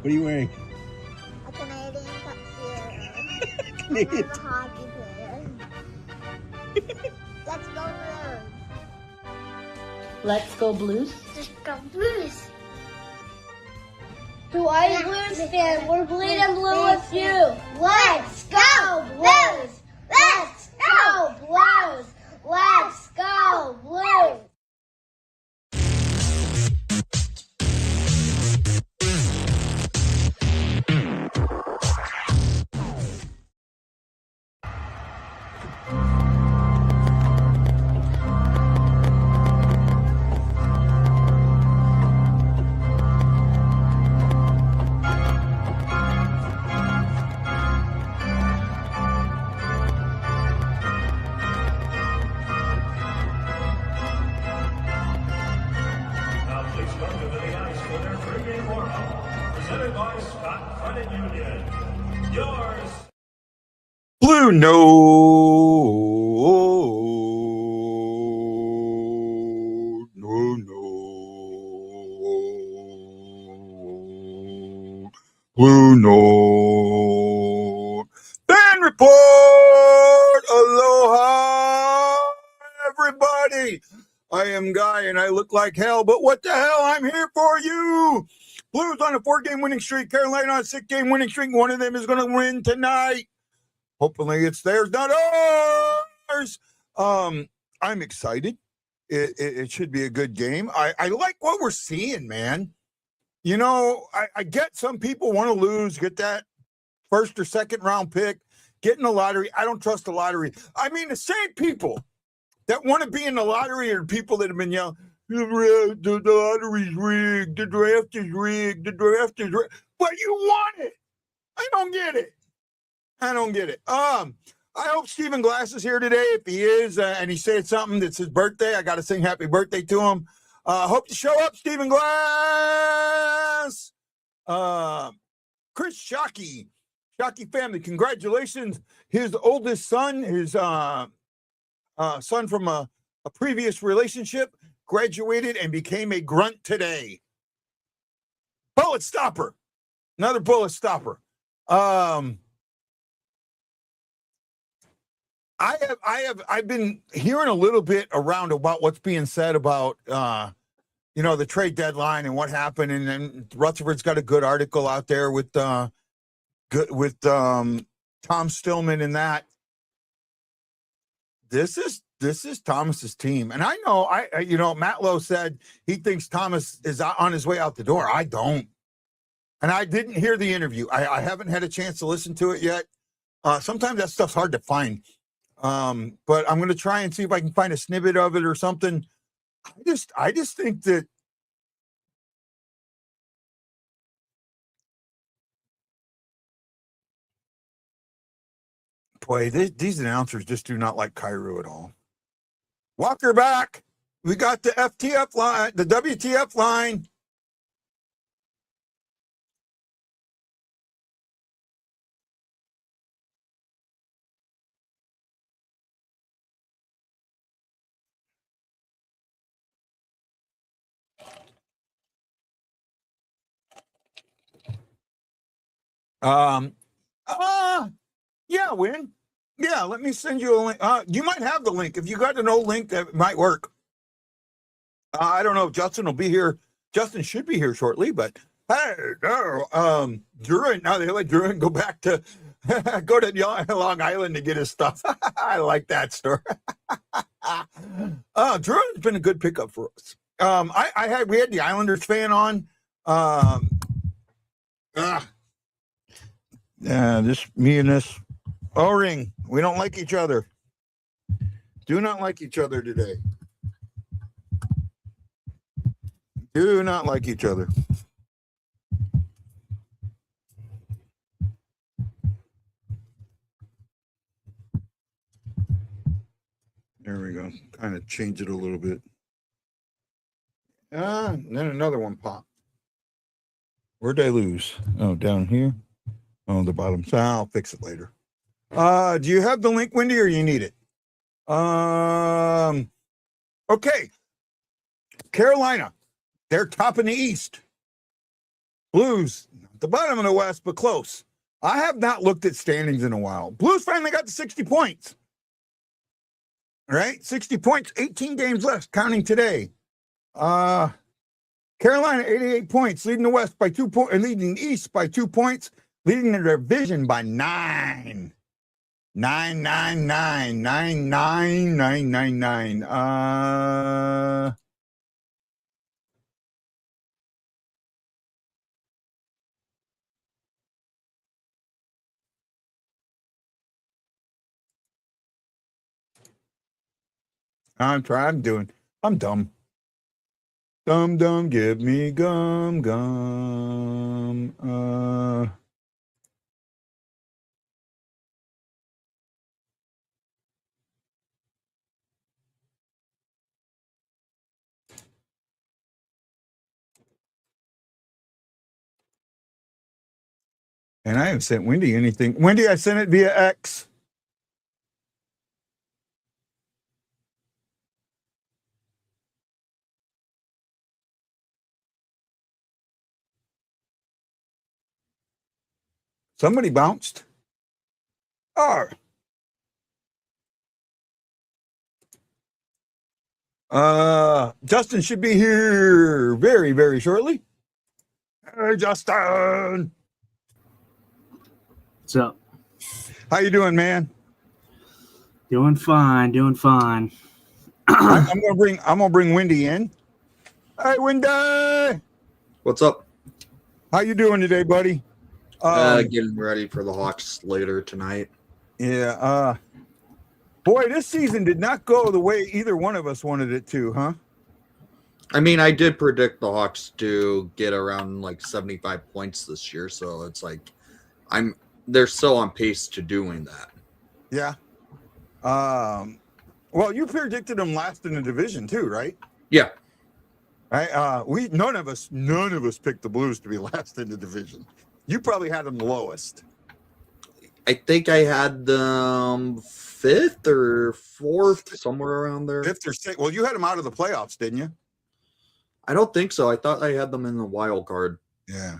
What are you wearing? A Canadian tuxedo. Canadian. I'm a hockey player. Let's go Blues. Let's go Blues. Let's go Blues. To all you Blues fans, we're bleeding blue with you. Let's go Blues. Let's go Blues. Let's go Blues. Blue Note. Blue Note. Fan report. Aloha, everybody. I am Guy and I look like hell, but what the hell? I'm here for you. Blues on a 4-game winning streak. Carolina on a 6-game winning streak. One of them is going to win tonight. Hopefully it's theirs, not ours. I'm excited. It should be a good game. I like what we're seeing, man. You know, I get some people want to lose, get that first or second round pick, get in the lottery. I don't trust the lottery. I mean, the same people that want to be in the lottery are people that have been yelling, the lottery's rigged, the draft is rigged, the draft is rigged. But you want it. I don't get it. I hope Stephen Glass is here today. If he is, and he said something that's his birthday, I got to sing happy birthday to him. Hope to show up, Stephen Glass. Chris Shockey family, congratulations. His oldest son, his son from a previous relationship, graduated and became a grunt today. Bullet stopper. Another bullet stopper. I've been hearing a little bit around about what's being said about the trade deadline and what happened, and then Rutherford's got a good article out there with Tom Stillman and that. This is Thomas's team, and I know Matt Lowe said he thinks Thomas is on his way out the door. I don't, and I didn't hear the interview. I haven't had a chance to listen to it yet. Sometimes that stuff's hard to find. But I'm going to try and see if I can find a snippet of it or something. I just think that boy, these announcers just do not like Cairo at all. Walker back. We got the FTF line, the WTF line. Yeah, Win. Yeah, let me send you a link. You might have the link. If you got an old link, that might work. I don't know if Justin will be here. Justin should be here shortly, but hey, no, Druin. Now they let Druin go back to go to Long Island to get his stuff. I like that story. Druin's been a good pickup for us. We had the Islanders fan on. Me and this O-ring, we don't like each other. Do not like each other today. Do not like each other. There we go. Kind of change it a little bit. And then another one popped. Where'd I lose? Oh, down here. Oh, the bottom. So I'll fix it later. Do you have the link, Wendy, or you need it? Okay. Carolina, they're top in the East. Blues, the bottom of the West, but close. I have not looked at standings in a while. Blues finally got to 60 points. All right, 60 points, 18 games left, counting today. Carolina, 88 points, leading the West by 2 points, and leading the East by 2 points, leading the division by 9. 9, 9, 9, 9, 9, 9, 9, 9. I'm dumb. Dumb, give me gum. And I haven't sent Wendy anything. Wendy, I sent it via X. Somebody bounced. Oh. Justin should be here very, very shortly. Hey, Justin. What's up? How you doing, man? Doing fine. I'm gonna bring Wendy in. Hey, Wendy. What's up? How you doing today, buddy? Getting ready for the Hawks later tonight. Yeah. Boy, this season did not go the way either one of us wanted it to, huh? I mean, I did predict the Hawks to get around like 75 points this year, so it's like they're still on pace to doing that. Yeah. Well, you predicted them last in the division too, right? Yeah. Right. None of us picked the Blues to be last in the division. You probably had them the lowest. I think I had them 5th or 4th, somewhere around there. 5th or 6th. Well, you had them out of the playoffs, didn't you? I don't think so. I thought I had them in the wild card. Yeah.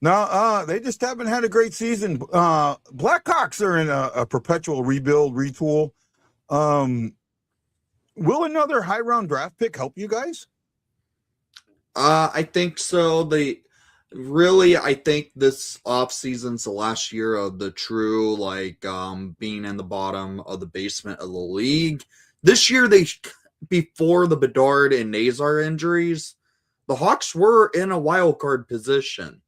No, they just haven't had a great season. Blackhawks are in a perpetual rebuild, retool. Will another high round draft pick help you guys? I think so. I think this offseason's the last year of the true, being in the bottom of the basement of the league. This year, before the Bedard and Nazar injuries, the Hawks were in a wild card position.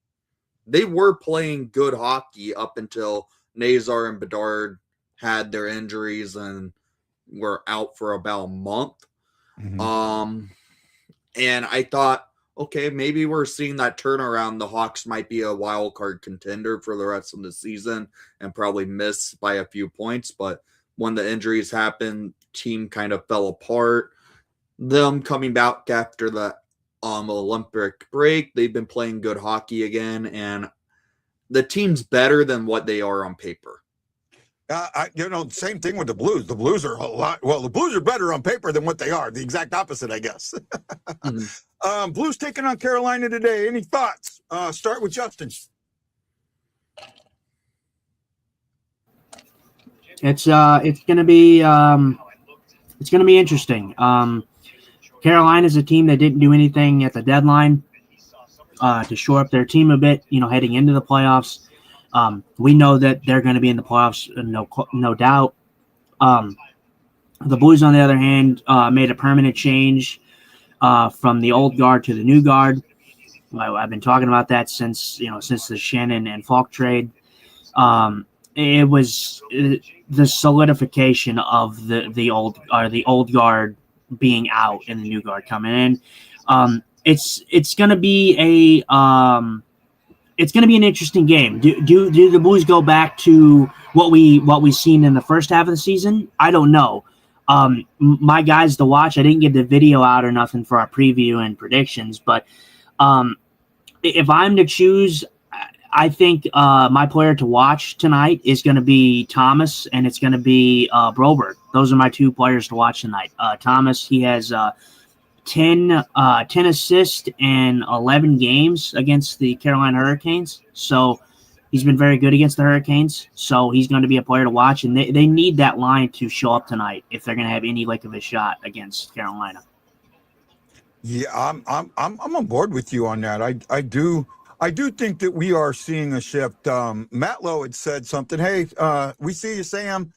They were playing good hockey up until Nazar and Bedard had their injuries and were out for about a month. Mm-hmm. And I thought, okay, maybe we're seeing that turnaround. The Hawks might be a wild card contender for the rest of the season and probably miss by a few points. But when the injuries happened, team kind of fell apart. Them coming back after the Olympic break, they've been playing good hockey again, and the team's better than what they are on paper. Same thing with the Blues. The Blues are the Blues are better on paper than what they are. The exact opposite, I guess. Mm-hmm. Blues taking on Carolina today. Any thoughts? Start with Justin. It's gonna be interesting. Carolina's a team that didn't do anything at the deadline to shore up their team a bit. Heading into the playoffs. We know that they're going to be in the playoffs, no doubt. The Blues, on the other hand, made a permanent change from the old guard to the new guard. I've been talking about that since the Shannon and Falk trade. It was the solidification of the old guard being out and the new guard coming in. It's going to be it's going to be an interesting game. Do the Blues go back to what we seen in the first half of the season? I don't know. My guys to watch, I didn't get the video out or nothing for our preview and predictions, but if I'm to choose, I think my player to watch tonight is going to be Thomas, and it's going to be Broberg. Those are my two players to watch tonight. Thomas, he has 10 assists in 11 games against the Carolina Hurricanes. So he's been very good against the Hurricanes. So he's going to be a player to watch, and they need that line to show up tonight if they're going to have any lick of a shot against Carolina. Yeah, I'm on board with you on that. I do think that we are seeing a shift. Matt Lowe had said something. Hey, we see you, Sam.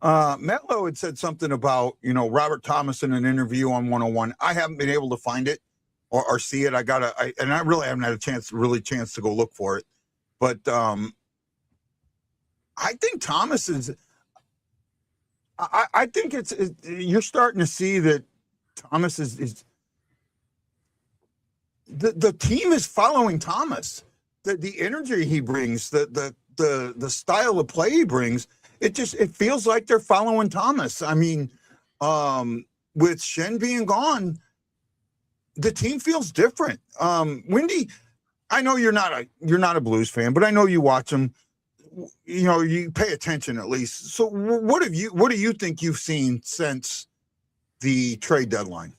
Matt Lowe had said something about, Robert Thomas in an interview on 101. I haven't been able to find it or see it. And I really haven't had a chance to go look for it. But I think Thomas is. I think you're starting to see that Thomas is. The team is following Thomas. The energy he brings, the style of play he brings, it feels like they're following Thomas. I mean, with Shen being gone, the team feels different. Wendy, I know you're not a Blues fan, but I know you watch them. You pay attention at least. So what do you think you've seen since the trade deadline?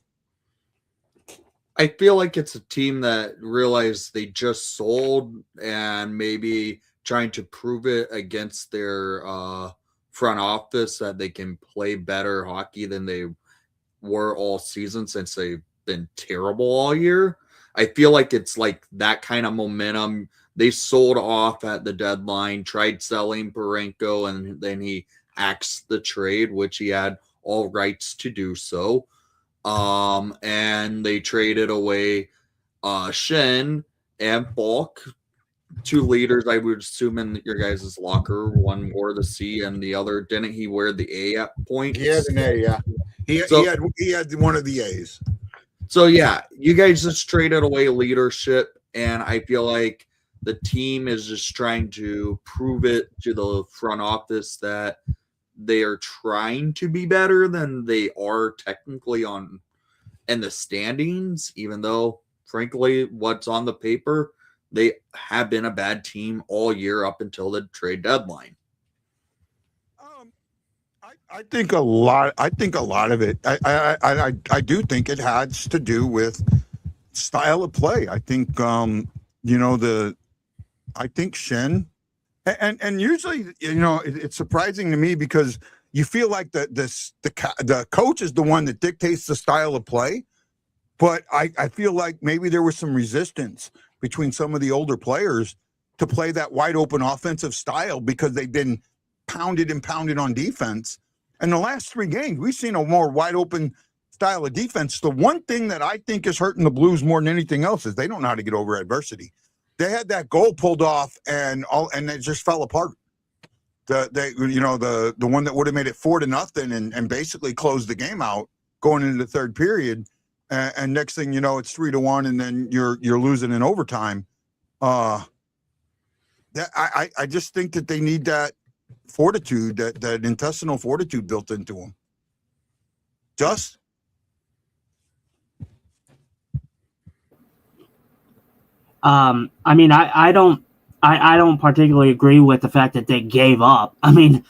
I feel like it's a team that realized they just sold and maybe trying to prove it against their front office that they can play better hockey than they were all season since they've been terrible all year. I feel like it's like that kind of momentum. They sold off at the deadline, tried selling Parenko, and then he axed the trade, which he had all rights to do so. And they traded away Shen and Falk, two leaders, I would assume, in your guys' locker. One wore the C and the other didn't. He wear the A at point. He had an A, yeah. He had one of the A's. So yeah, you guys just traded away leadership, and I feel like the team is just trying to prove it to the front office that they are trying to be better than they are technically in the standings, even though, frankly, what's on the paper, they have been a bad team all year up until the trade deadline. I think a lot of it. I do think it has to do with style of play. I think I think Shen, and usually it's surprising to me because you feel like the coach is the one that dictates the style of play, but I feel like maybe there was some resistance between some of the older players to play that wide open offensive style because they've been pounded on defense. And the last 3 games, we've seen a more wide open style of defense. The one thing that I think is hurting the Blues more than anything else is they don't know how to get over adversity. They had that goal pulled off and it just fell apart. The one that would have made it 4-0 and basically closed the game out going into the third period. And next thing you know, it's 3-1, and then you're losing in overtime. I just think that they need that fortitude, that intestinal fortitude built into them. Just. I mean, I don't particularly agree with the fact that they gave up. I mean,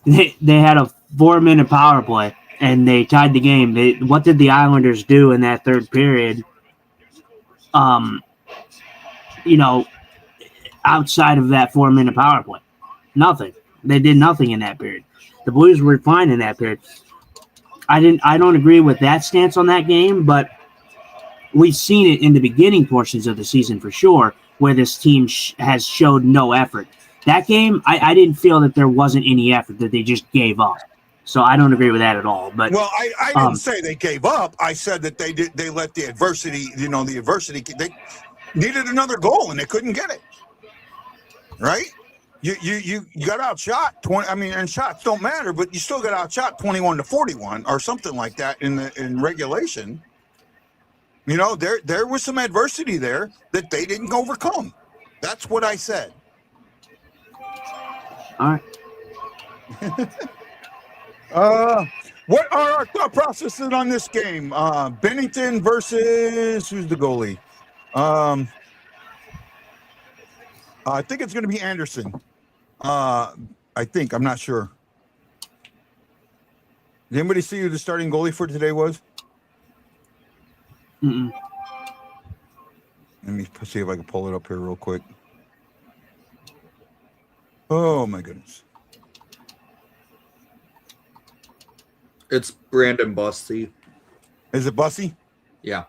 they had a 4-minute power play and they tied the game. What did the Islanders do in that third period? Outside of that 4-minute power play, nothing. They did nothing in that period. The Blues were fine in that period. I don't agree with that stance on that game, but we've seen it in the beginning portions of the season for sure, where this team has showed no effort. That game, I didn't feel that there wasn't any effort, that they just gave up. So I don't agree with that at all. But I didn't say they gave up. I said that they let the adversity, they needed another goal and they couldn't get it. Right? You got outshot 20. I mean, and shots don't matter, but you still got outshot 21-41 or something like that in regulation. There was some adversity there that they didn't overcome. That's what I said. All right. What are our thought processes on this game? Binnington versus who's the goalie? I think it's going to be Anderson. I'm not sure. Did anybody see who the starting goalie for today was? Mm-mm. Let me see if I can pull it up here real quick. Oh my goodness. It's Brandon Busty. Is it Bussy? Yeah.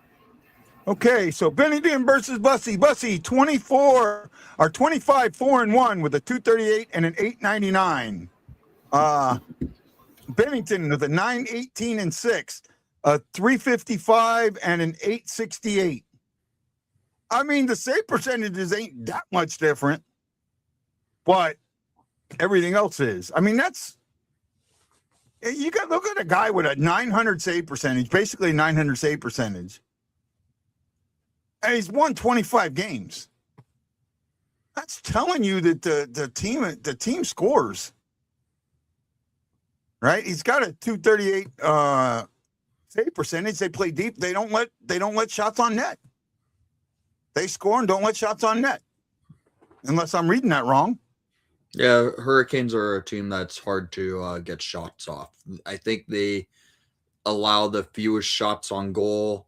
Okay, so Binnington versus Bussy. Bussy 25 4-1 with a 238 and an 899. Binnington with a 9-18-6, a 355 and an 868. I mean, the save percentages ain't that much different, but everything else is. I mean, you got look at a guy with a 900 save percentage, basically 900 save percentage, and he's won 25 games. That's telling you that the team scores, right? He's got a 238 save percentage. They play deep. They don't let shots on net. They score and don't let shots on net, unless I'm reading that wrong. Yeah, Hurricanes are a team that's hard to get shots off. I think they allow the fewest shots on goal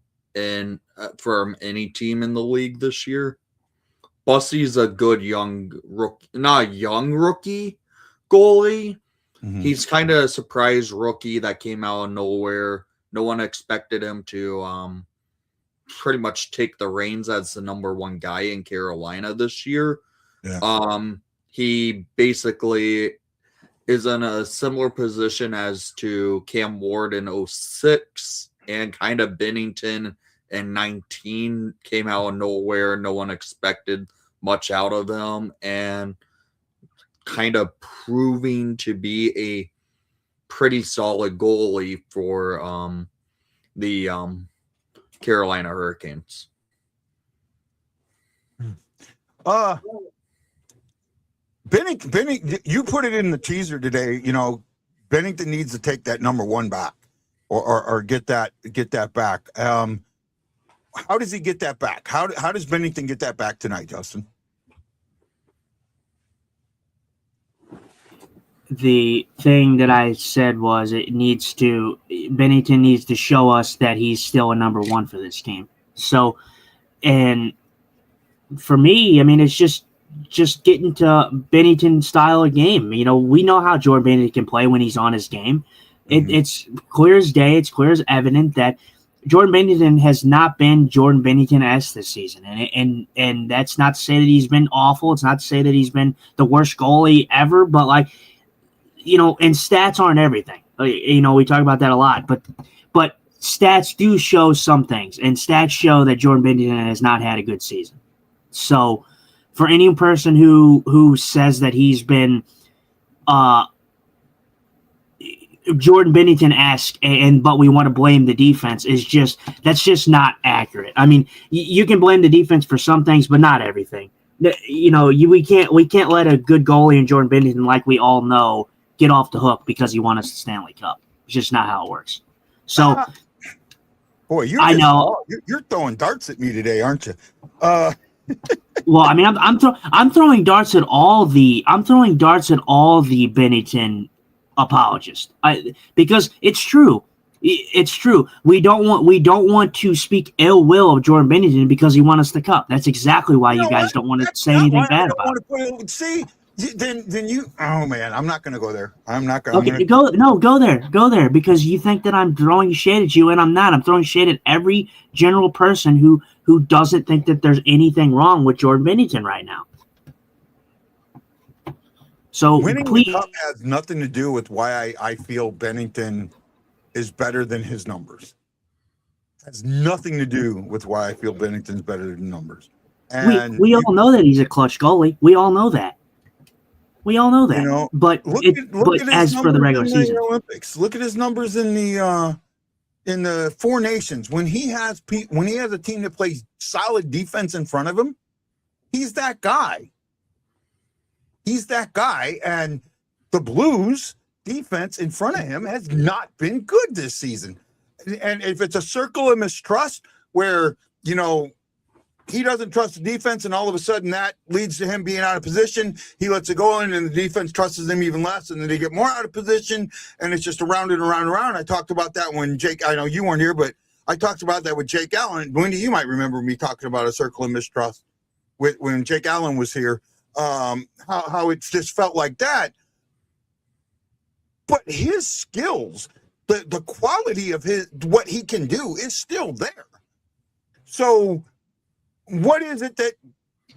from any team in the league this year. Bussy's a good young rookie, not a young rookie goalie. Mm-hmm. He's kind of a surprise rookie that came out of nowhere. No one expected him to pretty much take the reins as the number one guy in Carolina this year. Yeah. He basically is in a similar position as to Cam Ward in 2006 and kind of Binnington in 2019 came out of nowhere. No one expected much out of him and kind of proving to be a pretty solid goalie for the Carolina Hurricanes. Binnington, you put it in the teaser today. You know, Binnington needs to take that number one back, or get that back. How does he get that back? How does Binnington get that back tonight, Justin? The thing that I said was Binnington needs to show us that he's still a number one for this team. So, and for me, I mean, it's just getting to Binnington style of game. You know, we know how Jordan Binnington can play when he's on his game. It's clear as day. It's clear as evident that Jordan Binnington has not been Jordan Binnington-esque this season. And that's not to say that he's been awful. It's not to say that he's been the worst goalie ever, but like, you know, and stats aren't everything. You know, we talk about that a lot, but stats do show some things, and stats show that Jordan Binnington has not had a good season. So for any person who says that he's been Jordan Binnington-esque, but we want to blame the defense, that's just not accurate. I mean, you can blame the defense for some things, but not everything. You know, we can't let a good goalie in Jordan Binnington, like we all know, get off the hook because he won us the Stanley Cup. It's just not how it works. So, boy, you're throwing darts at me today, aren't you? Well, I mean, I'm throwing darts at all the Binnington apologists, because it's true. It's true. We don't want to speak ill will of Jordan Binnington because he won us the cup. That's exactly why you guys don't want to say anything bad about it. See, then you. Oh man, I'm not going to go there. I'm not going. Okay, go there because you think that I'm throwing shade at you, and I'm not. I'm throwing shade at every general person who doesn't think that there's anything wrong with Jordan Binnington right now. So winning please, the cup has nothing to do with why I feel Binnington is better than his numbers. It has nothing to do with why I feel Binnington's better than numbers. And we all know that he's a clutch goalie. We all know that. You know, but look at as for the regular season, Olympics, look at his numbers in the Four Nations. When he has a team that plays solid defense in front of him, he's that guy. And the Blues defense in front of him has not been good this season. And if it's a circle of mistrust where, you know, he doesn't trust the defense and all of a sudden that leads to him being out of position, he lets it go in and the defense trusts him even less and then they get more out of position and it's just around and around and around. I talked about that when Jake, I know you weren't here, but I talked about that with Jake Allen. Wendy, you might remember me talking about a circle of mistrust when Jake Allen was here. How it just felt like that. But his skills, the quality of what he can do is still there. So what is it that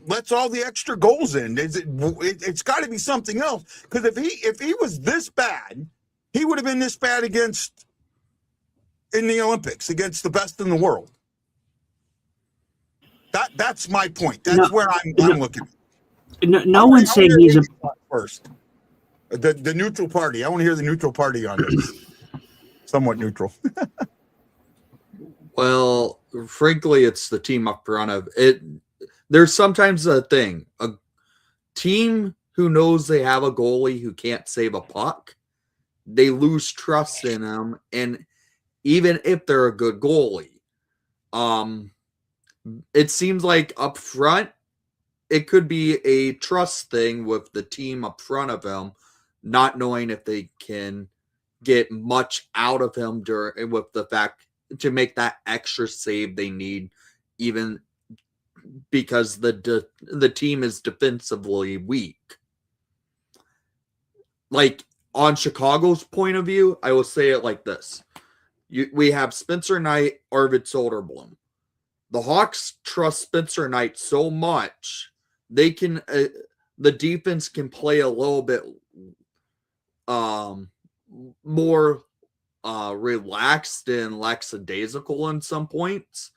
lets all the extra goals in? It's got to be something else. Because if he was this bad, he would have been this bad in the Olympics against the best in the world. That's my point. That's where I'm looking. No one's saying he's a first. The neutral party. I want to hear the neutral party on this. Somewhat neutral. Well, frankly, it's the team up front of it. There's sometimes a thing. A team who knows they have a goalie who can't save a puck, they lose trust in him. And even if they're a good goalie, it seems like up front, it could be a trust thing with the team up front of him, not knowing if they can get much out of him with the fact to make that extra save they need, even because the team is defensively weak. Like, on Chicago's point of view, I will say it like this. We have Spencer Knight, Arvid Soderblom. The Hawks trust Spencer Knight so much, they can the defense can play a little bit more relaxed and lackadaisical in some points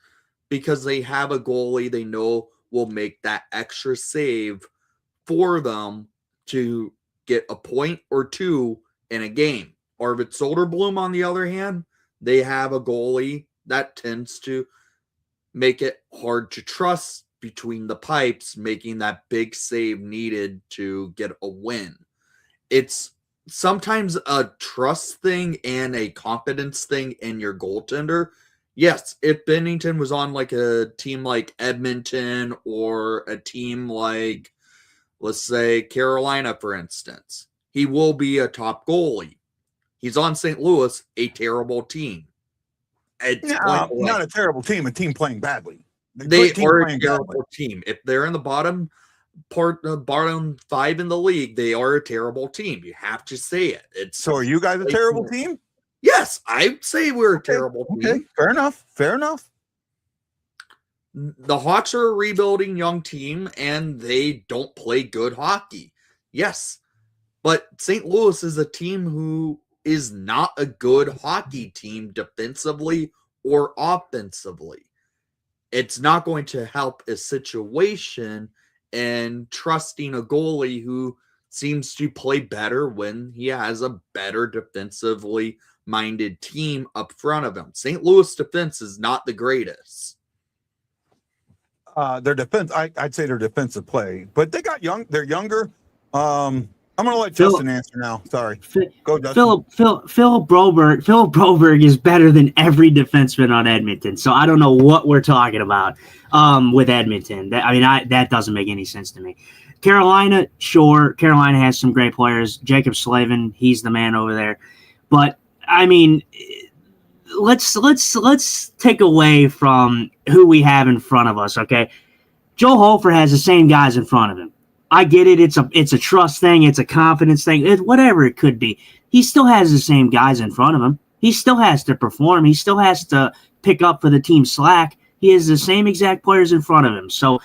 because they have a goalie they know will make that extra save for them to get a point or two in a game. Arvid Soderblom, on the other hand, they have a goalie that tends to make it hard to trust between the pipes, making that big save needed to get a win. It's sometimes a trust thing and a confidence thing in your goaltender. Yes, if Binnington was on like a team like Edmonton or a team like, let's say, Carolina, for instance, he will be a top goalie. He's on St. Louis, a terrible team. Not a terrible team, a team playing badly. They are a terrible team. If they're in the bottom five in the league, they are a terrible team. You have to say it. So are you guys a terrible team? Yes, I'd say we're a terrible team. Okay, fair enough. The Hawks are a rebuilding young team, and they don't play good hockey. Yes, but St. Louis is a team who is not a good hockey team defensively or offensively. It's not going to help a situation and trusting a goalie who seems to play better when he has a better defensively minded team up front of him. St. Louis defense is not the greatest. Their defense, I'd say their defensive play, but they got young. They're younger. I'm going to let Justin answer now. Sorry. Go, Justin. Philip Broberg is better than every defenseman on Edmonton. So I don't know what we're talking about with Edmonton. That doesn't make any sense to me. Carolina, sure. Carolina has some great players. Jacob Slavin, he's the man over there. But, I mean, let's take away from who we have in front of us, okay? Joe Hofer has the same guys in front of him. I get it. It's a trust thing. It's a confidence thing. Whatever it could be. He still has the same guys in front of him. He still has to perform. He still has to pick up for the team slack. He has the same exact players in front of him. So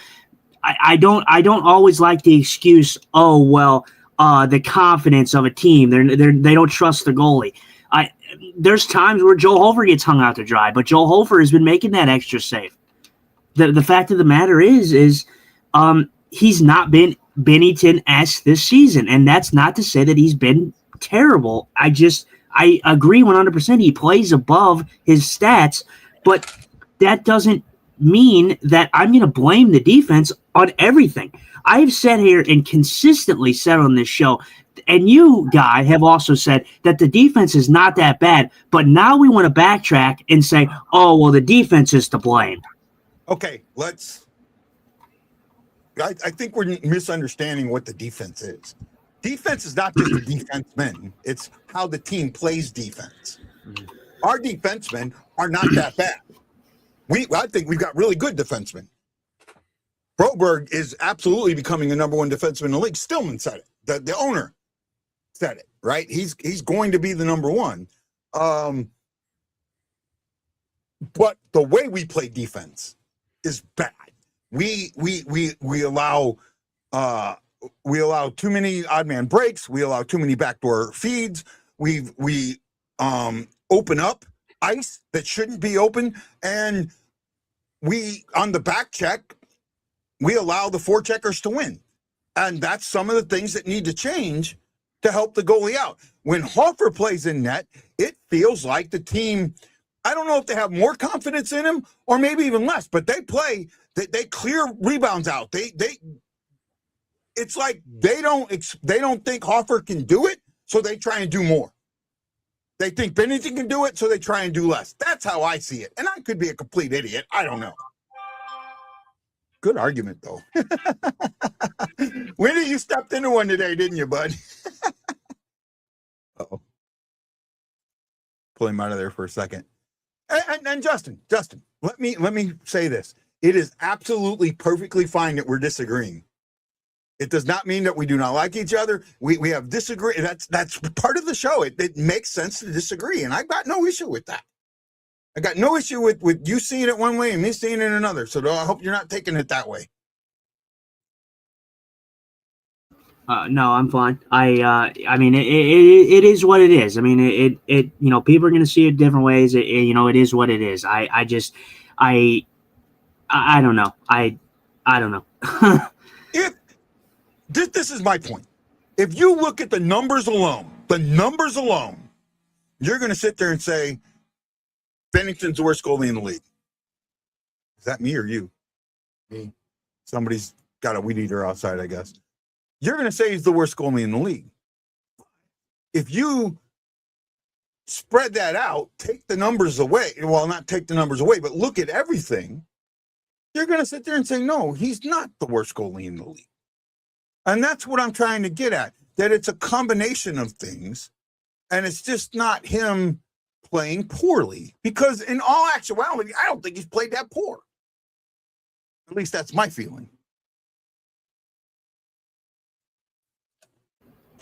I don't always like the excuse, the confidence of a team. They don't trust the goalie. There's times where Joe Hofer gets hung out to dry, but Joe Hofer has been making that extra save. The fact of the matter is he's not been Binnington-esque this season, and that's not to say that he's been terrible. I agree 100%. He plays above his stats, but that doesn't mean that I'm going to blame the defense on everything. I've sat here and consistently said on this show, and you, Guy, have also said that the defense is not that bad, but now we want to backtrack and say, the defense is to blame. Okay, I think we're misunderstanding what the defense is. Defense is not just the defensemen. It's how the team plays defense. Our defensemen are not that bad. I think we've got really good defensemen. Broberg is absolutely becoming the number one defenseman in the league. Stillman said it. The owner said it, right? He's going to be the number one. But the way we play defense is bad. We allow too many odd man breaks. We allow too many backdoor feeds. We open up ice that shouldn't be open, and we on the back check we allow the forecheckers to win, and that's some of the things that need to change to help the goalie out. When Hofer plays in net, it feels like the team, I don't know if they have more confidence in him or maybe even less, but they clear rebounds out. It's like they don't think Hofer can do it, so they try and do more. They think Binnington can do it, so they try and do less. That's how I see it. And I could be a complete idiot. I don't know. Good argument, though. Winnie, you stepped into one today, didn't you, bud? Uh-oh. Pull him out of there for a second. And Justin, let me say this. It is absolutely perfectly fine that we're disagreeing. It does not mean that we do not like each other. We have disagree. That's part of the show. It makes sense to disagree, and I've got no issue with that. I got no issue with you seeing it one way and me seeing it another. So I hope you're not taking it that way. No, I'm fine. I mean, it is what it is. I mean, it people are going to see it different ways. It is what it is. I don't know. I don't know. If this is my point. If you look at the numbers alone, you're going to sit there and say, Binnington's the worst goalie in the league. Is that me or you? Me. Somebody's got a weed eater outside, I guess. You're going to say he's the worst goalie in the league. If you spread that out, take the numbers away, well, not take the numbers away, but look at everything, you're going to sit there and say, no, he's not the worst goalie in the league. And that's what I'm trying to get at, that it's a combination of things, and it's just not him playing poorly, because in all actuality, I don't think he's played that poor. At least that's my feeling.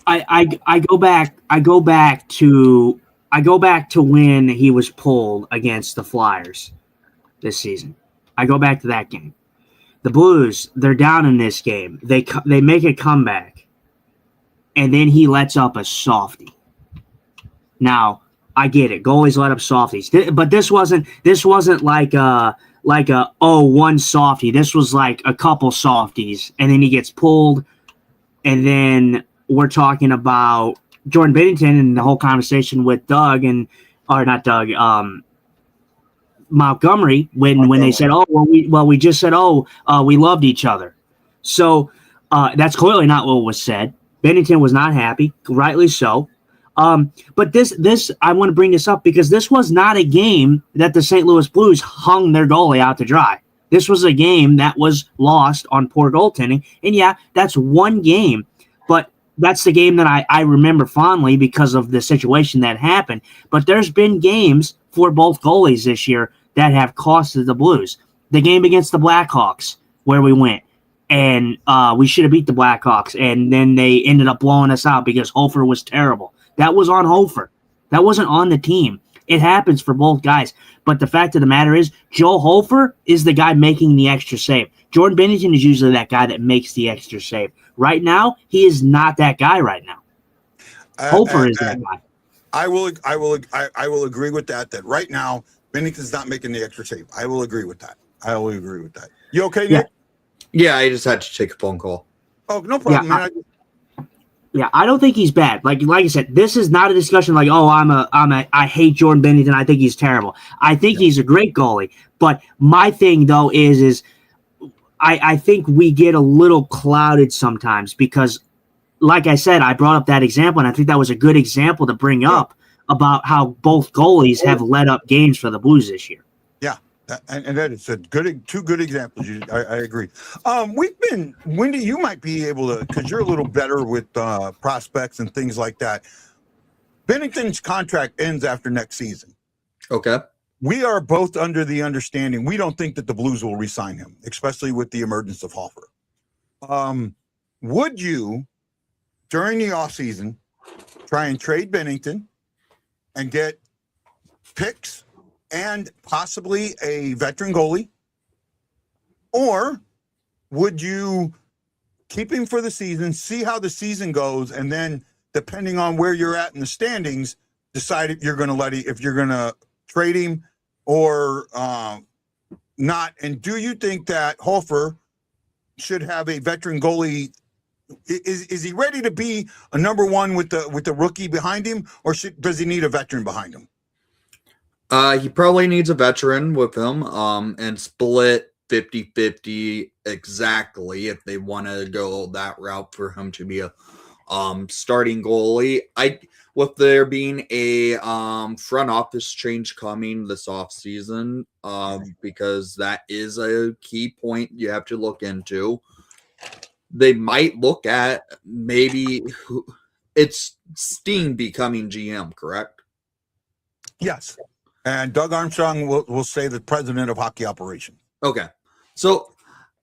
I go back to when he was pulled against the Flyers this season. I go back to that game. The Blues, they're down in this game. They make a comeback, and then he lets up a softie. Now, I get it. Goalies let up softies, but this wasn't like a one softie. This was like a couple softies, and then he gets pulled, and then we're talking about Jordan Binnington and the whole conversation with Montgomery when they said, we just said, we loved each other. So that's clearly not what was said. Binnington was not happy, rightly so. But this I want to bring this up because this was not a game that the St. Louis Blues hung their goalie out to dry. This was a game that was lost on poor goaltending. And yeah, that's one game, but that's the game that I remember fondly because of the situation that happened. But there's been games for both goalies this year that have costed the Blues. The game against the Blackhawks, where we went, and we should have beat the Blackhawks, and then they ended up blowing us out because Hofer was terrible. That was on Hofer. That wasn't on the team. It happens for both guys. But the fact of the matter is, Joe Hofer is the guy making the extra save. Jordan Binnington is usually that guy that makes the extra save. Right now, he is not that guy right now. Hofer is that guy. I will agree with that. That right now, Binnington's not making the extra save. I will agree with that. You okay, Nick? Yeah, I just had to take a phone call. Oh, no problem, man. I don't think he's bad. Like I said, this is not a discussion like, I hate Jordan Binnington. I think he's terrible. I think he's a great goalie. But my thing though is I think we get a little clouded sometimes because, like I said, I brought up that example, and I think that was a good example to bring up about how both goalies have let up games for the Blues this year. Yeah, and that is two good examples. I agree. Wendy, you might be able to, because you're a little better with prospects and things like that. Binnington's contract ends after next season. Okay. we are both under the understanding we don't think that the Blues will re-sign him, especially with the emergence of Hofer. Would you, during the offseason, try and trade Binnington and get picks and possibly a veteran goalie? Or would you keep him for the season, see how the season goes, and then, depending on where you're at in the standings, decide if you're going to trade him or not? And do you think that Hofer should have a veteran goalie? Is he ready to be a number one with the rookie behind him, or does he need a veteran behind him? He probably needs a veteran with him, and split 50-50 exactly if they want to go that route for him to be a starting goalie. With there being a front office change coming this offseason, because that is a key point you have to look into. They might look at maybe it's Steen becoming GM, correct? Yes. And Doug Armstrong will say the president of hockey operations. Okay. So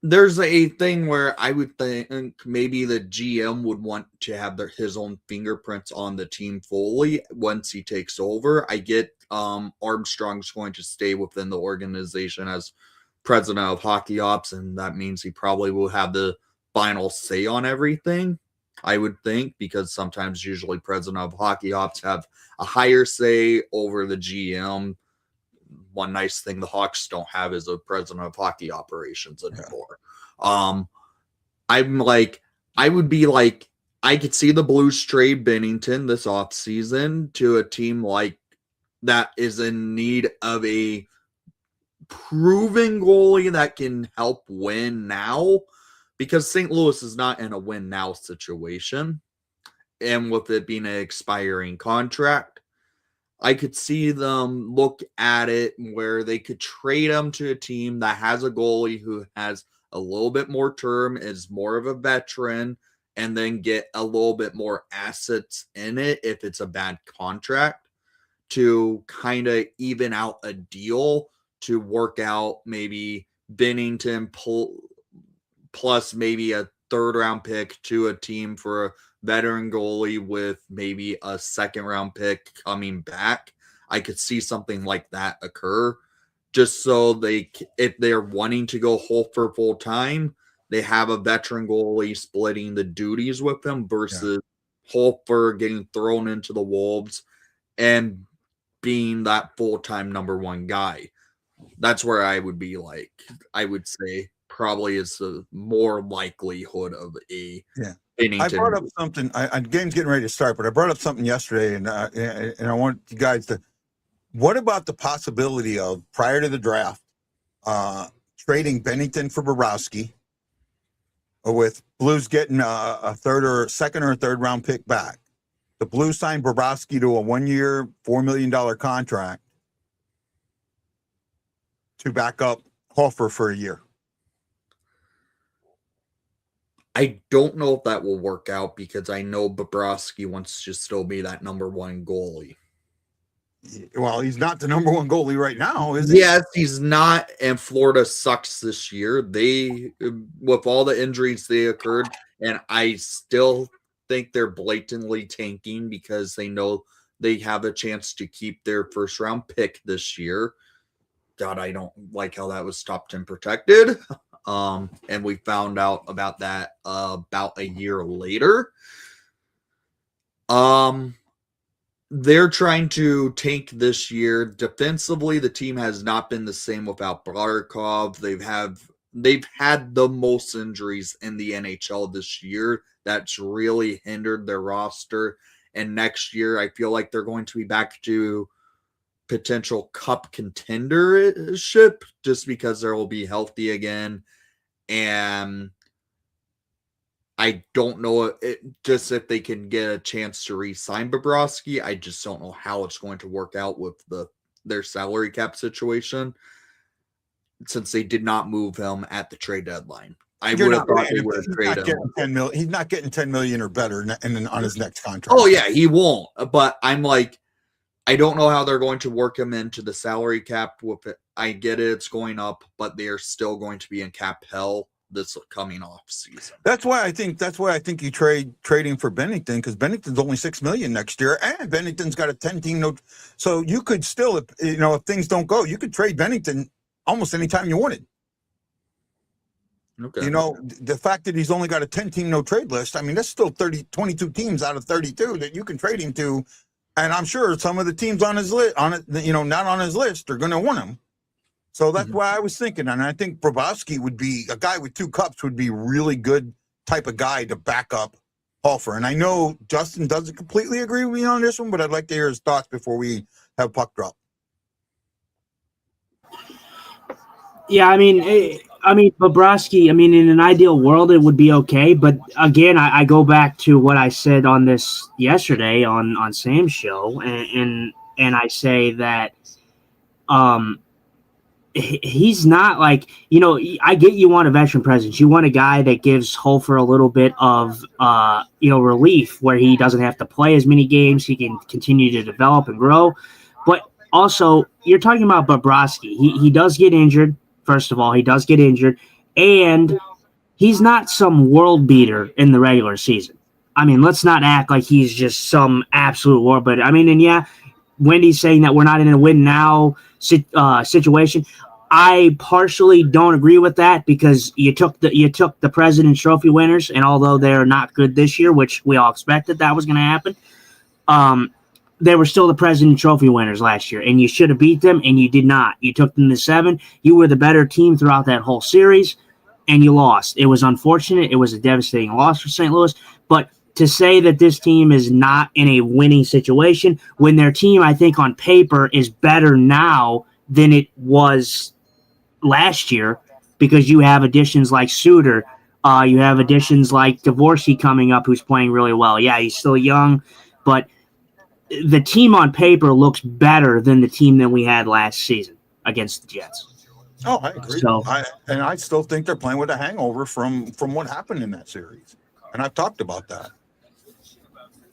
there's a thing where I would think maybe the GM would want to have his own fingerprints on the team fully once he takes over. I get Armstrong's going to stay within the organization as president of hockey ops, and that means he probably will have the final say on everything, I would think, because sometimes usually president of hockey ops have a higher say over the GM. One nice thing the Hawks don't have is a president of hockey operations anymore. Yeah. I would be like, I could see the Blues trade Binnington this offseason to a team like that is in need of a proven goalie that can help win now, because St. Louis is not in a win now situation. And with it being an expiring contract, I could see them look at it where they could trade him to a team that has a goalie who has a little bit more term, is more of a veteran, and then get a little bit more assets in it if it's a bad contract, to kind of even out a deal to work out maybe Binnington plus maybe a third-round pick to a team for a veteran goalie with maybe a second-round pick coming back. I could see something like that occur, just so if they're wanting to go Hofer full-time, they have a veteran goalie splitting the duties with him versus Hofer getting thrown into the Wolves and being that full-time number one guy. That's where I would be like, I would say probably is the more likelihood of a Binnington. I brought up something. Game's getting ready to start, but I brought up something yesterday, and I want you guys to. What about the possibility of, prior to the draft, trading Binnington for Bobrovsky, with Blues getting a second or third round pick back? The Blues signed Bobrovsky to a 1-year, $4 million contract to back up Hofer for a year. I don't know if that will work out, because I know Bobrovsky wants to still be that number one goalie. Well, he's not the number one goalie right now, is he? Yes, he's not, and Florida sucks this year. They, with all the injuries they occurred, and I still think they're blatantly tanking because they know they have a chance to keep their first round pick this year. God, I don't like how that was top 10 protected. And we found out about that about a year later. They're trying to tank this year. Defensively, the team has not been the same without Barkov. They've had the most injuries in the NHL this year. That's really hindered their roster. And next year, I feel like they're going to be back to potential cup contendership just because they will be healthy again. And I don't know if they can get a chance to re-sign Bobrovsky. I just don't know how it's going to work out with their salary cap situation, since they did not move him at the trade deadline. I would have thought they would have traded him. He's not getting $10 million or better on his next contract. Oh yeah, he won't. But I'm like, I don't know how they're going to work him into the salary cap with it. I get it, it's going up, but they are still going to be in cap hell this coming off season. That's why I think you trading for Binnington, because Binnington's only $6 million next year, and Binnington's got a 10-team note. So you could still, if things don't go, you could trade Binnington almost anytime you wanted. Okay. The fact that he's only got a 10-team no trade list, I mean, that's still 22 teams out of 32 that you can trade him to. And I'm sure some of the teams on his list, not on his list, are going to want him. So that's why I was thinking. And I think Bobrovsky would be a guy with 2 cups, would be really good type of guy to back up Hofer. And I know Justin doesn't completely agree with me on this one, but I'd like to hear his thoughts before we have puck drop. Yeah, I mean, Bobrovsky, in an ideal world, it would be okay. But again, I go back to what I said on this yesterday on Sam's show, and I say that he's not like, I get you want a veteran presence. You want a guy that gives Hofer a little bit of, relief where he doesn't have to play as many games. He can continue to develop and grow. But also, you're talking about Bobrovsky. He does get injured. First of all, he does get injured, and he's not some world beater in the regular season. Let's not act like he's just some absolute world beater. And yeah, Wendy's saying that we're not in a win now situation. I partially don't agree with that, because you took the President's Trophy winners, and although they're not good this year, which we all expected that was going to happen, they were still the President's Trophy winners last year, and you should have beat them, and you did not. You took them to 7. You were the better team throughout that whole series, and you lost. It was unfortunate. It was a devastating loss for St. Louis. But to say that this team is not in a winning situation when their team, I think, on paper is better now than it was last year, because you have additions like Suter. You have additions like Dvorsky coming up, who's playing really well. Yeah, he's still young, but the team on paper looks better than the team that we had last season against the Jets. Oh, I agree. I still think they're playing with a hangover from what happened in that series, and I've talked about that.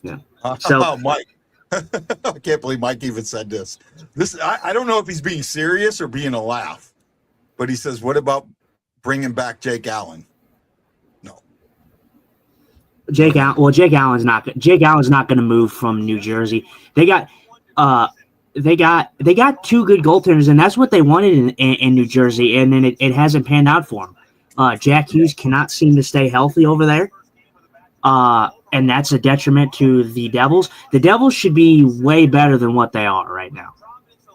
Yeah. Mike, I can't believe Mike even said this. I don't know if he's being serious or being a laugh, but he says, "What about bringing back Jake Allen?" Jake Allen's not going to move from New Jersey. They got 2 good goaltenders, and that's what they wanted in New Jersey, and then it hasn't panned out for them. Jack Hughes cannot seem to stay healthy over there, and that's a detriment to the Devils. The Devils should be way better than what they are right now,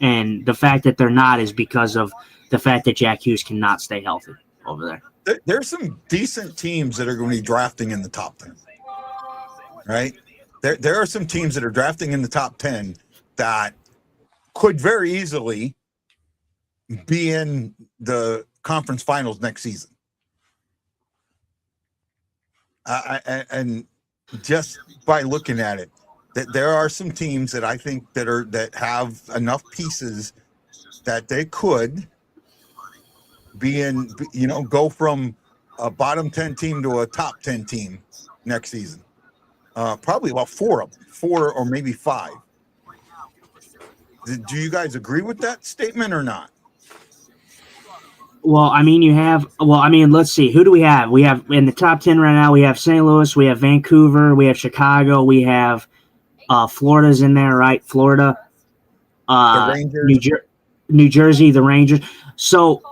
and the fact that they're not is because of the fact that Jack Hughes cannot stay healthy over there. There's some decent teams that are going to be drafting in the top 10, right? There are some teams that are drafting in the top 10 that could very easily be in the conference finals next season. And just by looking at it, that there are some teams that I think that have enough pieces that they could be in, go from a bottom 10 team to a top 10 team next season. Probably about 4 of them, 4 or maybe 5. Do you guys agree with that statement or not? Well, let's see. Who do we have? We have in the top 10 right now, we have St. Louis, we have Vancouver, we have Chicago, we have Florida's in there, right? Florida, The Rangers. New Jersey, the Rangers. So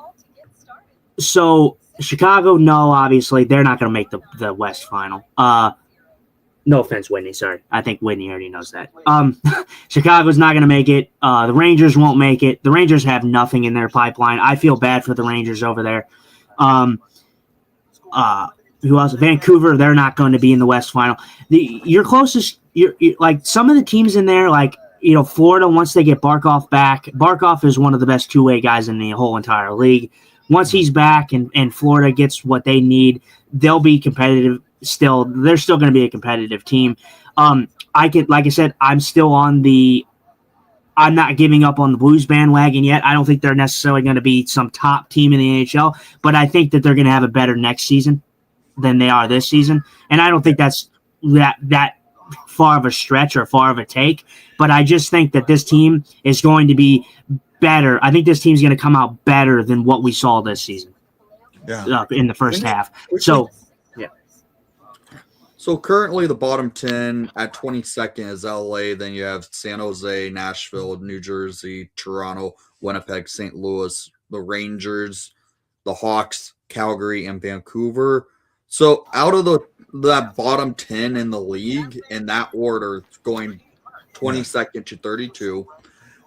Chicago, no, obviously they're not going to make the West final. No offense, Whitney. Sorry, I think Whitney already knows that. Chicago's not going to make it. The Rangers won't make it. The Rangers have nothing in their pipeline. I feel bad for the Rangers over there. Who else? Vancouver. They're not going to be in the West final. Your closest, like some of the teams in there, like Florida. Once they get Barkov back, Barkov is one of the best 2-way guys in the whole entire league. Once he's back and Florida gets what they need, they'll be competitive. They're still going to be a competitive team. Like I said, I'm not giving up on the Blues bandwagon yet. I don't think they're necessarily going to be some top team in the NHL, but I think that they're going to have a better next season than they are this season. And I don't think that's that far of a stretch or far of a take, but I just think that this team is going to be better. I think this team's going to come out better than what we saw this season. In the first half. So, yeah. So currently the bottom 10 at 22nd is LA. Then you have San Jose, Nashville, New Jersey, Toronto, Winnipeg, St. Louis, the Rangers, the Hawks, Calgary, and Vancouver. So out of that bottom 10 in the league, in that order, going 22nd to 32,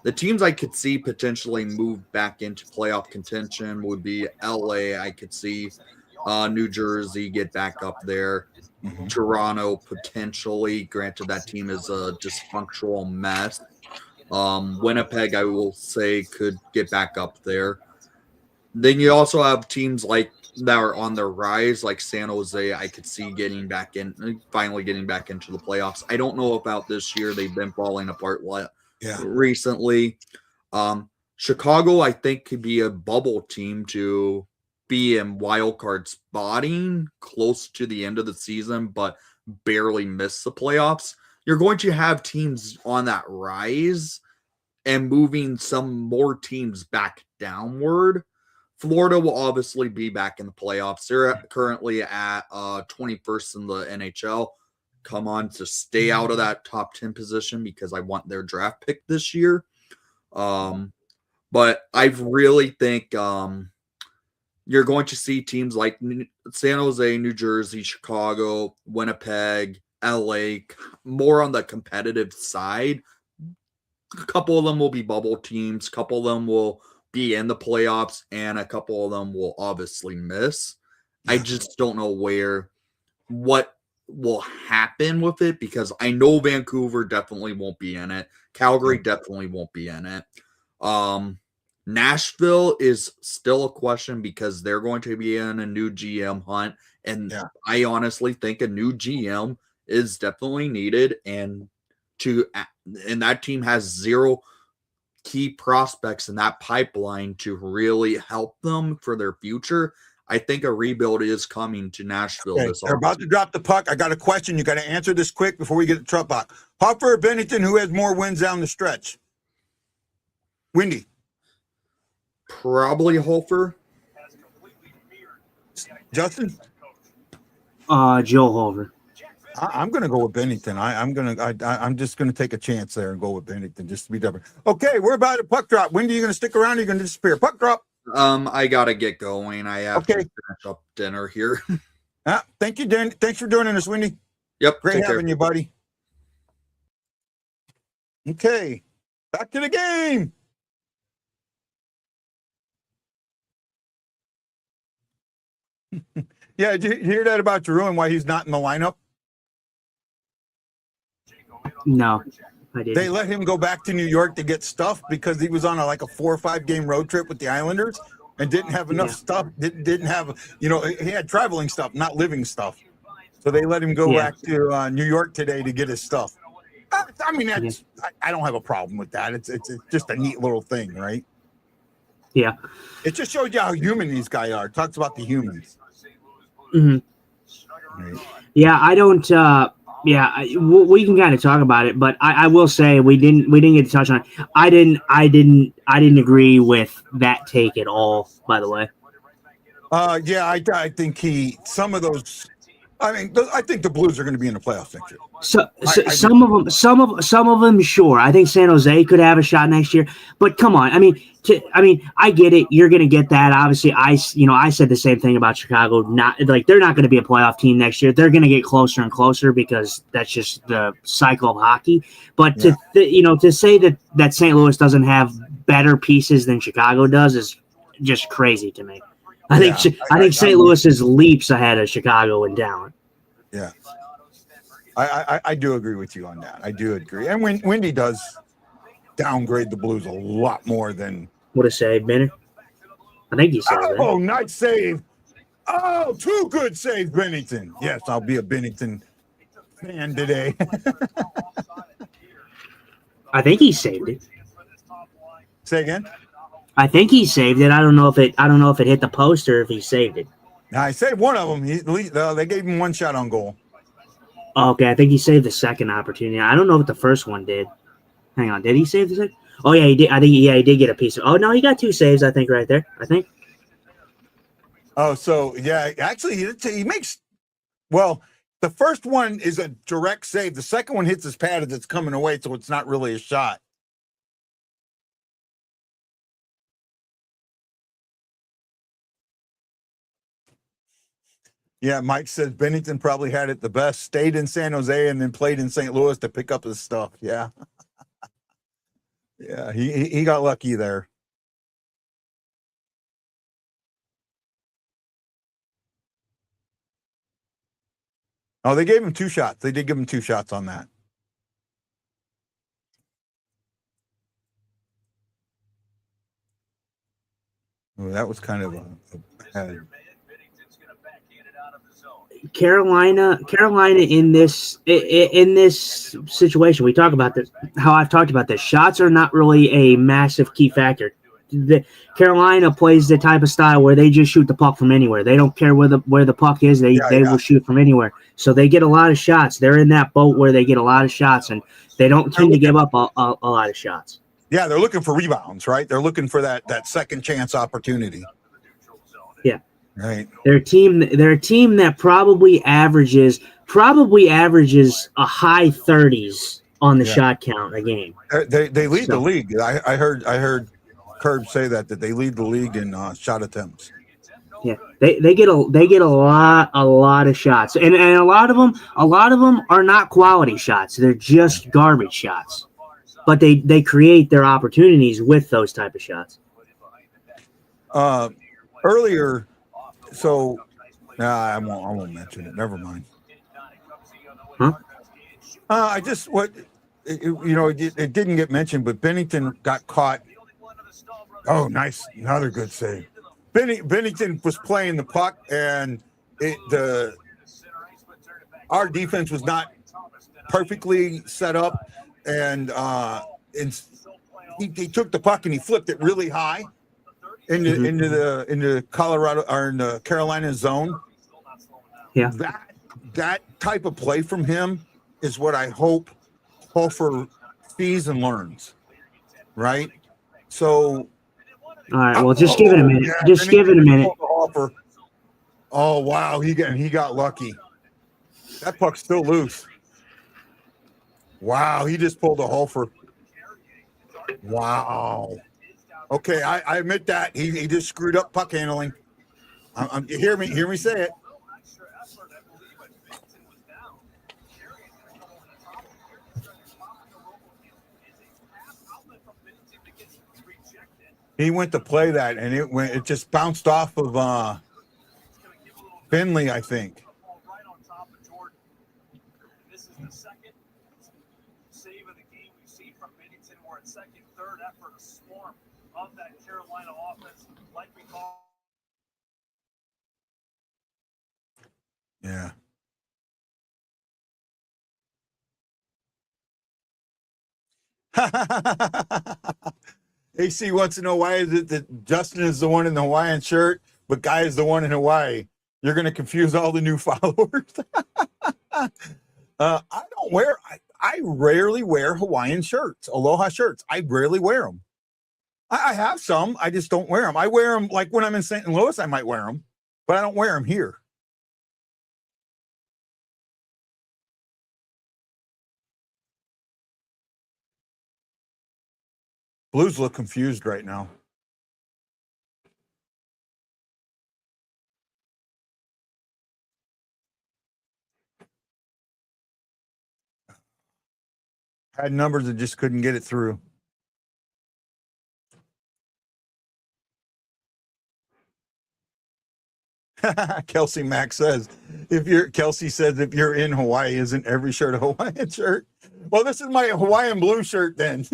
the teams I could see potentially move back into playoff contention would be LA. I could see New Jersey get back up there. Mm-hmm. Toronto potentially. Granted, that team is a dysfunctional mess. Winnipeg, I will say, could get back up there. Then you also have teams like that are on the rise, like San Jose. I could see finally getting back into the playoffs. I don't know about this year. They've been falling apart recently. Chicago, I think, could be a bubble team to be in wild card spotting close to the end of the season, but barely miss the playoffs. You're going to have teams on that rise and moving some more teams back downward. Florida will obviously be back in the playoffs. They're currently at 21st in the NHL. Come on to stay out of that top 10 position because I want their draft pick this year. But I really think you're going to see teams like San Jose, New Jersey, Chicago, Winnipeg, LA, more on the competitive side. A couple of them will be bubble teams. A couple of them will be in the playoffs, and a couple of them will obviously miss. I just don't know what will happen with it because I know Vancouver definitely won't be in it. Calgary definitely won't be in it. Nashville is still a question because they're going to be in a new GM hunt, and I honestly think a new GM is definitely needed, and that team has zero key prospects in that pipeline to really help them for their future. I think a rebuild is coming to Nashville. Okay, they're about to drop the puck. I got a question. You got to answer this quick before we get to Trump Puck. Hopper or Binnington, who has more wins down the stretch? Windy. Probably Justin? Joe Hofer. I'm going to go with Binnington. I'm just going to take a chance there and go with Binnington just to be different. Okay, we're about to puck drop. Wendy, you going to stick around? Or are you going to disappear? Puck drop. I got to get going. I have to finish up dinner here. Thank you, Dan. Thanks for joining us, Wendy. Yep. Great having you, buddy. Okay, back to the game. Yeah, did you hear that about Giroux and why he's not in the lineup? No, I didn't. They let him go back to New York to get stuff because he was on a 4 or 5 game road trip with the Islanders and didn't have enough stuff. Didn't have, he had traveling stuff, not living stuff. So they let him go back to New York today to get his stuff. I mean, I don't have a problem with that. It's just a neat little thing, right? Yeah. It just shows you how human these guys are. It talks about the humans. Mm-hmm. Right. Yeah, I don't. We can kind of talk about it, but I will say we didn't get to touch on it. I didn't agree with that take at all. By the way. I think some of those. I mean, I think the Blues are going to be in the playoffs next year. Some of them, sure. I think San Jose could have a shot next year. But come on, I mean, I get it. You're going to get that. Obviously, I said the same thing about Chicago. They're not going to be a playoff team next year. They're going to get closer and closer because that's just the cycle of hockey. But to say that St. Louis doesn't have better pieces than Chicago does is just crazy to me. I think St. Louis is leaps ahead of Chicago in talent. Yeah, I do agree with you on that. I do agree. And Wendy does downgrade the Blues a lot more than what a save, Benner. I think he said that. Oh, nice save! Oh, 2 good saves, Binnington. Yes, I'll be a Binnington fan today. I think he saved it. Say again. I think he saved it. I don't know if it hit the post or if he saved it. Now, I saved one of them. They gave him 1 shot on goal. Okay, I think he saved the second opportunity. I don't know what the first one did. Hang on, did he save the second? Oh yeah, he did. I think he did get a piece of. Oh no, he got 2 saves. I think right there. I think. Oh, so yeah, actually he makes well. The first one is a direct save. The second one hits his pad as it's coming away, so it's not really a shot. Yeah, Mike says Binnington probably had it the best. Stayed in San Jose and then played in St. Louis to pick up his stuff. Yeah. Yeah, he got lucky there. Oh, they gave him 2 shots. They did give him 2 shots on that. Oh, that was kind of a Carolina in this situation, we talk about this. How I've talked about this, shots are not really a massive key factor. The Carolina plays the type of style where they just shoot the puck from anywhere. They don't care where the puck is. They will shoot from anywhere. So they get a lot of shots. They're in that boat where they get a lot of shots, and they don't tend to give up a lot of shots. Yeah, they're looking for rebounds, right? They're looking for that second chance opportunity. Yeah. Right. They're a team that probably averages a high 30s on the shot count a game. They lead the league. I heard Curb say that they lead the league in shot attempts. Yeah, they get a lot of shots, and a lot of them are not quality shots. They're just garbage shots, but they create their opportunities with those type of shots. Earlier, so I won't mention it. Never mind. Huh? I just it didn't get mentioned, but Binnington got caught. Oh, nice, another good save. Binnington was playing the puck, and our defense was not perfectly set up, and he took the puck and he flipped it really high into Colorado or in the Carolina zone. Yeah, that type of play from him is what I hope Hofer sees and learns. Right. So. All right. Well, just give it a minute. Yeah, just give it a minute. Oh wow, he got lucky. That puck's still loose. Wow, he just pulled a Hofer. Wow. Okay, I admit that he just screwed up puck handling. Hear me say it. He went to play that, and it just bounced off of Finley, I think. This is the second save of the game we see from Binnington. We're at second, third effort, a swarm of that Carolina offense, like we call. Yeah. AC wants to know why is it that Justin is the one in the Hawaiian shirt, but Guy is the one in Hawaii. You're going to confuse all the new followers. I rarely wear Hawaiian shirts, Aloha shirts. I rarely wear them. I have some. I just don't wear them. I wear them like when I'm in St. Louis, I might wear them, but I don't wear them here. Blues look confused right now. Had numbers that just couldn't get it through. Kelsey Mack says, if you're in Hawaii, isn't every shirt a Hawaiian shirt? Well, this is my Hawaiian blue shirt then.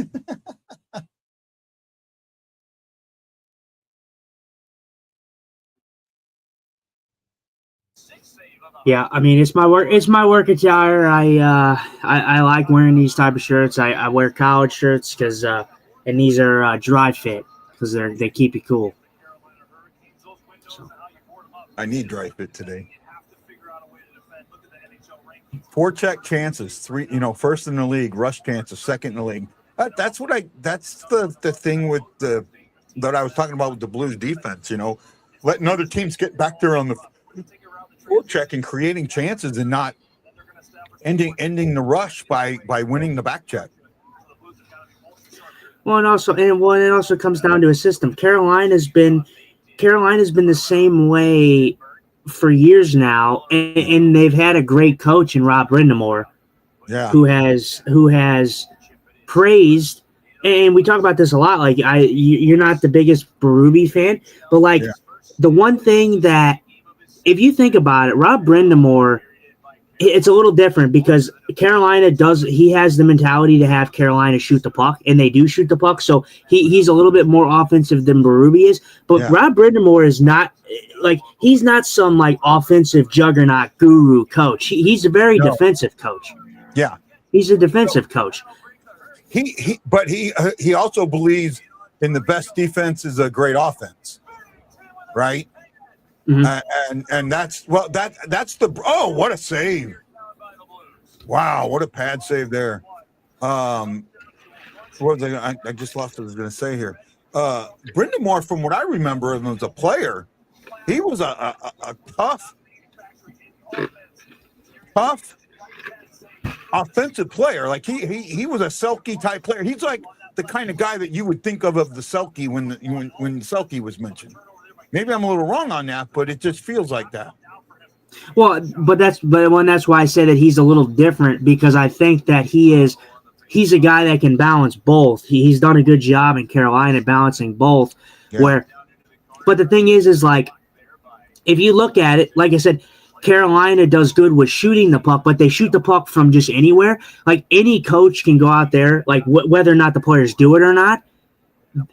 Yeah, I mean it's my work attire. I like wearing these type of shirts. I wear college shirts because and these are dry fit because they keep you cool. So. I need dry fit today. Forecheck chances, three, first in the league, rush chances, second in the league. That's the thing with that I was talking about with the Blues defense, letting other teams get back there on the forecheck and creating chances and not ending the rush by winning the back check. Well, and it also comes down to a system. Carolina's been the same way for years now, and they've had a great coach in Rob Brindamore, who has praised. And we talk about this a lot. Like you're not the biggest Berube fan, but the one thing that, if you think about it, Rob Brindamore, it's a little different because Carolina he has the mentality to have Carolina shoot the puck, and they do shoot the puck. So he's a little bit more offensive than Berube is. But Rob Brindamore is not he's not some offensive juggernaut guru coach. He's a very defensive coach. Yeah. He's a defensive coach. But he also believes in the best defense is a great offense. Right? Mm-hmm. And that's what a save! Wow, what a pad save there. What was I just lost what I was going to say here. Brindamore, from what I remember of him as a player, he was a tough offensive player. Like he was a Selke type player. He's like the kind of guy that you would think of the Selke when Selke was mentioned. Maybe I'm a little wrong on that, but it just feels like that. Well, but that's why I say that he's a little different, because I think that he's a guy that can balance both. He's done a good job in Carolina balancing both. Yeah. But the thing is if you look at it, like I said, Carolina does good with shooting the puck, but they shoot the puck from just anywhere. Like any coach can go out there, whether or not the players do it or not.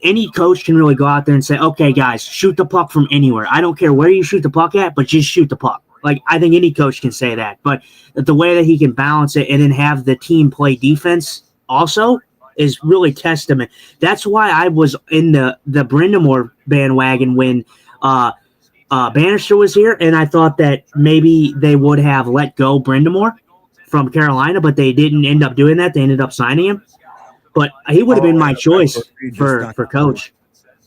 Any coach can really go out there and say, okay, guys, shoot the puck from anywhere. I don't care where you shoot the puck at, but just shoot the puck. I think any coach can say that. But the way that he can balance it and then have the team play defense also is really testament. That's why I was in the Brindamore bandwagon when Bannister was here, and I thought that maybe they would have let go Brindamore from Carolina, but they didn't end up doing that. They ended up signing him. But he would have been my choice for coach.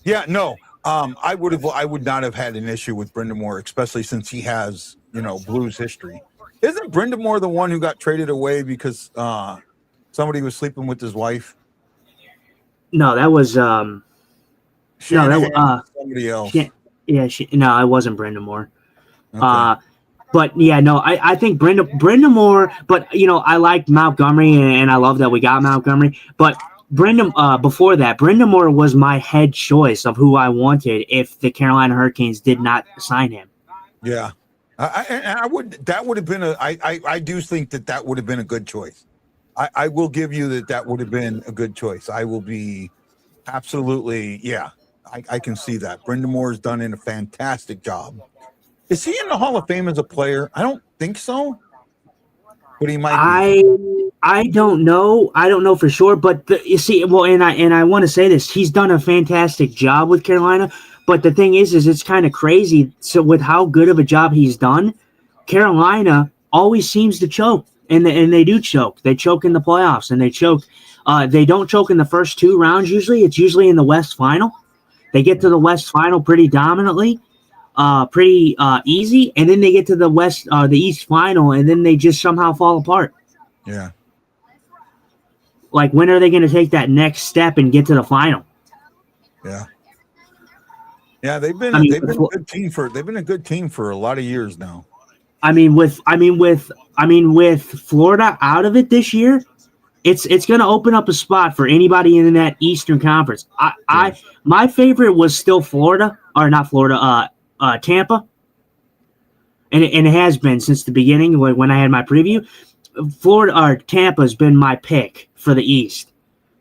Yeah, no. I would not have had an issue with Brindamore, especially since he has, Blues history. Isn't Brindamore the one who got traded away because somebody was sleeping with his wife? No, that was somebody else. No, it wasn't Brindamore. Okay. But yeah, no, I think Brindamore, but I like Montgomery, and I love that we got Montgomery. But before that, Brindamore was my head choice of who I wanted if the Carolina Hurricanes did not sign him. Yeah, I would have been I do think that would have been a good choice. I will give you that would have been a good choice. I will be absolutely, yeah, I can see that. Brindamore's done a fantastic job. Is he in the Hall of Fame as a player? I don't think so. But he might be. I don't know. I don't know for sure. But you see, well, and I want to say this. He's done a fantastic job with Carolina. But the thing is it's kind of crazy. So with how good of a job he's done, Carolina always seems to choke. And they do choke. They choke in the playoffs, and they choke. They don't choke in the first two rounds usually. It's usually in the West Final. They get to the West Final pretty dominantly. Pretty easy, and then they get to the East Final, and then they just somehow fall apart. Yeah. When are they going to take that next step and get to the final? Yeah. Yeah, they've been a good team for a lot of years now. With Florida out of it this year, it's going to open up a spot for anybody in that Eastern Conference. My favorite was still Florida, or not Florida. Tampa, and it has been since the beginning. When I had my preview, Florida or Tampa has been my pick for the East.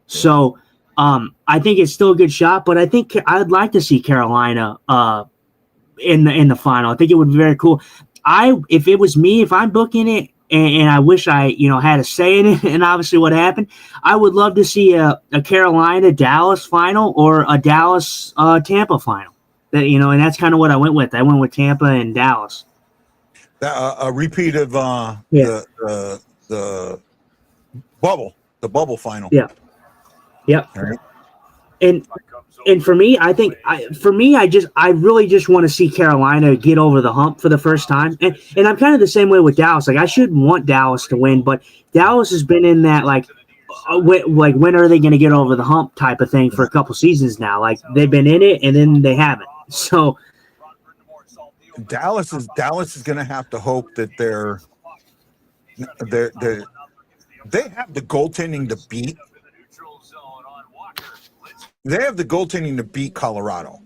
So I think it's still a good shot, but I think I'd like to see Carolina in the final. I think it would be very cool. If it was me, if I'm booking it, and I wish I had a say in it, and obviously what happened, I would love to see a Carolina Dallas final or a Dallas Tampa final. And that's kind of what I went with. I went with Tampa and Dallas. A repeat of the bubble final. Yeah. Yep. All right. And for me, I think I really just want to see Carolina get over the hump for the first time. And I'm kind of the same way with Dallas. Like I shouldn't want Dallas to win, but Dallas has been in that when are they going to get over the hump type of thing for a couple seasons now. Like they've been in it and then they haven't. So Dallas is going to have to hope that they have the goaltending to beat. They have the goaltending to beat Colorado,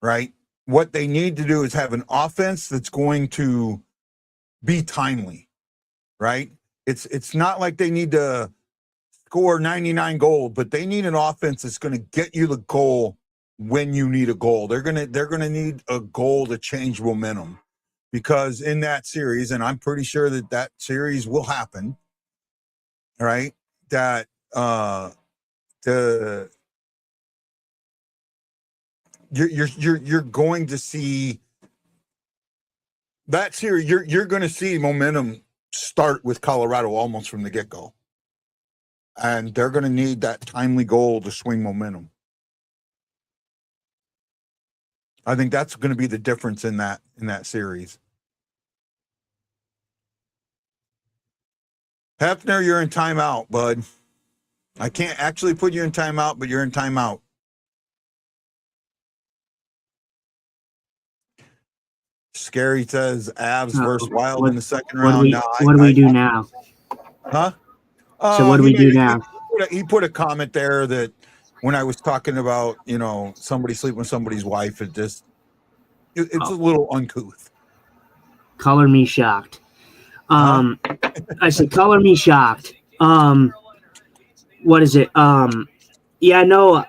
right? What they need to do is have an offense that's going to be timely, right? It's not like they need to score 99 goals, but they need an offense that's going to get you the goal when you need a goal. They're going to need a goal to change momentum, because in that series, and I'm pretty sure that series will happen, right? That you're going to see that series. You're going to see momentum start with Colorado almost from the get-go, and they're going to need that timely goal to swing momentum. I think that's going to be the difference in that series. Hefner, you're in timeout, bud. I can't actually put you in timeout, but you're in timeout. Scary says Avs versus Wild in the second round. What do we do now? Huh? So what do we do now? He put a comment there that when I was talking about, somebody sleeping with somebody's wife, it's a little uncouth. Color me shocked. I said, color me shocked. What is it? Yeah, no,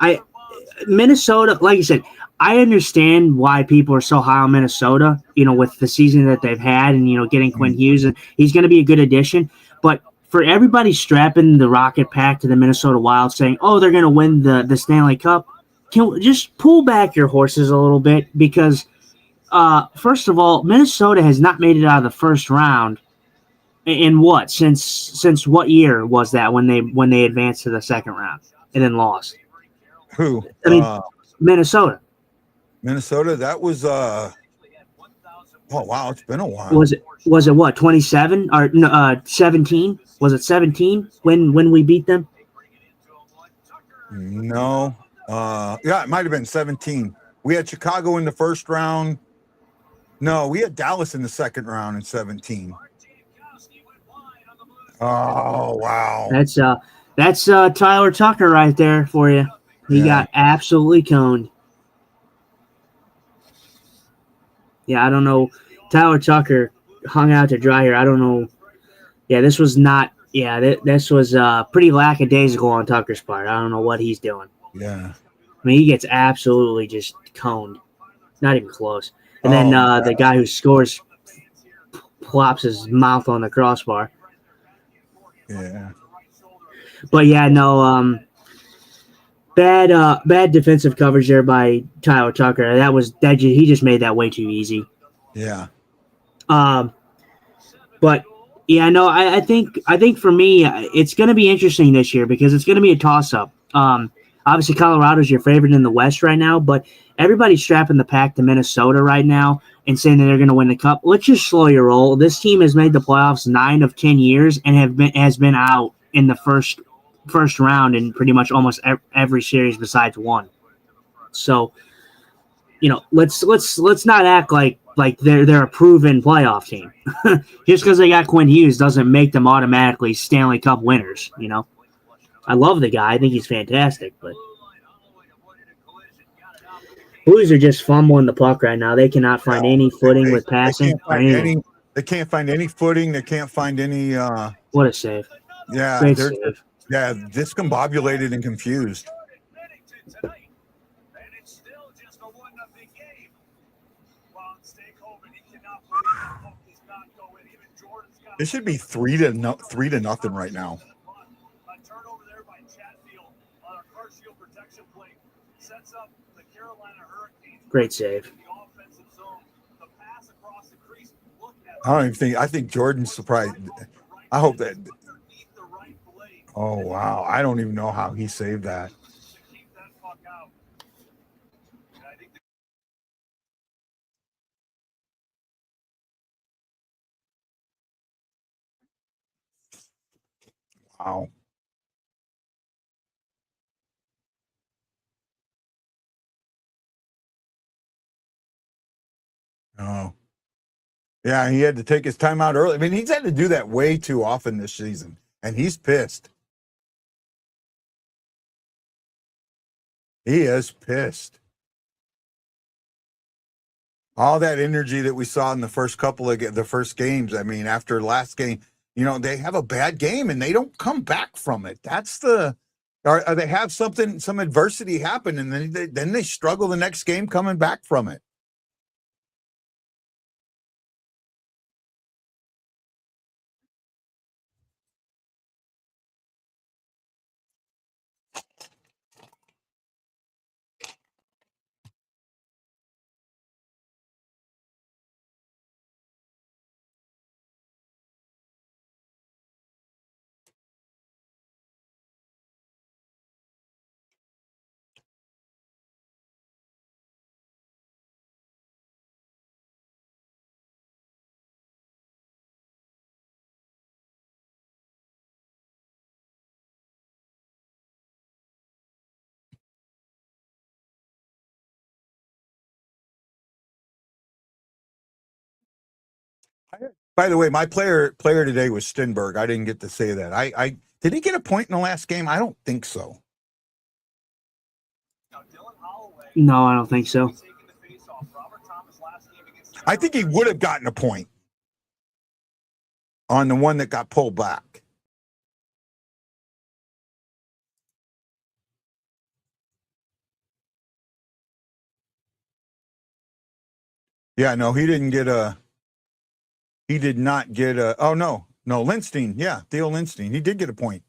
Minnesota, like you said, I understand why people are so high on Minnesota, with the season that they've had and, getting Quinn Hughes, and he's going to be a good addition. But for everybody strapping the Rocket Pack to the Minnesota Wild saying, oh, they're going to win the Stanley Cup, just pull back your horses a little bit, because first of all, Minnesota has not made it out of the first round in what? Since what year was that when they advanced to the second round and then lost? Who? I mean, Minnesota. Minnesota, that was oh wow, it's been a while. Was it what, 27 or 17? Was it 17 when we beat them? No. Yeah, it might have been 17. We had Chicago in the first round. No, we had Dallas in the second round in 17. Oh wow. That's Tyler Tucker right there for you. He got absolutely coned. Yeah, I don't know. Tyler Tucker hung out to dry here. I don't know. Yeah, this was not. Yeah, this was pretty lackadaisical on Tucker's part. I don't know what he's doing. Yeah. I mean, he gets absolutely just coned. Not even close. And then the guy who scores plops his mouth on the crossbar. Yeah. But yeah, no. Bad defensive coverage there by Tyler Tucker. He just made that way too easy. Yeah. But yeah, no, I think for me it's going to be interesting this year because it's going to be a toss-up. Obviously Colorado's your favorite in the West right now, but everybody's strapping the pack to Minnesota right now and saying that they're going to win the Cup. Let's just slow your roll. This team has made the playoffs 9 of 10 years and has been out in the first round in pretty much almost every series besides one. So, let's not act like they're a proven playoff team. Just because they got Quinn Hughes doesn't make them automatically Stanley Cup winners. I love the guy. I think he's fantastic, but Blues are just fumbling the puck right now. They cannot find any footing with passing. They can't find any footing. They can't find any. What a save! Yeah, great save. Yeah, discombobulated and confused. It should be 3-0 right now. Great save. I don't even think. I think Jordan's surprised. I hope that. Oh wow! I don't even know how he saved that. Wow. Oh. Yeah, he had to take his time out early. I mean, he's had to do that way too often this season, and he's pissed. He is pissed. All that energy that we saw in the first couple of the first games. I mean, after last game, they have a bad game and they don't come back from it. That's or they have some adversity happen, and then they struggle the next game coming back from it. By the way, my player today was Stenberg. I didn't get to say that. I did he get a point in the last game? I don't think so. No, I don't think so. I think he would have gotten a point on the one that got pulled back. Yeah, no, he didn't get a. He did not get a. Oh no, Lindstein. Yeah, Theo Lindstein. He did get a point.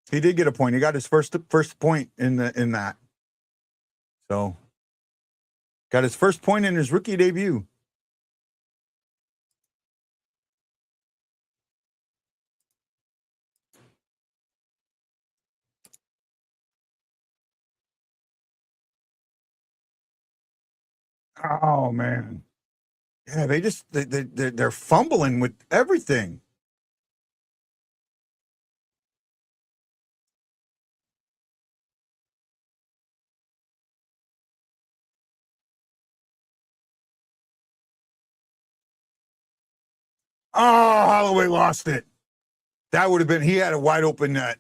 He did get a point. He got his first point in that. So, got his first point in his rookie debut. Oh man, yeah, they're fumbling with everything. Oh, Holloway lost it. That would have been. He had a wide open net.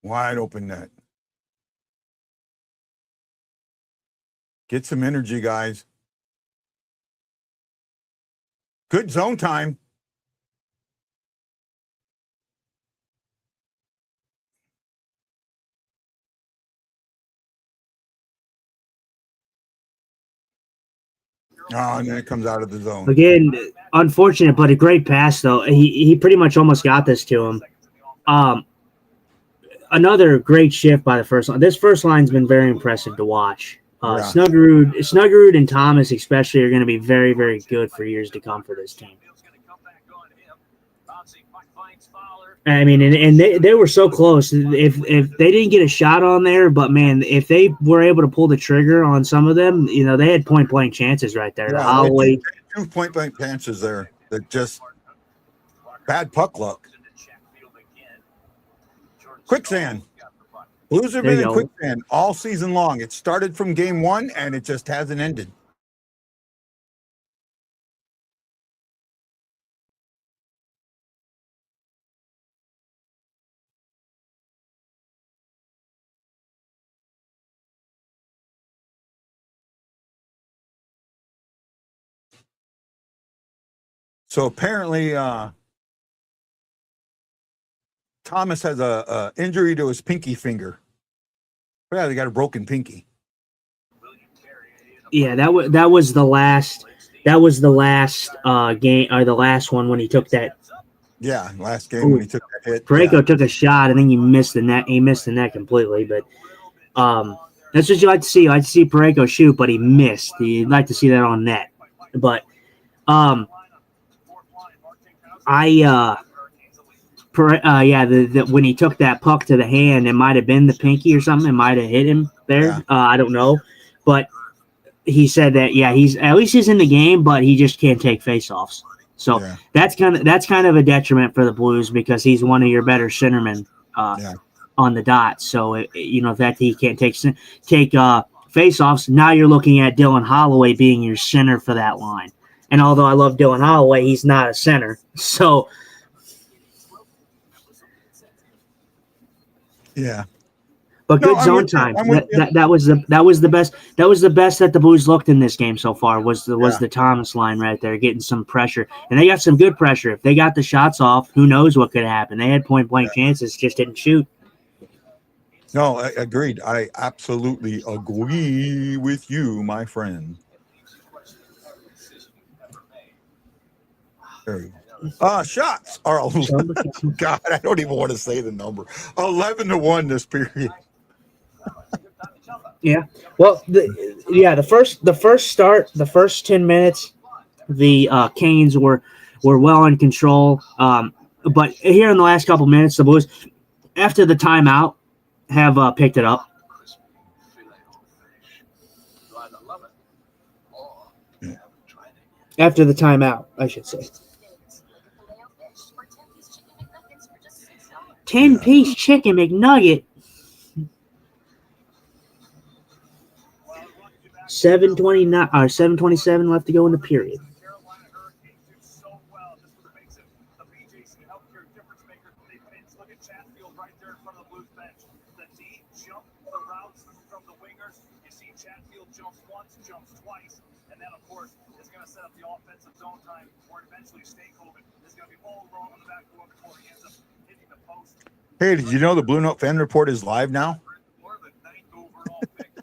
Wide open net. Get some energy, guys. Good zone time. Oh, and then it comes out of the zone. Again, unfortunate, but a great pass, though. He pretty much almost got this to him. Another great shift by the first line. This first line's been very impressive to watch. Yeah. Snuggerud and Thomas especially are going to be very, very good for years to come for this team. I mean, and they were so close. If they didn't get a shot on there, but man, if they were able to pull the trigger on some of them, they had point blank chances right there. Yeah, Holloway, 2 point blank chances there. That just bad puck luck. Quicksand. Blues have been in quicksand all season long. It started from game 1 and it just hasn't ended. So apparently, Thomas has a injury to his pinky finger. Yeah, they got a broken pinky. Yeah, that was the last game, or the last one when he took that. Yeah, last game when he took that hit. Parayko took a shot. I think he missed the net. He missed the net completely, but that's what you like to see. You like to see Parayko shoot, but he missed. You'd like to see that on net. But when he took that puck to the hand, it might have been the pinky or something. It might have hit him there. Yeah. I don't know, but he said that he's at least he's in the game, but he just can't take faceoffs. So that's kind of a detriment for the Blues because he's one of your better centermen on the dot. So the fact that he can't take faceoffs, now you're looking at Dylan Holloway being your center for that line. And although I love Dylan Holloway, he's not a center. So yeah. But good zone time. That was the best. That was the best that the Blues looked in this game so far. Was the Thomas line right there, getting some pressure, and they got some good pressure. If they got the shots off, who knows what could happen? They had point blank chances, just didn't shoot. No, I agreed. I absolutely agree with you, my friend. There you go. Shots are God. I don't even want to say the number. 11-1 this period. Yeah. Well, the first 10 minutes, the Canes were well in control. But here in the last couple minutes, the Blues, after the timeout, have picked it up. After the timeout, I should say. 10-piece chicken McNugget. 7:29 or 7:27 left to go in the period. Hey, did you know the Blue Note fan report is live now?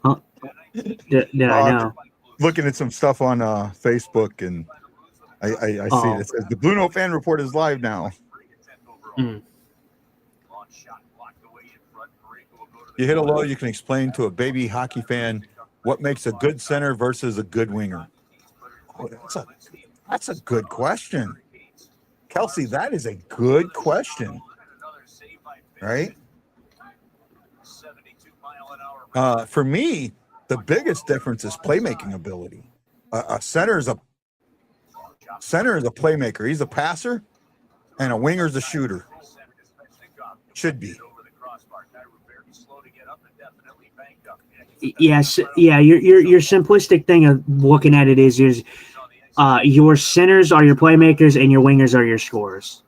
Huh? Did I know? Looking at some stuff on Facebook, and I see it. It says the Blue Note fan report is live now. Mm. You hit a low, you can explain to a baby hockey fan what makes a good center versus a good winger. Oh, that's a good question. Kelsey, that is a good question. Right? For me, the biggest difference is playmaking ability. A center is a playmaker. He's a passer, and a winger is a shooter. Should be. Yes, yeah. Your simplistic thing of looking at it is your centers are your playmakers and your wingers are your scorers.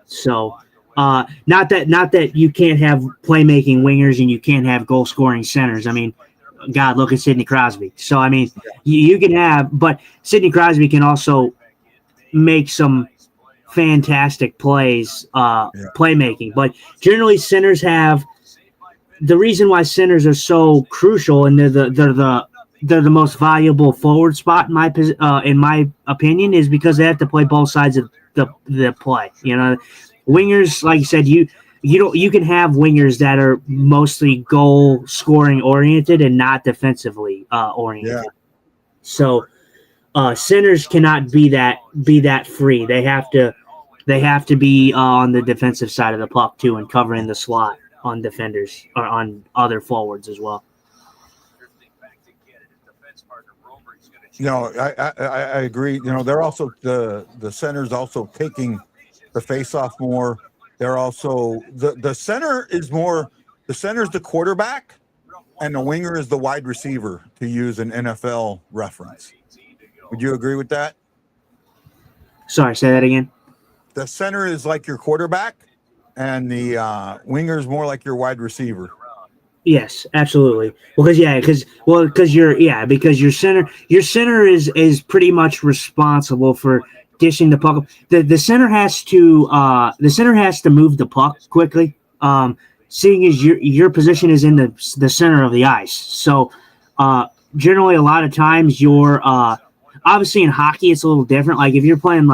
So, not that you can't have playmaking wingers and you can't have goal scoring centers. I mean, God, look at Sidney Crosby. So, I mean, you can have, but Sidney Crosby can also make some fantastic plays, playmaking. But generally, centers have. The reason why centers are so crucial and they're the most valuable forward spot in my opinion is because they have to play both sides of the play. You know, wingers, like you said, you can have wingers that are mostly goal scoring oriented and not defensively oriented. Yeah. So centers cannot be that free. They have to be on the defensive side of the puck too and covering the slot on defenders or on other forwards as well. No, I agree. You know, they're also the center's also taking the face-off more. They're also the center is more. The center's the quarterback, and the winger is the wide receiver, to use an NFL reference. Would you agree with that? Sorry, say that again. The center is like your quarterback, and the winger is more like your wide receiver. Yes, absolutely. Because your center is pretty much responsible for dishing the puck. The center has to move the puck quickly. Seeing as your position is in the center of the ice, so generally a lot of times you're obviously in hockey it's a little different. Like if you're playing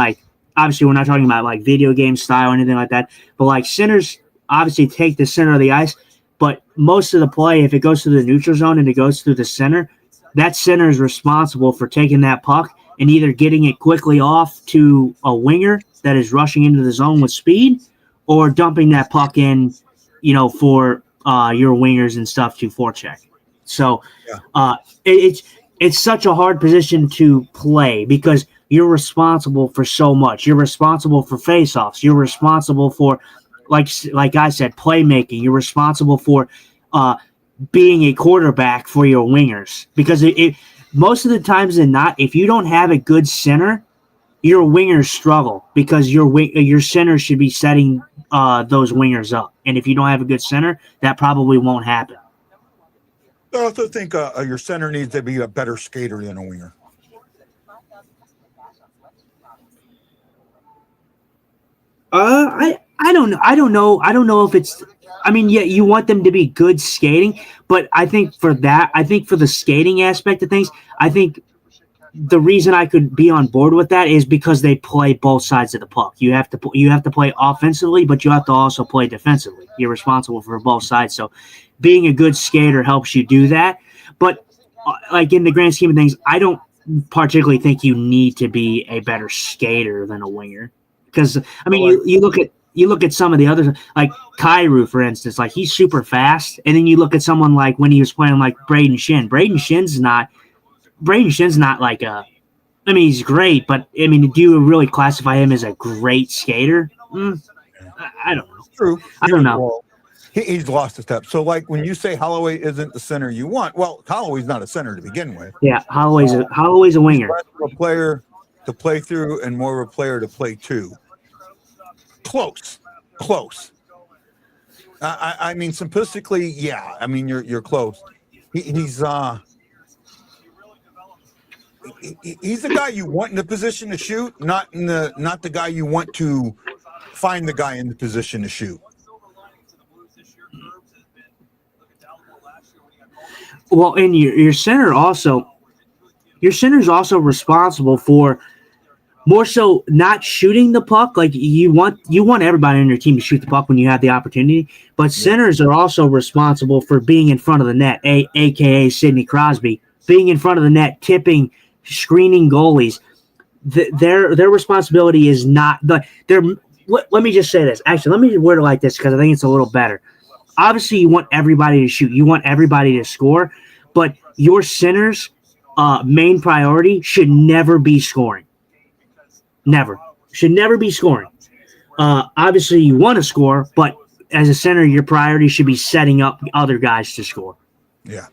obviously we're not talking about like video game style or anything like that, but like centers obviously take the center of the ice. But most of the play, if it goes through the neutral zone and it goes through the center, that center is responsible for taking that puck and either getting it quickly off to a winger that is rushing into the zone with speed, or dumping that puck in, for your wingers and stuff to forecheck. So it's such a hard position to play because you're responsible for so much. You're responsible for faceoffs. You're responsible for, like I said, playmaking. You're responsible for being a quarterback for your wingers, because most of the times than not, if you don't have a good center, your wingers struggle because your center should be setting those wingers up. And if you don't have a good center, that probably won't happen. I also think your center needs to be a better skater than a winger. I don't know. I don't know if it's. I mean, yeah, you want them to be good skating, but I think for the skating aspect of things, I think the reason I could be on board with that is because they play both sides of the puck. You have to play offensively, but you have to also play defensively. You're responsible for both sides. So being a good skater helps you do that. But like in the grand scheme of things, I don't particularly think you need to be a better skater than a winger. Because I mean, you look at some of the others, like Kyrou, for instance, like he's super fast, and then you look at someone like when he was playing like Braden Shin. Braden Shin's not like a. I mean, he's great, but I mean, do you really classify him as a great skater? I don't know. True. I don't know. He's lost a step. So, like when you say Holloway isn't the center you want, well, Holloway's not a center to begin with. Yeah, Holloway's a winger. He's less of a player to play through and more of a player to play to. Close. I mean, simplistically, yeah. I mean, you're close. He's the guy you want in the position to shoot, not the guy you want to find the guy in the position to shoot. Well, and your center also, your center's also responsible for more so not shooting the puck. Like you want everybody on your team to shoot the puck when you have the opportunity, but centers are also responsible for being in front of the net, aka Sidney Crosby, being in front of the net, tipping, screening goalies. Their responsibility is not the. Let me just say this. Actually, let me word it like this because I think it's a little better. Obviously, you want everybody to shoot. You want everybody to score, but your center's main priority should never be scoring. Never. Should never be scoring. Obviously, you want to score, but as a center, your priority should be setting up other guys to score. Yeah.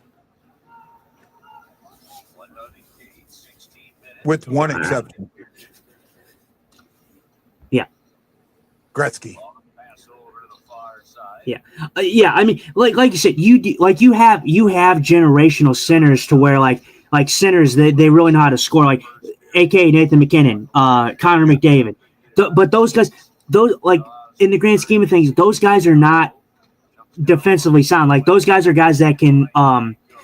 With one exception. Yeah. Gretzky. Yeah. I mean, like you said, you have generational centers to where like centers they really know how to score. Like, a.k.a. Nathan McKinnon, Connor McDavid. But those guys, like in the grand scheme of things, those guys are not defensively sound. Like those guys are guys that can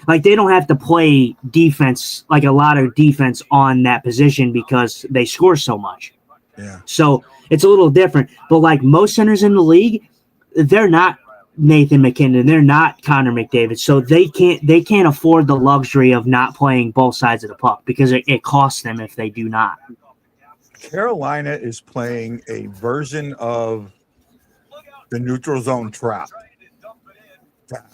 like they don't have to play defense, like a lot of defense on that position because they score so much. Yeah. So it's a little different. But like most centers in the league, they're not Nathan McKinnon, they're not Connor McDavid, so they can't afford the luxury of not playing both sides of the puck because it costs them if they do not. Carolina is playing a version of the neutral zone trap. That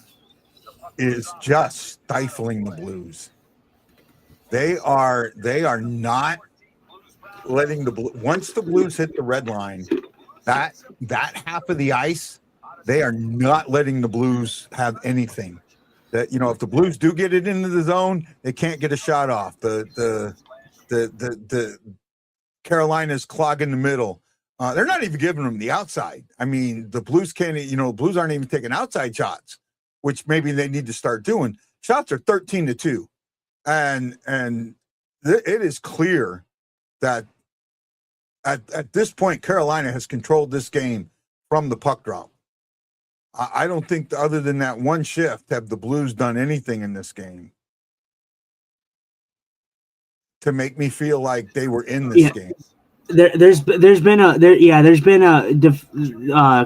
is just stifling the Blues. They are not letting once the Blues hit the red line, that half of the ice. They are not letting the Blues have anything. That if the Blues do get it into the zone, they can't get a shot off. The Carolina's clogging the middle. They're not even giving them the outside. I mean, the Blues can't. The Blues aren't even taking outside shots, which maybe they need to start doing. Shots are 13-2, and it is clear that at this point Carolina has controlled this game from the puck drop. I don't think other than that one shift have the Blues done anything in this game to make me feel like they were in this game. There's been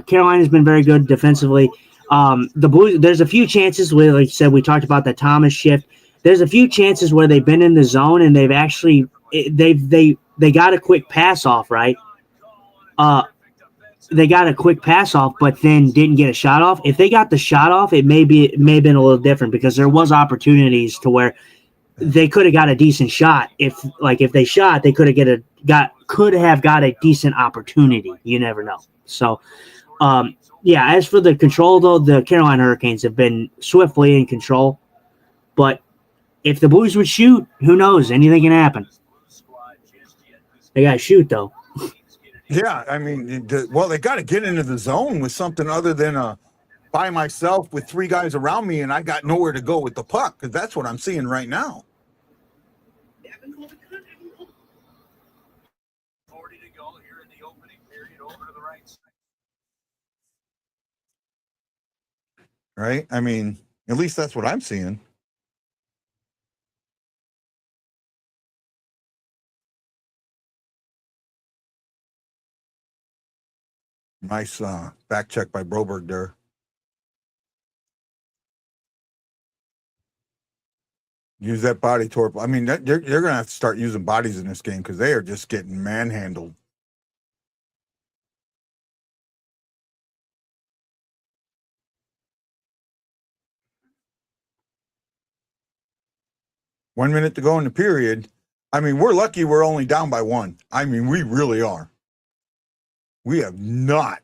Carolina's been very good defensively. The Blues, there's a few chances where, like you said, we talked about the Thomas shift. There's a few chances where they've been in the zone and they've actually they got a quick pass off, right? They got a quick pass off, but then didn't get a shot off. If they got the shot off, it may have been a little different because there was opportunities to where they could have got a decent shot. If they shot, they could have got a decent opportunity. You never know. So, yeah. As for the control, though, the Carolina Hurricanes have been swiftly in control. But if the Blues would shoot, who knows? Anything can happen. They got to shoot, though. Yeah, I mean, they got to get into the zone with something other than by myself with three guys around me, and I got nowhere to go with the puck because that's what I'm seeing right now. Right? I mean, at least that's what I'm seeing. Nice back check by Broberg there. Use that body torp. I mean, they're going to have to start using bodies in this game because they are just getting manhandled. One minute to go in the period. I mean, we're lucky we're only down by one. I mean, we really are. We have not.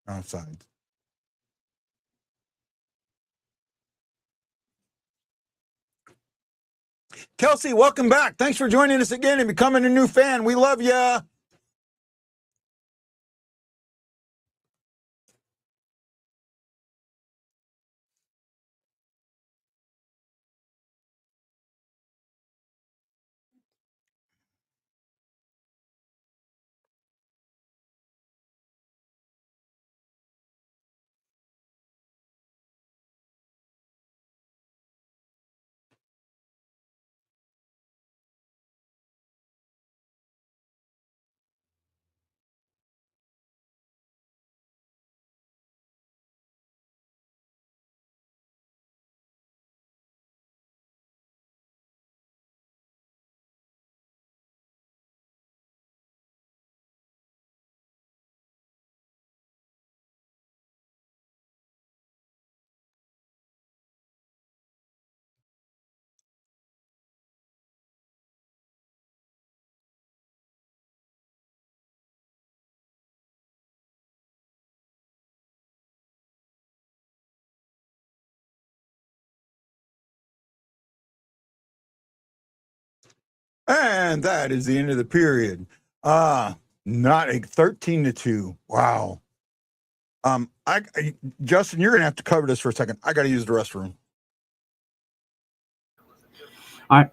Outside. Kelsey, welcome back. Thanks for joining us again and becoming a new fan. We love ya. And that is the end of the period. Not a 13-2. Wow. Justin, you're gonna have to cover this for a second. I gotta use the restroom. All right.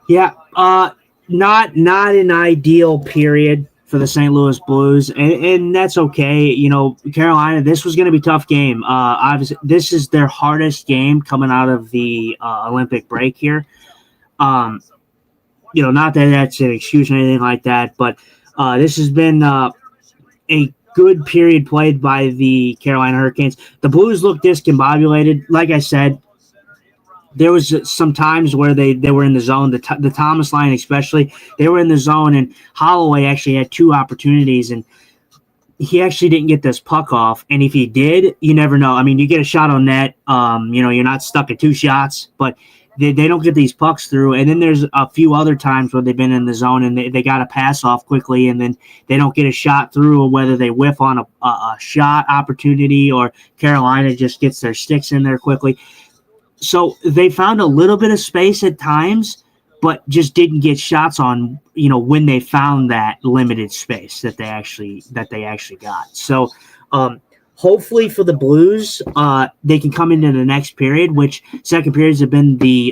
Yeah, not an ideal period for the St. Louis Blues, and that's okay. You know, Carolina, this was going to be a tough game. Obviously, this is their hardest game coming out of the Olympic break here. You know, not that that's an excuse or anything like that, but this has been a good period played by the Carolina Hurricanes. The Blues look discombobulated. Like I said, there was some times where they were in the zone, the Thomas line especially, they were in the zone, and Holloway actually had two opportunities, and he actually didn't get this puck off. And if he did, you never know. I mean, you get a shot on net, you know, you're not stuck at two shots, but they don't get these pucks through. And then there's a few other times where they've been in the zone and they got to pass off quickly, and then they don't get a shot through, or whether they whiff on a shot opportunity or Carolina just gets their sticks in there quickly. So they found a little bit of space at times, but just didn't get shots on, you know, when they found that limited space that they actually got. So hopefully for the Blues, they can come into the next period, which second periods have been the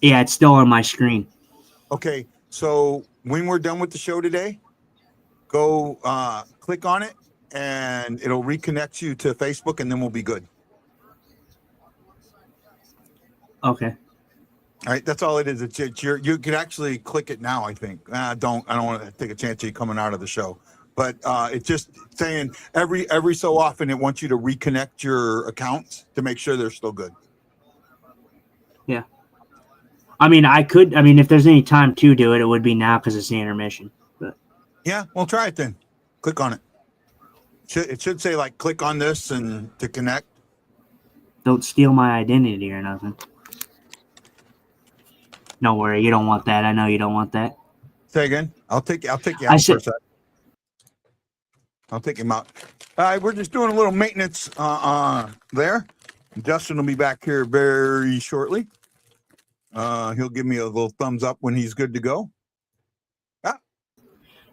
Yeah, it's still on my screen. Okay, so when we're done with the show today, go click on it, and it'll reconnect you to Facebook, and then we'll be good. Okay. All right, that's all it is. It's you could actually click it now. I think. I don't want to take a chance of you coming out of the show, but it's just saying every so often it wants you to reconnect your accounts to make sure they're still good. Yeah. I mean, if there's any time to do it, it would be now because it's the intermission. But Yeah, well, try it then. Click on it. It should say like click on this and to connect. don't steal my identity or nothing. Don't worry, you don't want that. I know you don't want that. Say again. I'll take you out for a sec. I'll take him out. All right, we're just doing a little maintenance there. Justin will be back here very shortly. He'll give me a little thumbs up when he's good to go.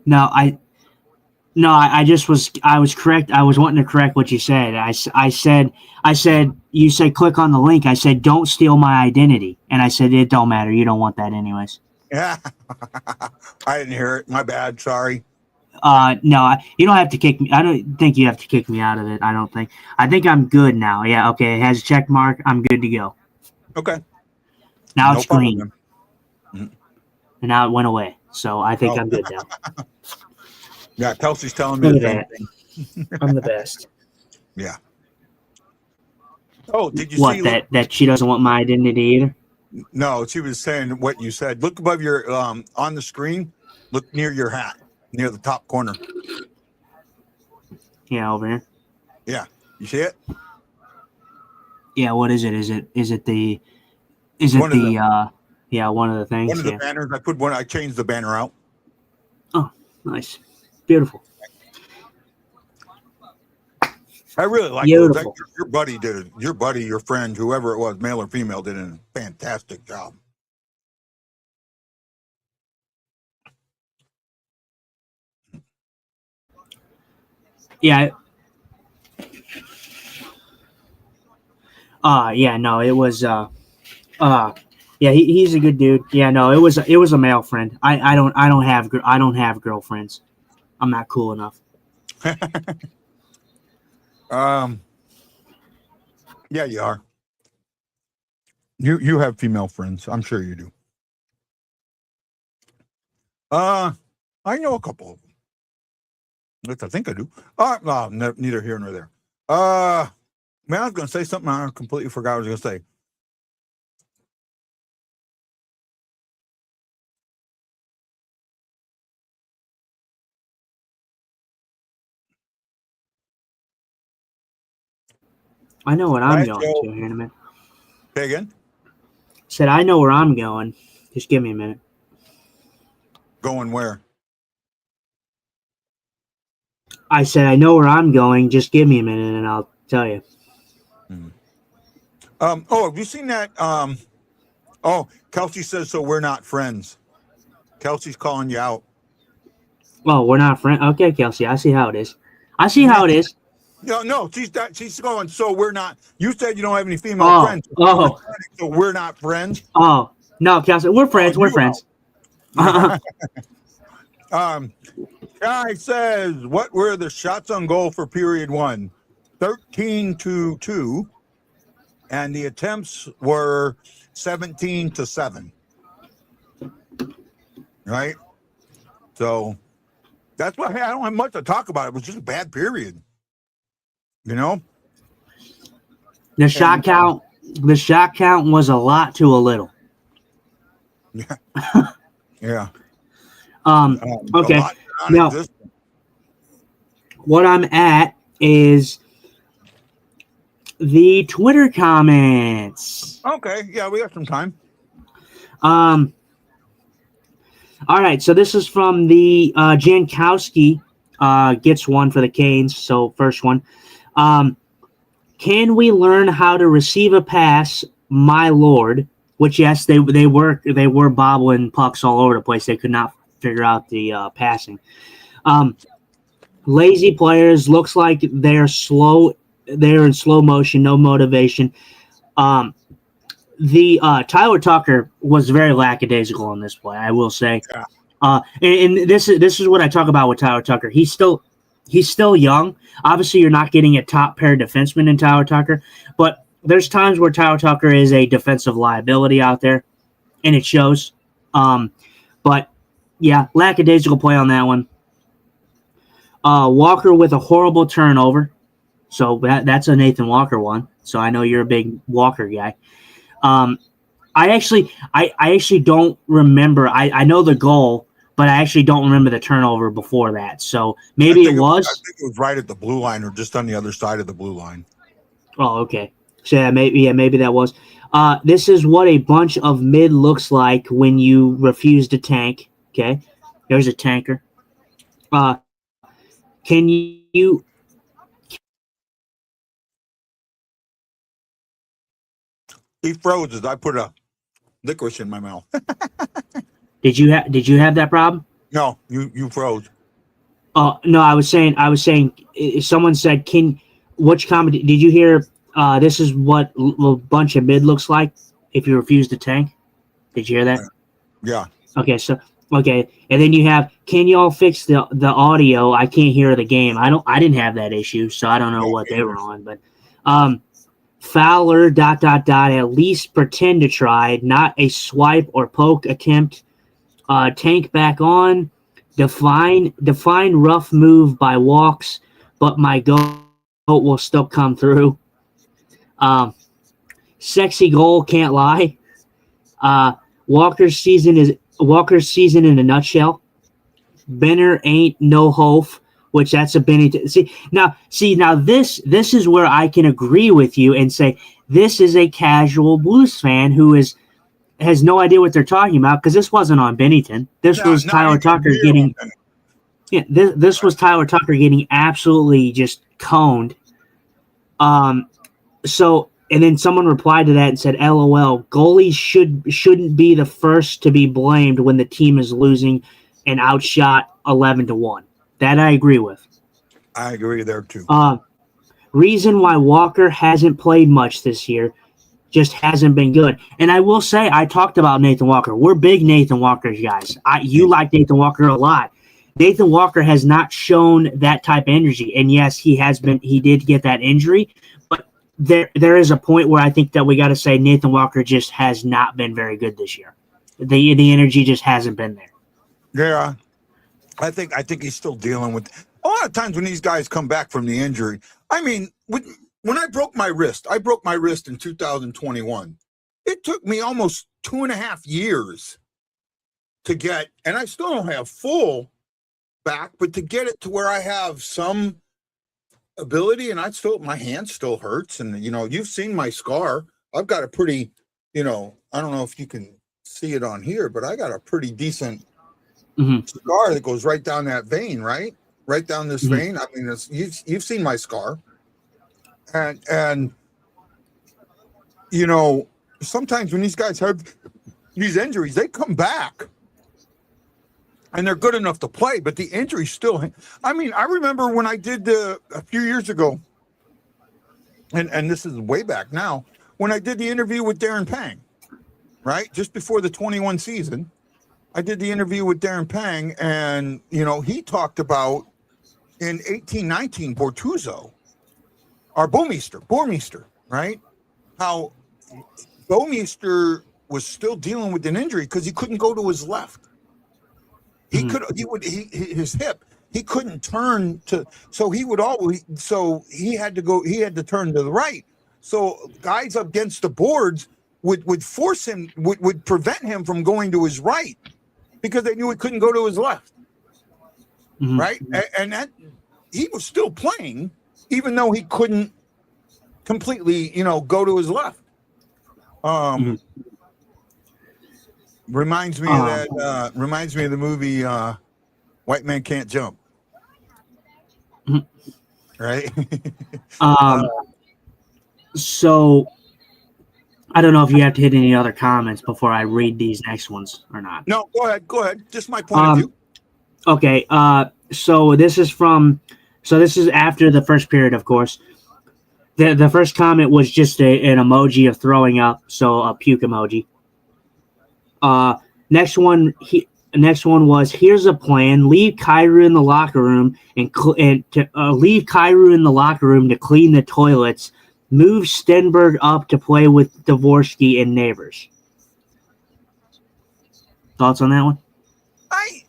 No, I was correct. I was wanting to correct what you said. I said you said click on the link. I said don't steal my identity, and I said it don't matter. You don't want that anyways. Yeah, I didn't hear it. My bad. Sorry. No, you don't have to kick me. I don't think you have to kick me out of it. I think I'm good now. Yeah, okay. It has a check mark. I'm good to go. Okay. Now No it's green, problem. and now it went away. So I think I'm good now. Yeah, Kelsey's telling me Look the at same thing. I'm the best. Yeah. Oh, did you see that she doesn't want my identity either? No, she was saying what you said. Look above your on the screen. Look near your hat, near the top corner. Yeah, over here. Yeah, you see it? Yeah, what is it? Is it the one of the things? One of the banners. I changed the banner out. Oh, nice. Beautiful. I really like Beautiful. Your buddy did it. Your buddy, your friend, whoever it was, male or female, did a fantastic job. Yeah. Yeah, no, it was yeah, he's a good dude. Yeah, no, it was a male friend. I don't have girlfriends. I'm not cool enough. Yeah, you are. You have female friends. I'm sure you do. I know a couple of them. At least I think I do. No, neither here nor there. Man, I was going to say something. I completely forgot what I was going to say. I know what I'm going to here in a minute. Say again? Said I know where I'm going. Just give me a minute. Going where? I said I know where I'm going. Just give me a minute and I'll tell you. Oh, have you seen that? Oh, Kelsey says so. We're not friends. Kelsey's calling you out. Well, we're not friends. Okay, Kelsey, I see how it is. No, she's going. So we're not. You said you don't have any female friends. So we're not friends. Oh no, Kelsey, we're friends. We're friends. Guy says, what were the shots on goal for period 1? 13-2, and the attempts were 17-7. Right? So that's why I don't have much to talk about. It was just a bad period. You know? The shot count was a lot to a little. Yeah. Yeah. Okay. Now, what I'm at is the Twitter comments. Okay. Yeah, we got some time. All right. So this is from the Jankowski gets one for the Canes. So first one. Can we learn how to receive a pass, my lord? Which yes, they were bobbling pucks all over the place. They could not figure out the passing. Lazy players, looks like they're slow. They're in slow motion, no motivation. the Tyler Tucker was very lackadaisical in this play, I will say. Yeah. And this is what I talk about with Tyler Tucker. He's still young. Obviously, you're not getting a top pair defenseman in Tyler Tucker, but there's times where Tyler Tucker is a defensive liability out there, and it shows. But yeah, lackadaisical play on that one. Walker with a horrible turnover. So that's a Nathan Walker one. So I know you're a big Walker guy. I actually don't remember. I know the goal, but I actually don't remember the turnover before that. So maybe it was. I think it was right at the blue line or just on the other side of the blue line. Oh, okay. So maybe that was. This is what a bunch of mid looks like when you refuse to tank. Okay, there's a tanker. Can you? He froze as I put a licorice in my mouth. Did you have that problem? No, you froze. Oh no, I was saying. Someone said, which comment did you hear? This is what a bunch of mid looks like if you refuse to tank. Did you hear that? Yeah. Okay, and then you have, can y'all fix the audio? I can't hear the game. I didn't have that issue, so I don't know what they were on. But Fowler ... at least pretend to try, not a swipe or poke attempt. Tank back on. Define rough move by walks, but my goal will still come through. Sexy goal, can't lie. Walker's season in a nutshell. Benner ain't no hof, which that's a Binnington. Now this is where I can agree with you and say this is a casual Blues fan who has no idea what they're talking about, because this wasn't on Binnington. This was Tyler Tucker getting. Yeah, this was Tyler Tucker getting absolutely just coned. So, and then someone replied to that and said, "LOL, goalies shouldn't be the first to be blamed when the team is losing and outshot 11-1." That I agree with. I agree there too. Reason why Walker hasn't played much this year, just hasn't been good. And I will say, I talked about Nathan Walker. We're big Nathan Walker guys. You like Nathan Walker a lot. Nathan Walker has not shown that type of energy. And yes, he did get that injury, but there is a point where I think that we got to say Nathan Walker just has not been very good this year. The energy just hasn't been there. Yeah. I think he's still dealing with a lot of times when these guys come back from the injury. I mean, when I broke my wrist in 2021. It took me almost 2.5 years to get, and I still don't have full back, but to get it to where I have some ability, and my hand still hurts. And, you've seen my scar. I've got a pretty, I don't know if you can see it on here, but I got a pretty decent scar that goes right down that vein, right down this vein. I mean, you've seen my scar, and sometimes when these guys have these injuries, they come back and they're good enough to play, but the injury still. I mean, I remember when I did a few years ago, and this is way back now, when I did the interview with Darren Pang, right just before the 21 season. I did the interview with Darren Pang, and, he talked about in 1819 Bortuzzo, or Bormeister, right? How Bormeister was still dealing with an injury because he couldn't go to his left. His hip, he couldn't turn to, so he had to turn to the right. So guys up against the boards would force him, would prevent him from going to his right, because they knew he couldn't go to his left, right? And that he was still playing, even though he couldn't completely, go to his left. Reminds me of that. Reminds me of the movie "White Man Can't Jump." Right. So I don't know if you have to hit any other comments before I read these next ones or not. No, go ahead. Just my point of view. Okay. So this is after the first period, of course. The first comment was just an emoji of throwing up, so a puke emoji. Next one was, here's a plan: leave Kyrou in the locker room leave Kyrou in the locker room to clean the toilets. Move Stenberg up to play with Dvorsky and Neighbors. Thoughts on that one? I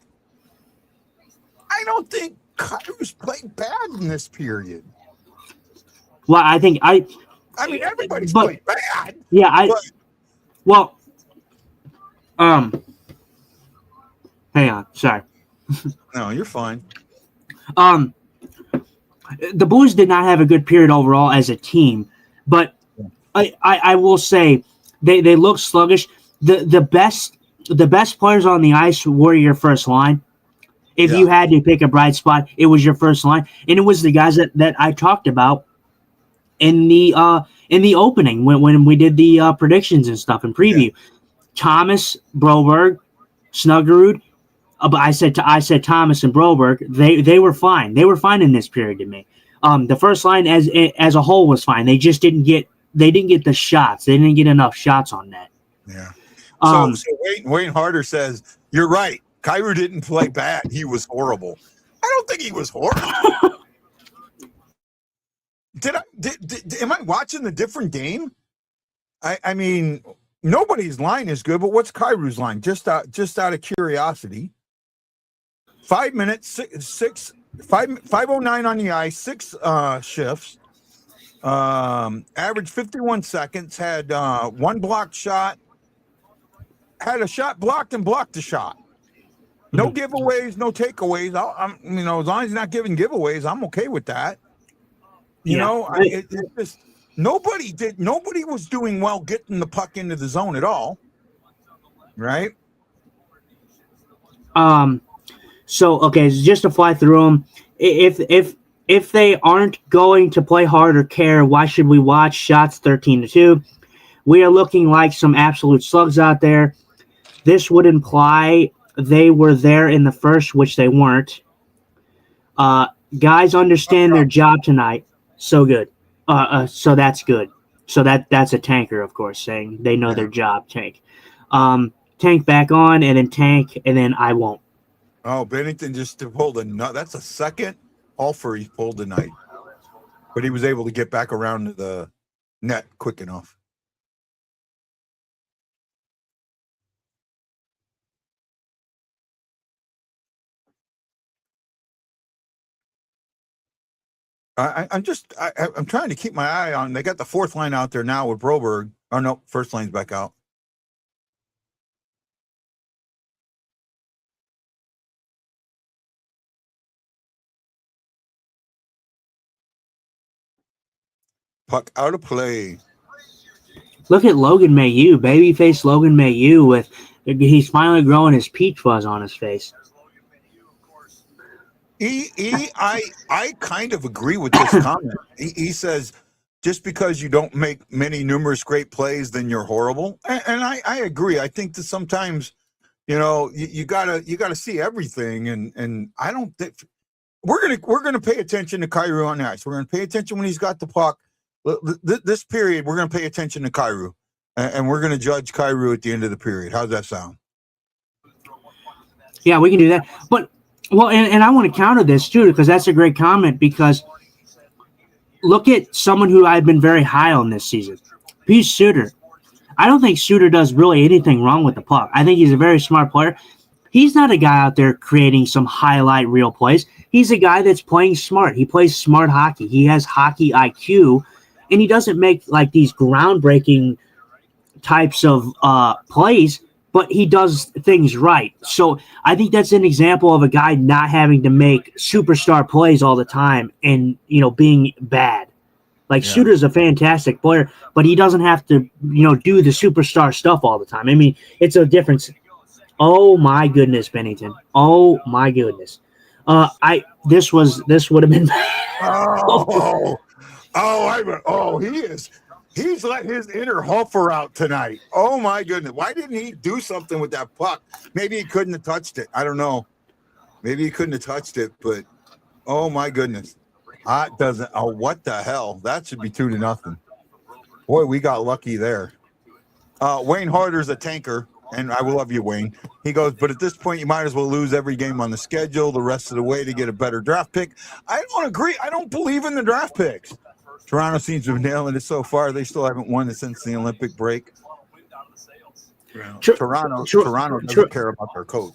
don't think Kyrou's played bad in this period. Well, I mean, everybody's played bad. Yeah, hang on, sorry. No, you're fine. The Blues did not have a good period overall as a team, but I will say they look sluggish. The best players on the ice were your first line. If you had to pick a bright spot, it was your first line, and it was the guys that I talked about in the opening when we did the predictions and stuff and preview. Yeah. Thomas, Broberg, Snuggerud. But I said Thomas and Broberg. They were fine. They were fine in this period to me. The first line as a whole was fine. They just didn't get the shots. They didn't get enough shots on net. Yeah. So Wayne Harder says, you're right. Kyrou didn't play bad. He was horrible. I don't think he was horrible. Am I watching the different game? I mean, nobody's line is good, but what's Kyrou's line? Just out of curiosity. 5 minutes, 5:09 on the ice, 6 shifts. Averaged 51 seconds. Had 1 blocked shot. Had a shot blocked and blocked the shot. No giveaways, no takeaways. As long as he's not giving giveaways, I'm okay with that. It's just nobody was doing well getting the puck into the zone at all. Right? So just to fly through them, if they aren't going to play hard or care, why should we watch? Shots 13-2. We are looking like some absolute slugs out there. This would imply they were there in the first, which they weren't. Guys understand their job tonight. So good. So that's good. So that's a tanker, of course, saying they know their job. Tank. Tank back on, and then tank, and then I won't. Oh, Binnington just pulled a nut. That's a second offer he pulled tonight. But he was able to get back around to the net quick enough. I'm trying to keep my eye on. They got the fourth line out there now with Broberg. Oh no, first line's back out. Puck out of play. Look at Logan Mailloux, babyface Logan Mailloux he's finally growing his peach fuzz on his face. I kind of agree with this comment. He says, just because you don't make numerous great plays, then you're horrible. And I agree. I think that sometimes, you gotta see everything. And I don't think we're gonna pay attention to Kyrou on the ice. We're gonna pay attention when he's got the puck. This period, we're gonna pay attention to Kyrou, and we're gonna judge Kyrou at the end of the period. How's that sound? Yeah, we can do that. But and I want to counter this too, because that's a great comment. Because look at someone who I've been very high on this season, Pius Suter. I don't think Suter does really anything wrong with the puck. I think he's a very smart player. He's not a guy out there creating some highlight reel plays. He's a guy that's playing smart. He plays smart hockey. He has hockey IQ, and he doesn't make like these groundbreaking types of plays, but he does things right. So I think that's an example of a guy not having to make superstar plays all the time and, being bad. Like, yeah. Suter's a fantastic player, but he doesn't have to, do the superstar stuff all the time. I mean, it's a difference. Oh my goodness, Binnington. Oh my goodness. This would have been he is. He's let his inner Hoffer out tonight. Oh, my goodness. Why didn't he do something with that puck? Maybe he couldn't have touched it. I don't know. Maybe he couldn't have touched it, but oh, my goodness. Doesn't. Oh, what the hell? That should be 2-0. Boy, we got lucky there. Wayne Harder's a tanker, and I will love you, Wayne. He goes, but at this point, you might as well lose every game on the schedule the rest of the way to get a better draft pick. I don't agree. I don't believe in the draft picks. Toronto seems to be nailing it so far. They still haven't won it since the Olympic break. Toronto doesn't care about their coach.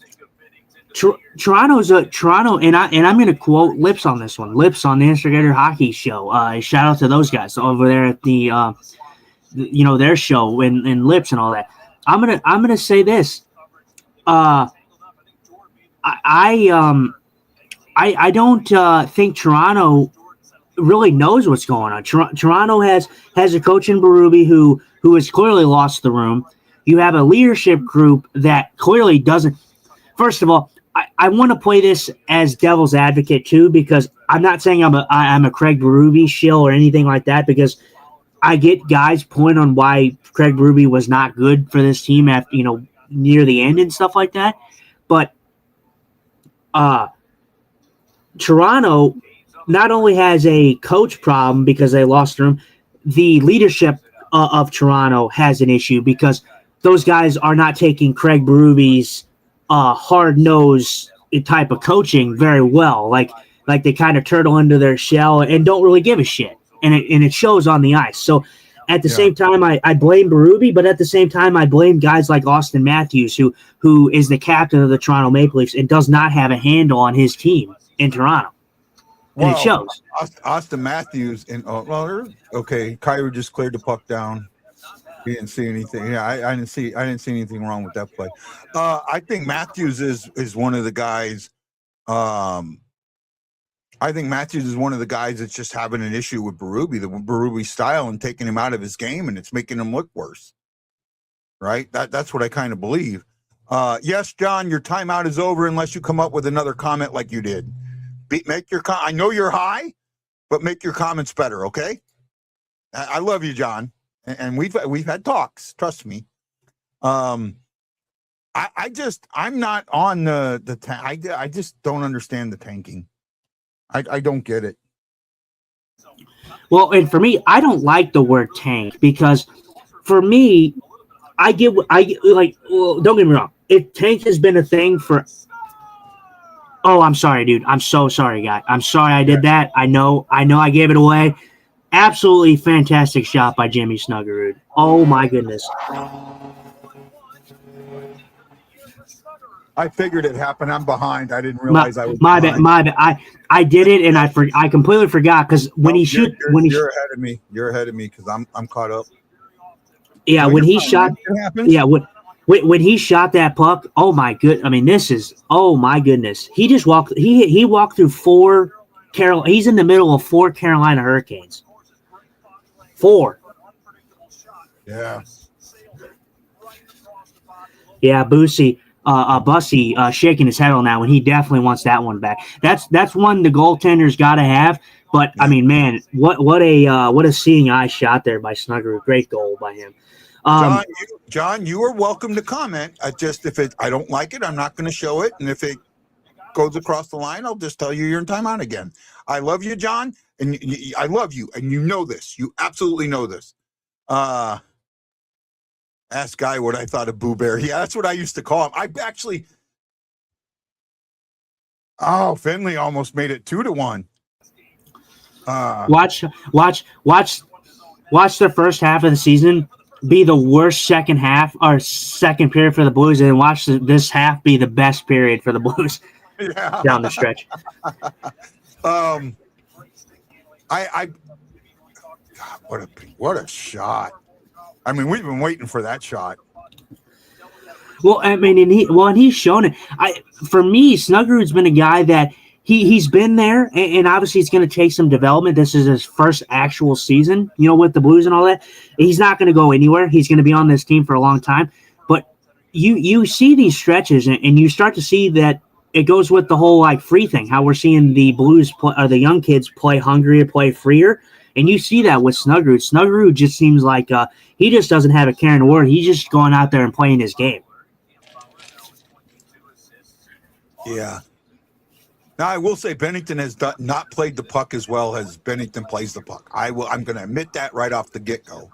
Toronto, and I'm going to quote Lips on this one. Lips on the Instigator Hockey Show. Shout out to those guys over there at the their show and Lips and all that. I'm gonna say this. I don't think Toronto really knows what's going on. Toronto has a coach in Berube who has clearly lost the room. You have a leadership group that clearly doesn't. First of all, I want to play this as devil's advocate too, because I'm not saying I'm a Craig Berube shill or anything like that, because I get guys' point on why Craig Berube was not good for this team after near the end and stuff like that, but Toronto not only has a coach problem because they lost the room, the leadership of Toronto has an issue because those guys are not taking Craig Berube's hard-nosed type of coaching very well. Like they kind of turtle into their shell and don't really give a shit. And it shows on the ice. So at the same time, I blame Berube, but at the same time, I blame guys like Austin Matthews, who is the captain of the Toronto Maple Leafs and does not have a handle on his team in Toronto. And it shows. Austin Matthews okay. Kyrie just cleared the puck down. He didn't see anything. Yeah, I didn't see anything wrong with that play. I think Matthews is one of the guys. I think Matthews is one of the guys that's just having an issue with Berube, the Berube style, and taking him out of his game, and it's making him look worse. Right? That's what I kind of believe. Yes, John, your timeout is over unless you come up with another comment like you did. I know you're high, but make your comments better, okay? I love you, John, and we've had talks. Trust me. I'm not on the tank. I just don't understand the tanking. I don't get it. Well, and for me, I don't like the word tank because for me, don't get me wrong. If tank has been a thing for, I'm sorry, dude. I'm so sorry, guy. I'm sorry I did that. I know I gave it away. Absolutely fantastic shot by Jimmy Snuggerud. Oh my goodness. I figured it happened. I'm behind. I didn't realize I was my behind. bad. I did it, and I completely forgot because when he shot, you're ahead of me. You're ahead of me because I'm caught up. Yeah, when he shot. Yeah, when he shot that puck. Oh my good. I mean, oh my goodness. He just walked. He walked through He's in the middle of 4 Carolina Hurricanes. 4. Yeah. Yeah, Bussy shaking his head on that one. He definitely wants that one back. That's one the goaltender's got to have. But I mean, man, what a seeing eye shot there by Snuggerud. Great goal by him. John, you are welcome to comment. I don't like it, I'm not going to show it. And if it goes across the line, I'll just tell you you're in timeout again. I love you, John, and I love you, and you know this. You absolutely know this. Ask Guy what I thought of Boo Bear. Yeah, that's what I used to call him. Finley almost made it 2-1. Watch the first half of the season be the worst second half or second period for the Blues, and watch this half be the best period for the Blues down the stretch. God, what a shot. I mean, we've been waiting for that shot. Well, I mean, and he's shown it. For me, Snuggerud's been a guy that he's been there, and obviously it's going to take some development. This is his first actual season, with the Blues and all that. He's not going to go anywhere. He's going to be on this team for a long time. But you see these stretches, and you start to see that it goes with the whole free thing. How we're seeing the Blues play, or the young kids play hungrier, play freer. And you see that with Snuggerud. Snuggerud just seems like he just doesn't have a care in the world. He's just going out there and playing his game. Yeah. Now, I will say Binnington has not played the puck as well as Binnington plays the puck. I'm going to admit that right off the get-go.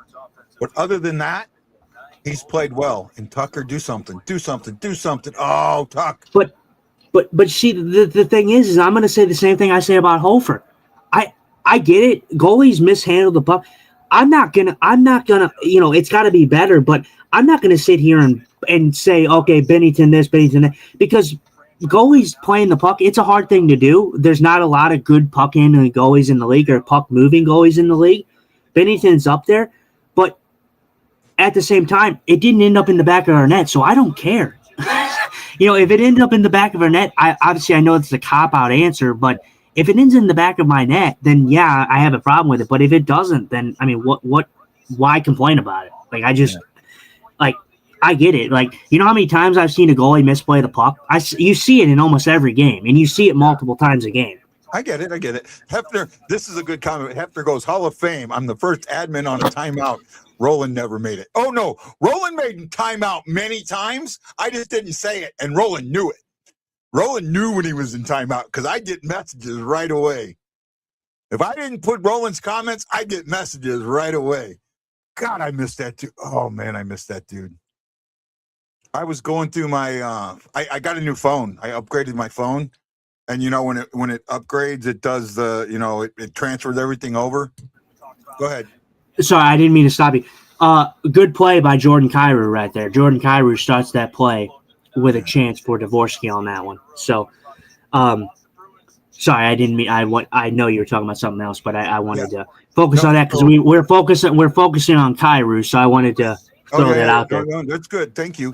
But other than that, he's played well. And Tucker, do something. Oh, Tuck. But see, the thing is I'm going to say the same thing I say about Hofer. I get it. Goalies mishandle the puck. I'm not gonna. It's got to be better. But I'm not going to sit here and say, okay, Binnington this, Binnington that, because goalies playing the puck, it's a hard thing to do. There's not a lot of good puck handling goalies in the league or puck moving goalies in the league. Binnington's up there, but at the same time, it didn't end up in the back of our net, so I don't care. If it ended up in the back of our net, I know it's a cop-out answer, but if it ends in the back of my net, then yeah, I have a problem with it. But if it doesn't, then I mean, why complain about it? Like I get it. Like, you know how many times I've seen a goalie misplay the puck? You see it in almost every game, and you see it multiple times a game. I get it. Hefner, this is a good comment. Hefner goes, Hall of Fame. I'm the first admin on a timeout. Roland never made it. Oh, no. Roland made timeout many times. I just didn't say it, and Roland knew it. Roland knew when he was in timeout because I get messages right away. If I didn't put Roland's comments, I get messages right away. God, I missed that too. Oh, man, I missed that dude. I was going through my I got a new phone. I upgraded my phone. And when it upgrades, it does it transfers everything over. Go ahead. Sorry, I didn't mean to stop you. Good play by Jordan Kyrou right there. Jordan Kyrou starts that play with a chance for Dvorsky on that one. So sorry, I didn't mean I know you were talking about something else, but I wanted to focus on that because we're focusing on Kyrou, so I wanted to throw that out there. No, that's good. Thank you.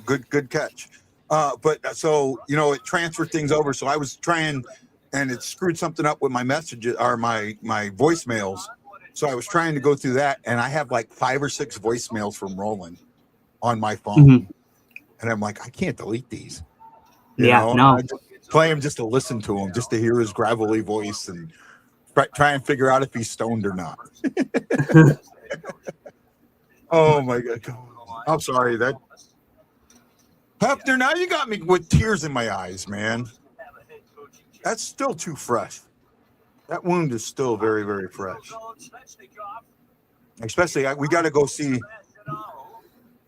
Good catch. But so it transferred things over. So I was trying, and it screwed something up with my messages or my voicemails. So I was trying to go through that, and I have like 5 or 6 voicemails from Roland on my phone, and I'm like, I can't delete these. No. I just play him just to listen to him, just to hear his gravelly voice, and try and figure out if he's stoned or not. Oh my God! I'm sorry that. Hefner, now you got me with tears in my eyes, man. That's still too fresh. That wound is still very, very fresh. Especially, we got to go see.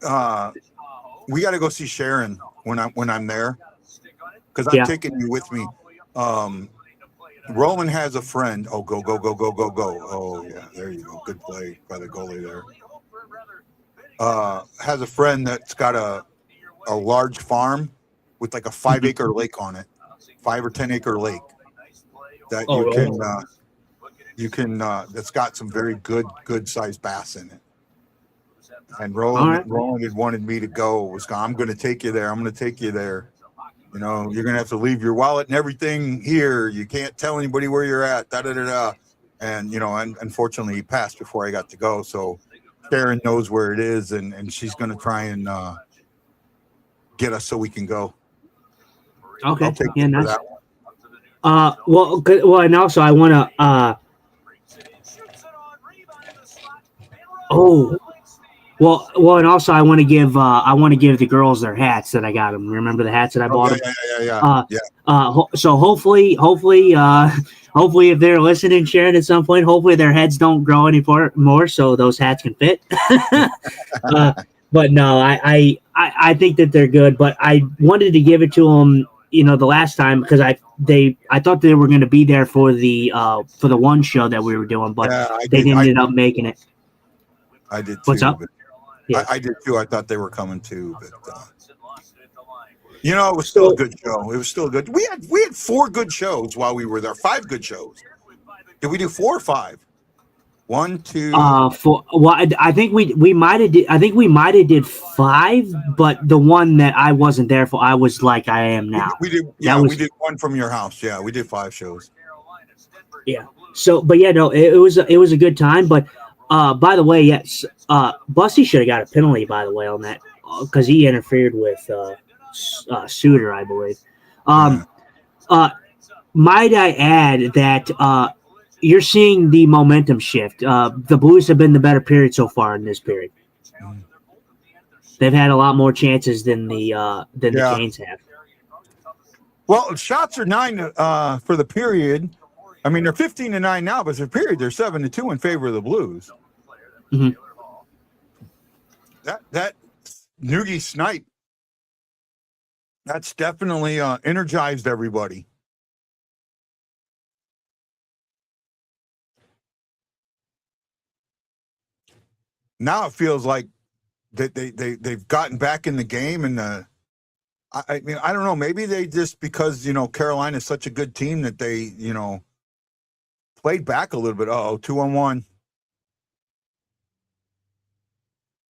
We got to go see Sharon when I'm there, because I'm taking you with me. Roland has a friend. Oh, go! Oh yeah, there you go. Good play by the goalie there. Has a friend that's got a large farm with like a 5-acre lake on it, 5 or 10 acre lake that you can that's got some very good sized bass in it. And Roland had wanted me to go. I'm going to take you there. You're going to have to leave your wallet and everything here. You can't tell anybody where you're at. And unfortunately he passed before I got to go. So Sharon knows where it is, and she's going to try and get us so we can go. Okay. Yeah, nice. Well, good. Well, and also I want to. Well, and also I want to give the girls their hats that I got them. Remember the hats that I bought them? Yeah. So hopefully, if they're listening, Sharon, at some point, hopefully their heads don't grow any more, so those hats can fit. But no, I think that they're good. But I wanted to give it to them, the last time because I thought they were going to be there for the one show that we were doing, but they didn't end up making it. I did too. What's up? Yeah. I did too. I thought they were coming too, but it was still a good show. It was still good. We had 4 good shows while we were there. 5 good shows. Did we do 4 or 5? 1, 2. 4. Well, I think we might have did. I think we might have did 5, but the one that I wasn't there for, I was like I am now. We did. Yeah, we did 1 from your house. Yeah, we did 5 shows. Yeah. So, but yeah, no, it was a good time. But by the way, yes, Bussy should have got a penalty. By the way, on that because he interfered with Suter, I believe. Might I add that you're seeing the momentum shift. The Blues have been the better period so far in this period. They've had a lot more chances than the Canes have. Well, shots are 9 for the period. I mean, they're 15-9 now, but for the period, they're 7-2 in favor of the Blues. Mm-hmm. That Noogie snipe, that's definitely energized everybody. Now it feels like that they've gotten back in the game, and I mean, I don't know, maybe they just, because Carolina is such a good team that they played back a little bit. 2-on-1.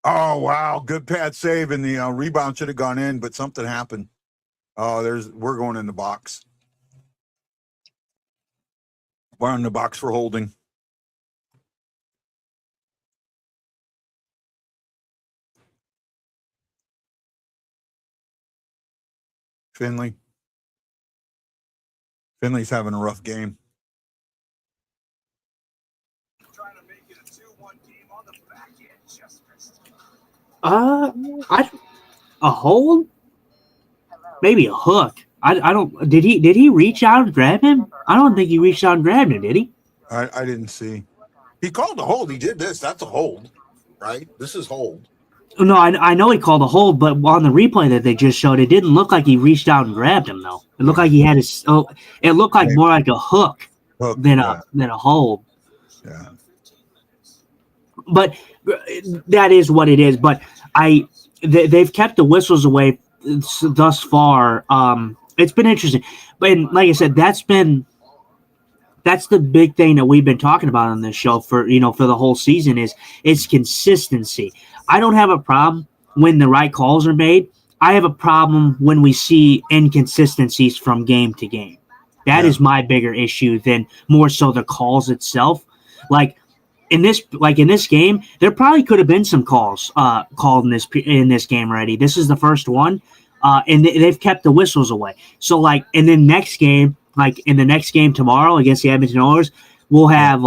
Oh wow, good pad save, and the rebound should have gone in, but something happened. We're going in the box. We're in the box for holding. Finley's having a rough game. A hold, maybe a hook. I don't. Did he reach out and grab him? I don't think he reached out and grabbed him. Did he? I didn't see. He called a hold. He did this. That's a hold, right? This is hold. No, I know he called a hold, but on the replay that they just showed, it didn't look like he reached out and grabbed him. Though it looked like he had his. Oh, it looked like more like a hook than a hold. Yeah. But that is what it is. But they've kept the whistles away thus far. It's been interesting, but like I said, that's the big thing that we've been talking about on this show for the whole season is consistency. I don't have a problem when the right calls are made. I have a problem when we see inconsistencies from game to game. That is my bigger issue than more so the calls itself. Like in this game, there probably could have been some calls called in this game already. This is the first one, and they've kept the whistles away. So in the next game, in the next game tomorrow against the Edmonton Oilers, we'll have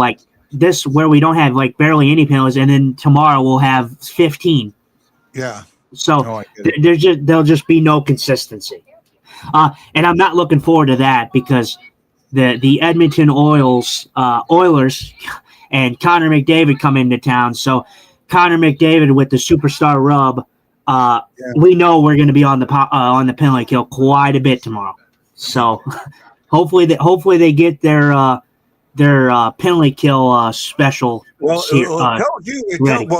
this where we don't have barely any penalties, and then tomorrow we'll have 15. Yeah. So there'll just be no consistency, and I'm not looking forward to that because the Edmonton Oilers and Connor McDavid come into town. So Connor McDavid with the superstar rub, we know we're going to be on the penalty kill quite a bit tomorrow. So hopefully they get their penalty kill special. Well,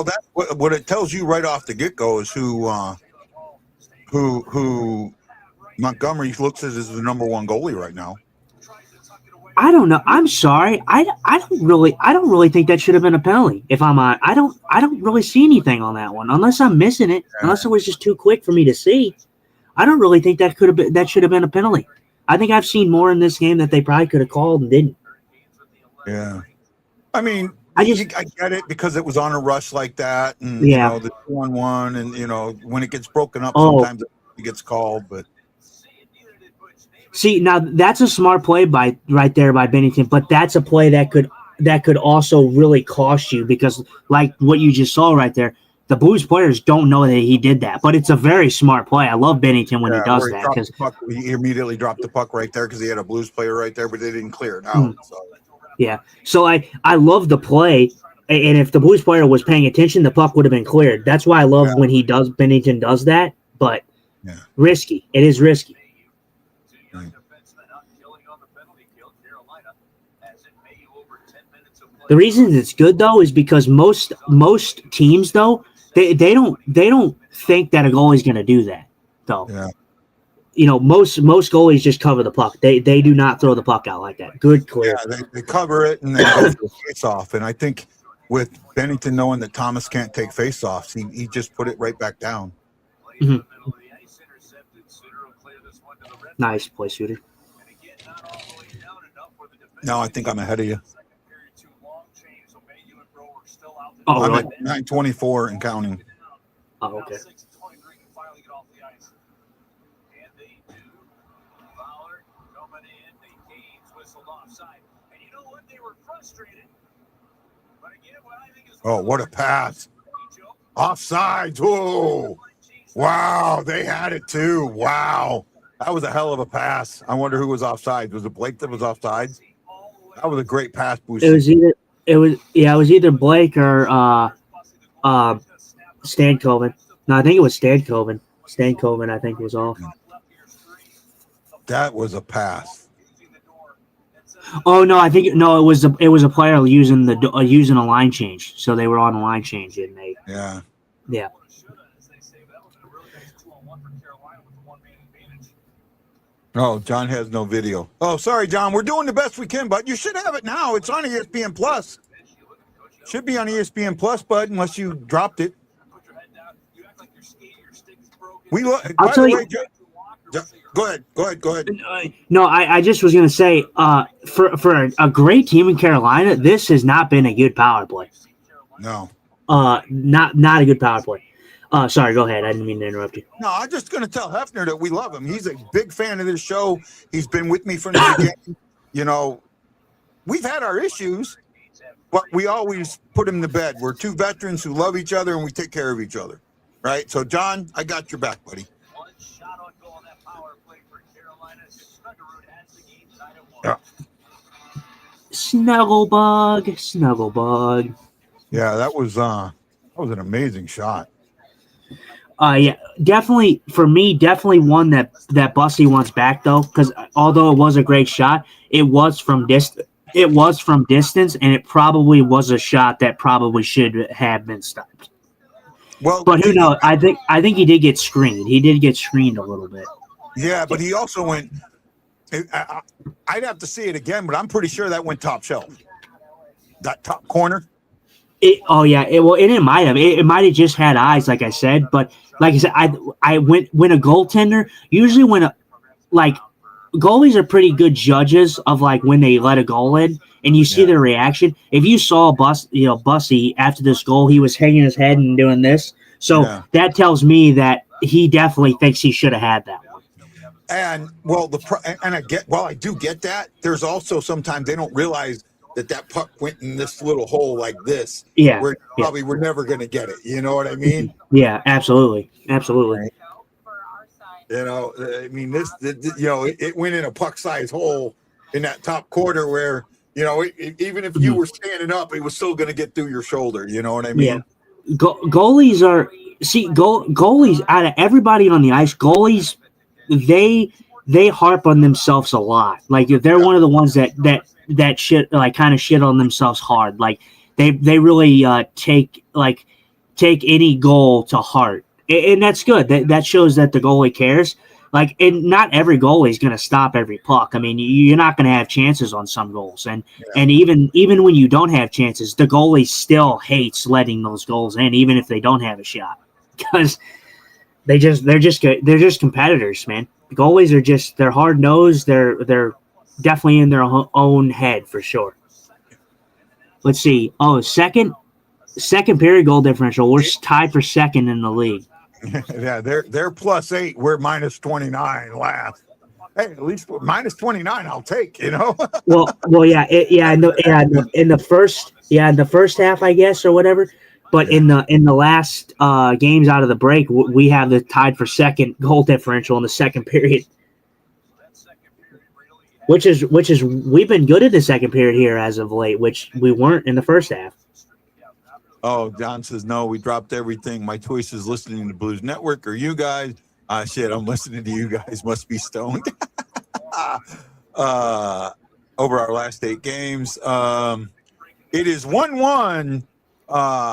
that's what it tells you right off the get go is who Montgomery looks at as the number one goalie right now. I don't know. I'm sorry. I don't really think that should have been a penalty. If I'm on, I don't really see anything on that one unless I'm missing it. Unless it was just too quick for me to see. I don't really think that should have been a penalty. I think I've seen more in this game that they probably could have called and didn't. Yeah. I mean, I get it because it was on a rush like that, and the 2-on-1, and when it gets broken up, sometimes it gets called. But see, now that's a smart play right there by Binnington, but that's a play that could also really cost you because, like what you just saw right there, the Blues players don't know that he did that, but it's a very smart play. I love Binnington when he does that because he immediately dropped the puck right there because he had a Blues player right there, but they didn't clear it out. Yeah, so I love the play, and if the Blues player was paying attention, the puck would have been cleared. That's why I love when Binnington does that, but risky. It is risky. Right. The reason it's good though is because most teams though they don't think that a goalie's going to do that though. Yeah. Most goalies just cover the puck. They do not throw the puck out like that. Good clear. Yeah, they cover it and they go for face off. And I think with Binnington knowing that Thomas can't take face offs, he just put it right back down. Mm-hmm. Nice play, shooter. Now I think I'm ahead of you. Oh, I'm really? at 924 and counting. Oh, okay. Oh, what a pass. Offside. Whoa. Wow, they had it too. Wow. That was a hell of a pass. I wonder who was offside. Was it Blake that was offside? That was a great pass, Boosie. It was either Blake or Stankoven. No, I think it was Stankoven. Stankoven, I think, was off. That was a pass. Oh no, I think it was a player using a line change. So they were on a line change, and they yeah. Oh, John has no video. Oh, sorry, John. We're doing the best we can, but you should have it now. It's on ESPN Plus. Should be on ESPN Plus, bud, unless you dropped it. I'll tell you. Go ahead. No, I just was gonna say, for a great team in Carolina, this has not been a good power play. No. Not a good power play. Sorry, go ahead. I didn't mean to interrupt you. No, I'm just gonna tell Hefner that we love him. He's a big fan of this show. He's been with me from the beginning. You know, we've had our issues, but we always put him to bed. We're two veterans who love each other and we take care of each other. Right? So, John, I got your back, buddy. Yeah. Snugglebug. Yeah, that was an amazing shot. Yeah, definitely for me, definitely one that Bussy wants back though, because although it was a great shot, it was from distance. It was from distance, and it probably was a shot that probably should have been stopped. Well, but who knows? I think he did get screened. He did get screened a little bit. Yeah, but he also went. I'd have to see it again, but I'm pretty sure that went top shelf. That top corner. It might have. It might have just had eyes, like I said. But like I said, when a goaltender, usually goalies are pretty good judges of like when they let a goal in, and you see their reaction. If you saw Bussy after this goal, he was hanging his head and doing this. So that tells me that he definitely thinks he should have had that one. And I do get that. There's also sometimes they don't realize that puck went in this little hole like this. Yeah. Where probably we're never going to get it. You know what I mean? Yeah, absolutely. Right. You know, I mean, it went in a puck-sized hole in that top corner where, you know, even if you were standing up, it was still going to get through your shoulder. You know what I mean? Yeah. Goalies out of everybody on the ice, goalies, they harp on themselves a lot. Like they're one of the ones that shit, like kind of shit on themselves hard. Like they really take any goal to heart. And that's good. That shows that the goalie cares. Like, and not every goalie is going to stop every puck. I mean, you're not going to have chances on some goals, and even when you don't have chances, the goalie still hates letting those goals in, even if they don't have a shot, because they're just competitors, man. The goalies are they're hard nosed. They're definitely in their own head for sure. Let's see. Oh, second period goal differential. We're tied for second in the league. Yeah, they're +8. We're -29 last. Hey, at least minus 29 I'll take, you know. well, yeah, in the first half, I guess, or whatever. But in the last games out of the break, we have the tied for second goal differential in the second period. Which is we've been good at the second period here as of late, which we weren't in the first half. Oh, John says, no, we dropped everything. My choice is listening to Blues Network or you guys. Shit, I'm listening to you guys. Must be stoned. Over our last 8 games. It is 1-1.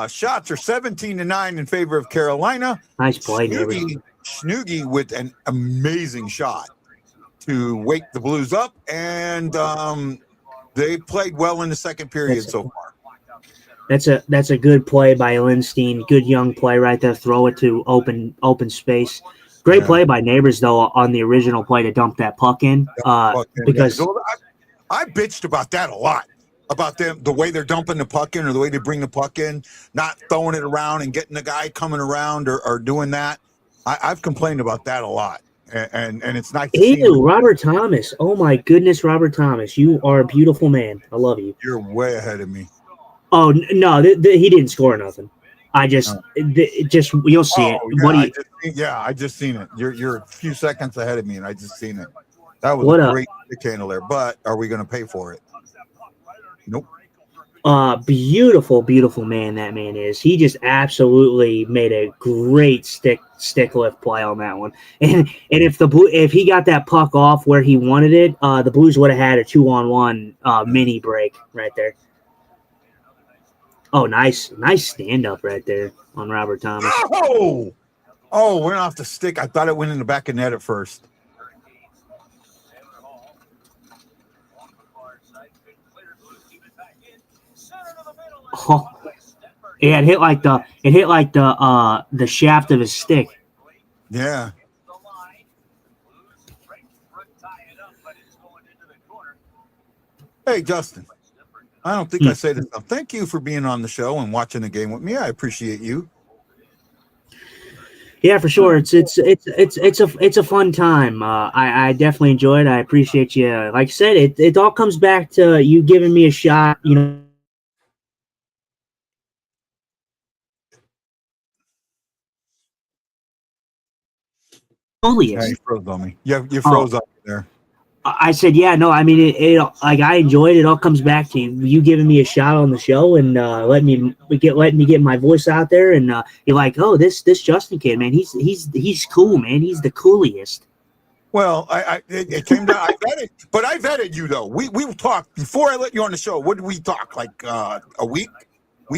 Shots are 17-9 in favor of Carolina. Nice play, Snoogie with an amazing shot to wake the Blues up, and they played well in the second period so far. That's a good play by Lindstein. Good young play right there. Throw it to open space. Great play by Neighbors though on the original play to dump that puck in. Because I bitched about that a lot. About them, the way they're dumping the puck in or the way they bring the puck in, not throwing it around and getting the guy coming around or doing that. I've complained about that a lot. And it's nice to see you, Robert Thomas. Oh my goodness, Robert Thomas. You are a beautiful man. I love you. You're way ahead of me. Oh, no, he didn't score nothing. I just, Oh. just you'll see it. Oh, What do you? I just seen it. You're a few seconds ahead of me, and I just seen it. That was What a a great stick handler. But are we going to pay for it? Nope. beautiful, beautiful man that man is. He just absolutely made a great stick lift play on that one. And if he got that puck off where he wanted it, the Blues would have had a 2-on-1 mini break right there. Oh, nice stand up right there on Robert Thomas. Oh, went off the stick. I thought it went in the back of net at first. Oh, yeah, it hit like the shaft of his stick. Yeah. Hey, Justin. I don't think I say this enough. Thank you for being on the show and watching the game with me. I appreciate you. Yeah, for sure. It's a fun time. I definitely enjoy it. I appreciate you. Like I said, it all comes back to you giving me a shot. You know. Yeah, you froze on me. Yeah, you froze on me there. I said, yeah, no. I mean, it like I enjoyed it. It all comes back to you giving me a shot on the show and letting me get my voice out there. And you're like, oh, this Justin kid, man, he's cool, man. He's the coolest. Well, it came down. I vetted you though. We talked before I let you on the show. What did we talk like a week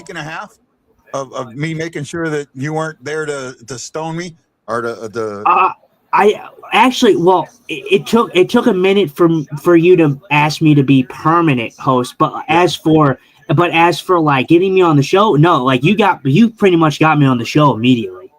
and a half of me making sure that you weren't there to stone me or to. I actually, well, it took a minute for you to ask me to be permanent host, but as for like getting me on the show, no, like you pretty much got me on the show immediately.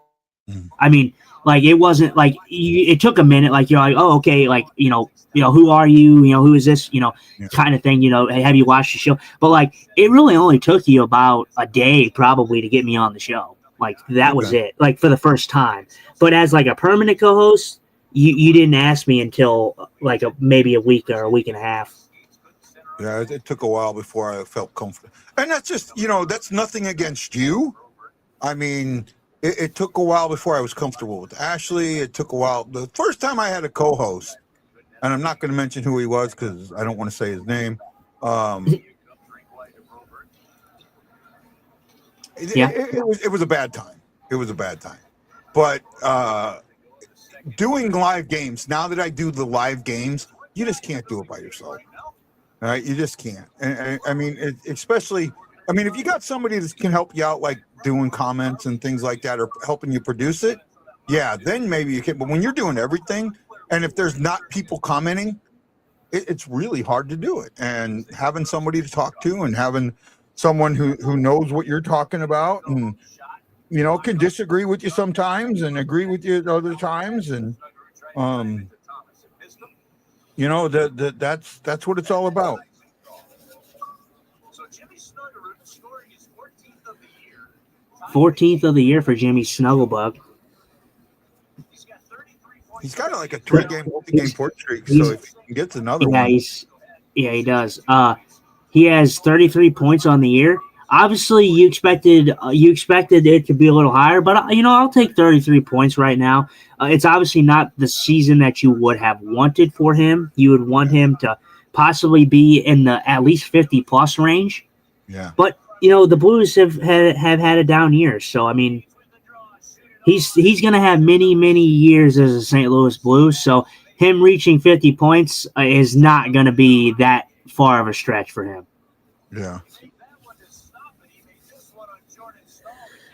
I mean, like it wasn't like it took a minute, like you're like, oh, okay, like you know, who are you? You know, who is this? You know, kind of thing. You know, have you watched the show? But like, it really only took you about a day probably to get me on the show. Like that was it. Like for the first time. But as like a permanent co-host, you didn't ask me until like maybe a week or a week and a half. Yeah, it took a while before I felt comfortable. And that's just, that's nothing against you. I mean, it took a while before I was comfortable with Ashley. It took a while. The first time I had a co-host, and I'm not going to mention who he was because I don't want to say his name. It was a bad time. It was a bad time. But doing live games, now that I do the live games, you just can't do it by yourself. All right, you just can't. And I mean, especially, if you got somebody that can help you out, like doing comments and things like that, or helping you produce it, yeah, then maybe you can. But when you're doing everything, and if there's not people commenting, it's really hard to do it. And having somebody to talk to, and having someone who knows what you're talking about, and can disagree with you sometimes and agree with you other times, and that's what it's all about. 14th of the year for Jimmy Snugglebug. He's got like a 3-game multi-game point streak, so if he gets another one. He does. He has 33 points on the year. Obviously, you expected it to be a little higher, but I'll take 33 points right now. It's obviously not the season that you would have wanted for him. You would want him to possibly be in the at least 50 plus range. Yeah. But the Blues have had a down year, so I mean, he's going to have many years as a St. Louis Blues. So him reaching 50 points is not going to be that far of a stretch for him. Yeah.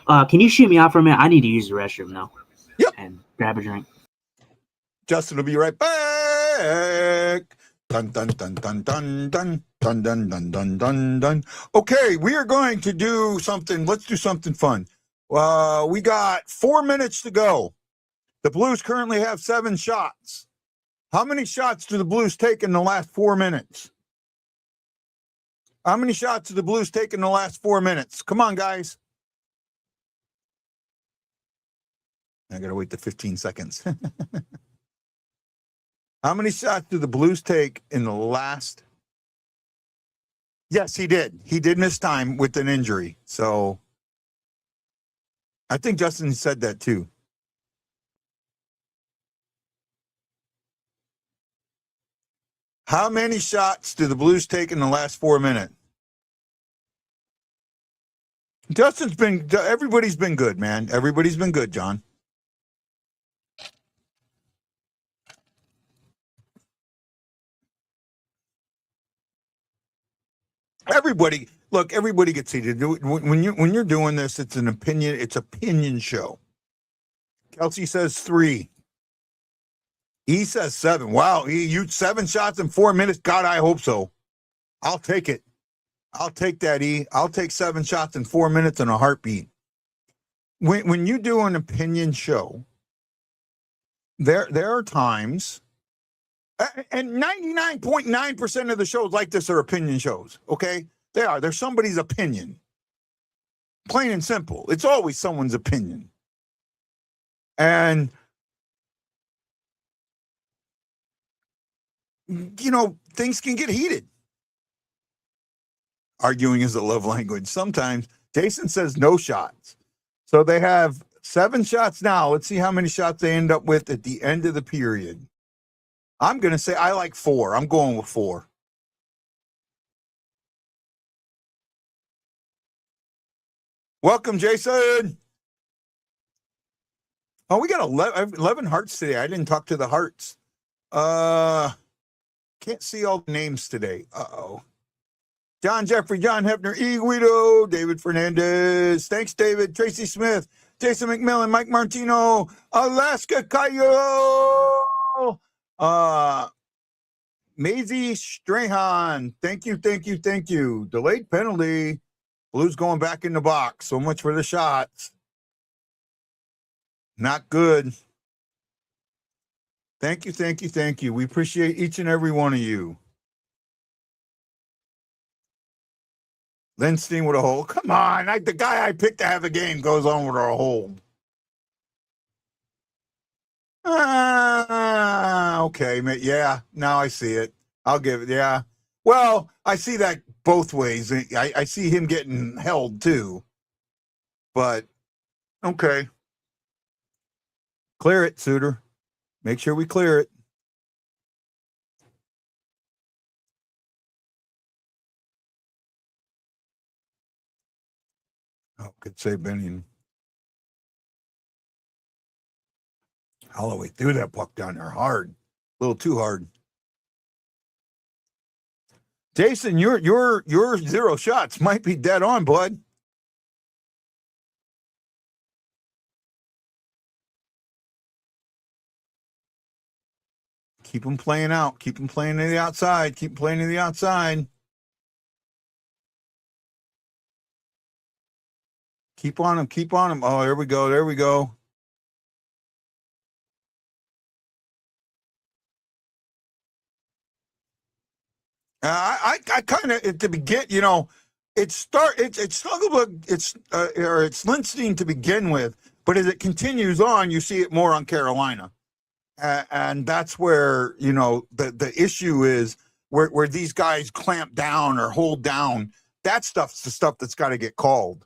Can you shoot me out for a minute? I need to use the restroom now. Yep. And grab a drink. Justin will be right back. Dun dun dun dun dun dun dun dun dun dun dun dun. Okay, we are going to do something. Let's do something fun. We got 4 minutes to go. The Blues currently have 7 shots. How many shots do the Blues take in the last 4 minutes? How many shots do the Blues take in the last 4 minutes? Come on, guys. I got to wait the 15 seconds. How many shots did the Blues take in the last? Yes, he did. He did miss time with an injury. So I think Justin said that too. How many shots do the Blues take in the last 4 minutes? Everybody's been good, man. Everybody's been good, John. Everybody gets heated. When you're doing this, it's opinion show. Kelsey says 3. He says 7. Wow, you 7 shots in 4 minutes. God, I hope so. I'll take it. I'll take that, E. I'll take 7 shots in 4 minutes in a heartbeat. When you do an opinion show, there are times, and 99.9% of the shows like this are opinion shows, okay? They're somebody's opinion. Plain and simple. It's always someone's opinion. And, things can get heated. Arguing is a love language. Sometimes Jason says no shots. So they have 7 shots now. Let's see how many shots they end up with at the end of the period. I'm going to say I like 4. I'm going with 4. Welcome, Jason. Oh, we got 11 hearts today. I didn't talk to the hearts. Can't see all the names today. Uh-oh. John Jeffrey, John Hefner, E. Guido, David Fernandez. Thanks, David. Tracy Smith, Jason McMillan, Mike Martino, Alaska Cayo, Maisie Strahan. Thank you. Delayed penalty. Blues going back in the box. So much for the shots. Not good. Thank you. We appreciate each and every one of you. Lindstein with a hold. Come on. The guy I picked to have a game goes on with a hold. Okay. Yeah, now I see it. I'll give it. Yeah. Well, I see that both ways. I see him getting held too. But, okay. Clear it, Suter. Make sure we clear it. Oh, could say Binnington. Holloway threw that puck down there hard. A little too hard. Jason, your 0 shots might be dead on, bud. Keep them playing out. Keep them playing to the outside. Keep playing to the outside. Keep on them. Oh, there we go. I kind of at the beginning, it's Lindstein to begin with, but as it continues on, you see it more on Carolina, and that's where the issue is where these guys clamp down or hold down. That stuff's the stuff that's got to get called.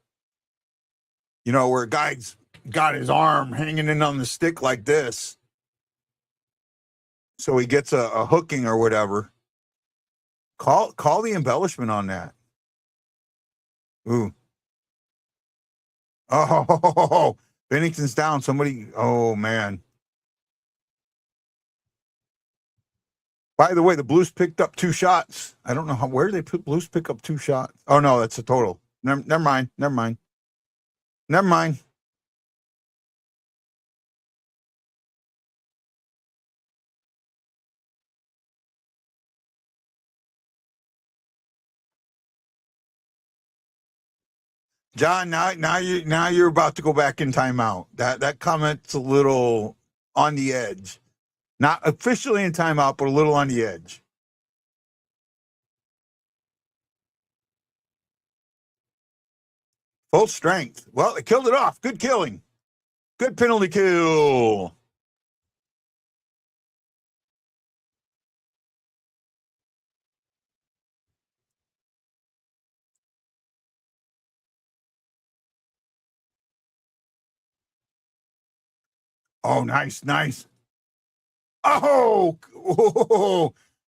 Where a guy's got his arm hanging in on the stick like this, so he gets a hooking or whatever. Call the embellishment on that. Ooh. Oh, Binnington's down. Somebody. Oh, man. By the way, the Blues picked up 2 shots. I don't know where they put Blues pick up 2 shots. Oh, no, that's a total. Never mind. John, now you're about to go back in timeout. That comment's a little on the edge. Not officially in timeout, but a little on the edge. Full strength. Well, it killed it off. Good killing. Good penalty kill. Oh, nice. Oh,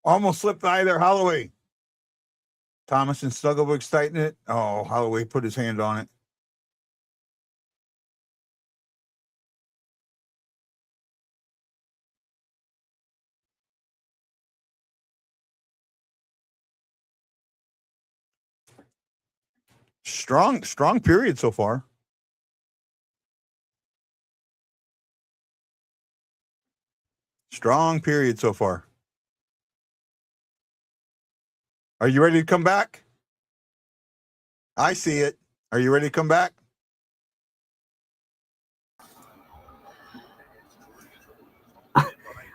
almost slipped by there, Holloway. Thomas and Stuggelberg tighten it. Oh, Holloway put his hand on it. Strong period so far. Strong period so far. Are you ready to come back? I see it. Are you ready to come back?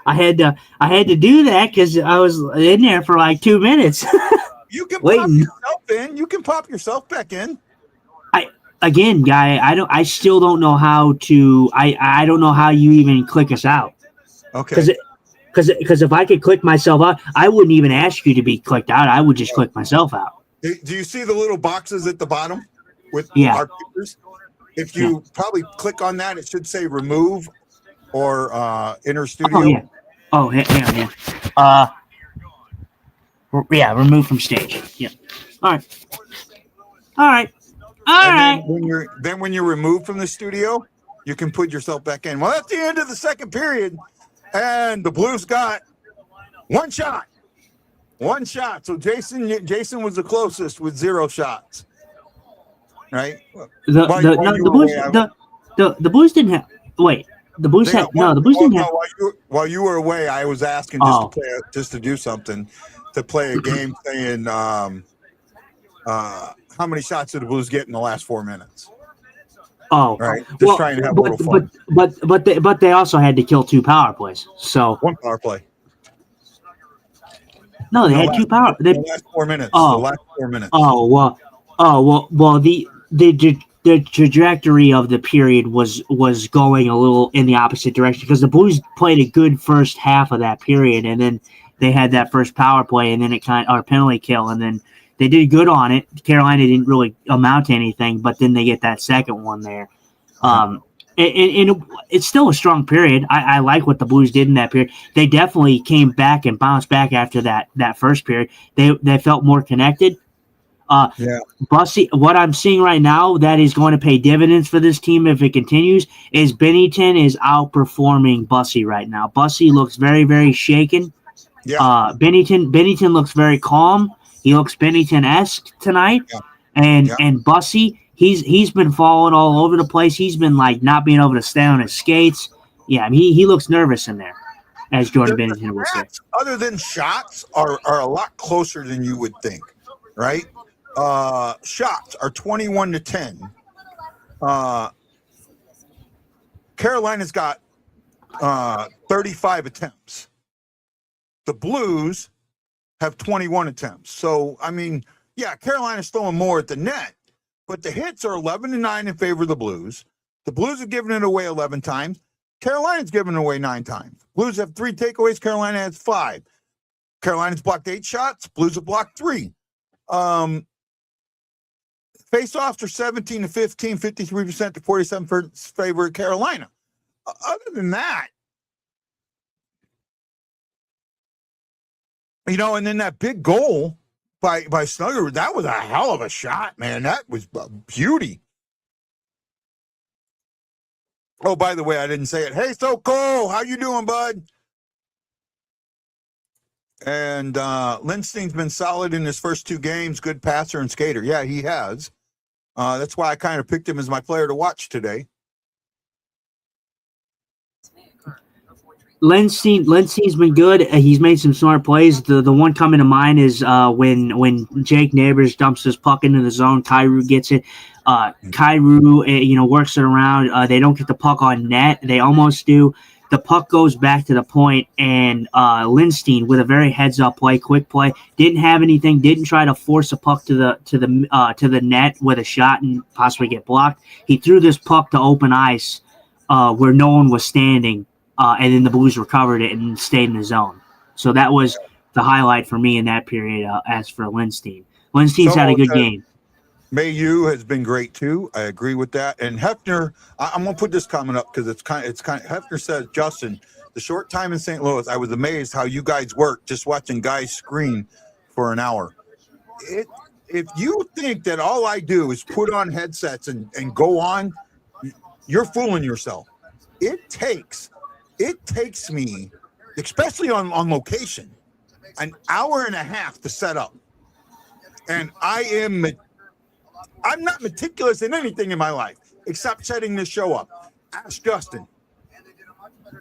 I had to do that because I was in there for like 2 minutes. You can waiting. pop yourself in. You can pop yourself back in. Again, guy, I still don't know how to. I don't know how you even click us out. Okay. Because if I could click myself out, I wouldn't even ask you to be clicked out. I would just click myself out. Do you see the little boxes at the bottom with our pictures? If you probably click on that, it should say remove or enter studio. Oh yeah. Oh yeah. Remove from stage. Yeah. All right. When you're removed from the studio, you can put yourself back in. Well, that's the end of the second period, and the Blues got one shot. So Jason was the closest with 0 shots. Right? The Blues didn't have. Wait, the Blues had no. The Blues didn't have. While you were away, I was asking just to do something, to play a game, saying how many shots did the Blues get in the last 4 minutes? Oh, right. Just trying to have a little fun. But they also had to kill 2 power plays. So 1 power play. No, they had 2 power. The last 4 minutes. Oh, the last 4 minutes. Well. The trajectory of the period was going a little in the opposite direction because the Blues played a good first half of that period, and then they had that first power play, and then or penalty kill, and then they did good on it. Carolina didn't really amount to anything, but then they get that second one there. And it's still a strong period. I like what the Blues did in that period. They definitely came back and bounced back after that first period. They felt more connected. Bussy, what I'm seeing right now that is going to pay dividends for this team if it continues is Binnington is outperforming Bussy right now. Bussy looks very, very shaken. Yeah. Binnington looks very calm. He looks Binnington-esque tonight. Yeah. And Bussy, he's been falling all over the place. He's been like not being able to stay on his skates. Yeah, I mean, he looks nervous in there, as Jordan Binnington would say. Other than shots are a lot closer than you would think, right? Shots are 21-10. Carolina's got 35 attempts. The Blues have 21 attempts. So, I mean, yeah, Carolina's throwing more at the net, but the hits are 11-9 in favor of the Blues. The Blues have given it away 11 times. Carolina's given it away 9 times. Blues have 3 takeaways. Carolina has 5. Carolina's blocked 8 shots. Blues have blocked 3. Face-offs are 17-15, 53% to 47% favor of Carolina. Other than that, and then that big goal by Snugger, that was a hell of a shot, man. That was a beauty. Oh, by the way, I didn't say it. Hey, So Cole, how you doing, bud? And Lindstein's been solid in his first 2 games. Good passer and skater. Yeah, he has. That's why I kind of picked him as my player to watch today. Lindstein's been good. He's made some smart plays. The one coming to mind is when Jake Neighbors dumps his puck into the zone. Kyrou gets it. Kyrou, works it around. They don't get the puck on net. They almost do. The puck goes back to the point, and Lindstein with a very heads-up play, quick play, didn't have anything, didn't try to force a puck to the net with a shot and possibly get blocked. He threw this puck to open ice where no one was standing, and then the Blues recovered it and stayed in the zone. So that was the highlight for me in that period. As for Lindstein, Lindstein's had a good game. Mayu has been great too. I agree with that. And Hefner, I'm gonna put this comment up because it's kind of Hefner says, Justin, the short time in St. Louis, I was amazed how you guys work just watching guys scream for an hour. If you think that all I do is put on headsets and go on, you're fooling yourself. It takes me, especially on location, an hour and a half to set up. And I'm not meticulous in anything in my life except setting this show up. Ask Justin.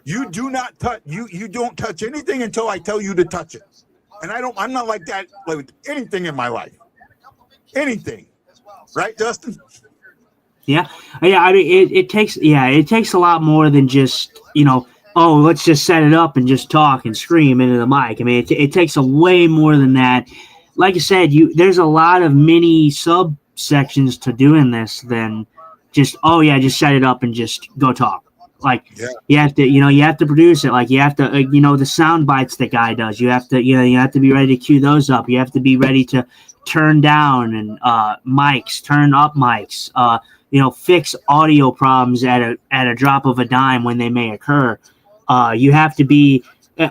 You do not touch you don't touch anything until I tell you to touch it. And I'm not like that with anything in my life. Anything. Right, Justin? Yeah. I mean, it takes a lot more than just, oh, let's just set it up and just talk and scream into the mic. I mean, it takes a way more than that. Like I said, there's a lot of mini subsections to doing this than just, oh yeah, just set it up and just go talk. Like you have to produce it. Like you have to, the sound bites the guy does. You have to, you have to be ready to cue those up. You have to be ready to turn down and mics, turn up mics. Fix audio problems at a drop of a dime when they may occur. You have to be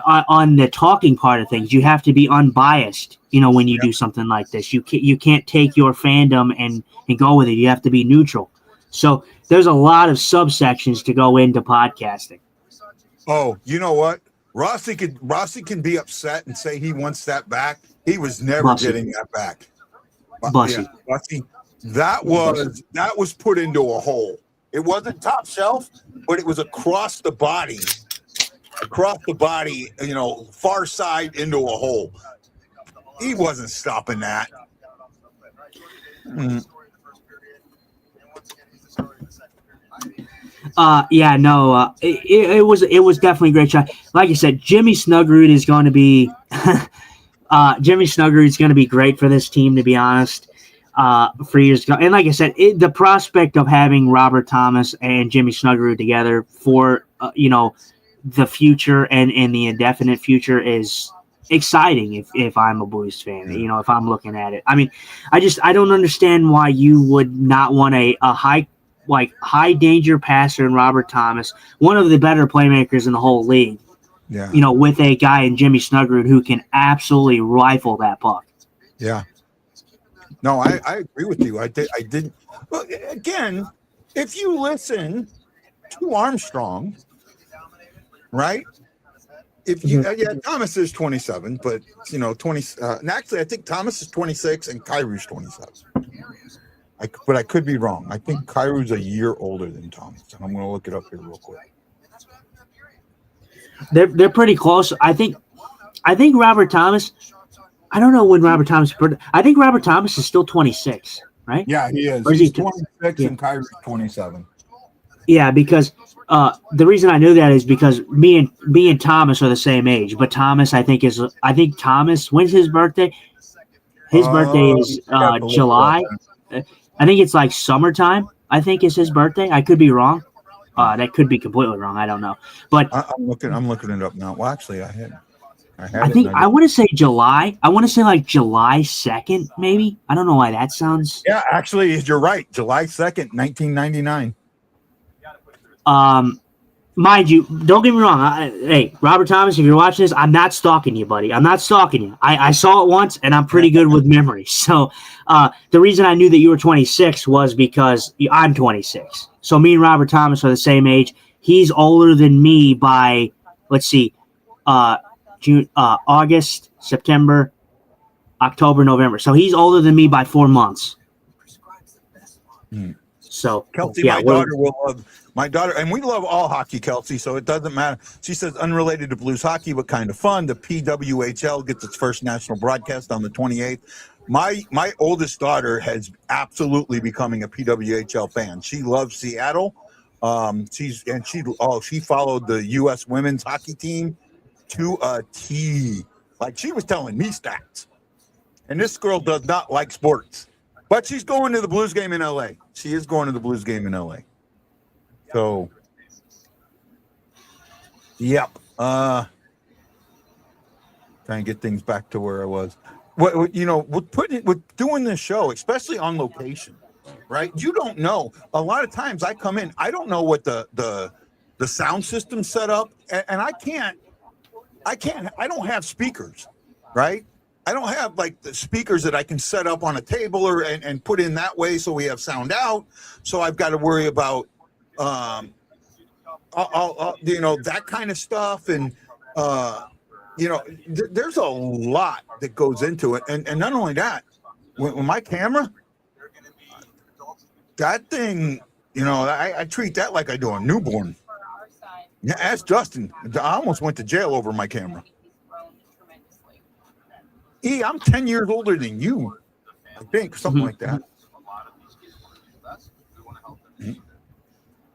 on the talking part of things. You have to be unbiased. When you do something like this, you can't take your fandom and go with it. You have to be neutral. So there's a lot of subsections to go into podcasting. Oh, you know what? Rossi can be upset and say he wants that back. He was never getting that back. Bussy. Yeah, Bussy. That was put into a hole. It wasn't top shelf, but it was across the body, far side into a hole. He wasn't stopping that. It was definitely a great shot. Like I said, Jimmy Snuggerud is going to be great for this team, to be honest. For years ago, and like I said, the prospect of having Robert Thomas and Jimmy Snuggerud together for the future and the indefinite future is exciting. If I'm a Blues fan, if I'm looking at it, I mean, I don't understand why you would not want a high danger passer in Robert Thomas, one of the better playmakers in the whole league. Yeah, with a guy in Jimmy Snuggerud who can absolutely rifle that puck. Yeah. No, I agree with you. I didn't. Well, again, if you listen to Armstrong, right? If you, Thomas is 27, but 20. And actually, I think Thomas is 26 and Kairu's 27. But I could be wrong. I think Kairu's a year older than Thomas, and I'm going to look it up here real quick. They're pretty close. I think Robert Thomas. I don't know when Robert Thomas. I think Robert Thomas is still 26, right? Yeah, he is. Or is He's he 26 and Kyrie's 27. Yeah, because the reason I knew that is because me and Thomas are the same age. But Thomas, I think Thomas. When's his birthday? His birthday is July. I think it's like summertime. I think is his birthday. I could be wrong. That could be completely wrong. I don't know. But I'm looking it up now. Well, actually, I want to say July. I want to say like July 2nd, maybe. I don't know why that sounds. Yeah, actually, you're right. July 2nd, 1999. Mind you, don't get me wrong. Hey, Robert Thomas, if you're watching this, I'm not stalking you, buddy. I'm not stalking you. I saw it once, and I'm pretty good with memory. So the reason I knew that you were 26 was because I'm 26. So me and Robert Thomas are the same age. He's older than me by, let's see, June, August, September, October, November. So he's older than me by 4 months. So Kelsey, my daughter will love my daughter, and we love all hockey, Kelsey. So it doesn't matter. She says, unrelated to Blues hockey, but kind of fun. The PWHL gets its first national broadcast on the 28th. My oldest daughter has absolutely becoming a PWHL fan. She loves Seattle. She followed the U.S. women's hockey team to a T. Like she was telling me stats. And this girl does not like sports. But she's going to the Blues game in L.A. She is going to the Blues game in L.A. So, yep. Trying to get things back to where I was. with doing this show, especially on location, right? You don't know. A lot of times I come in, I don't know what the sound system set up, and I don't have speakers, right? I don't have like the speakers that I can set up on a table and put in that way so we have sound out. So I've got to worry about that kind of stuff, and there's a lot that goes into it, and not only that, when my camera, that thing, I treat that like I do a newborn. Yeah, ask Justin. I almost went to jail over my camera. I'm 10 years older than you, I think, something like that.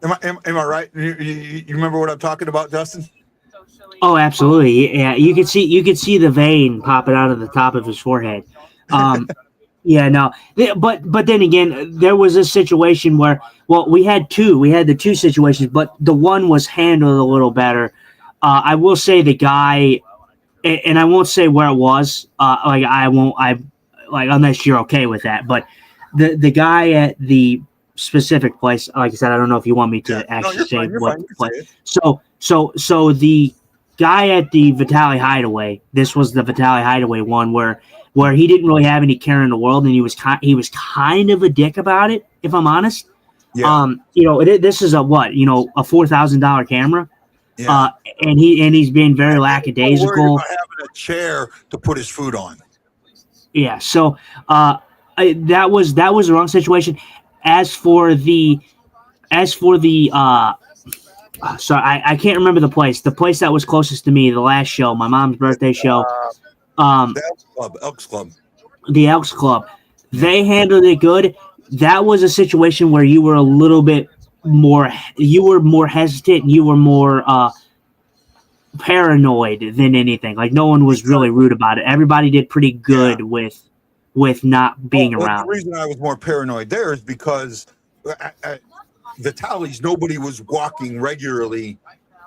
Am I right? You remember what I'm talking about, Justin? Oh, absolutely. Yeah, you could see the vein popping out of the top of his forehead. Yeah, no. But then again, there was a situation where, well, we had the two situations, but the one was handled a little better. I will say the guy, and I won't say where it was. Unless you're okay with that. But the guy at the specific place, like I said, I don't know if you want me to actually say what place. So the guy at the Vitale Hideaway, this was the Vitale Hideaway one where he didn't really have any care in the world, and he was kind of a dick about it, if I'm honest. Yeah. This is a $4,000 camera. Yeah. And he's being very lackadaisical. About having a chair to put his food on. Yeah. So that was the wrong situation. As for the so I can't remember the place that was closest to me, the last show, my mom's birthday show. The Elks Club. The Elks Club. They handled it good. That was a situation where you were a little bit more hesitant, and you were more paranoid than anything. Like, no one was really rude about it. Everybody did pretty good with not being around. The reason I was more paranoid there is because the tallies, nobody was walking regularly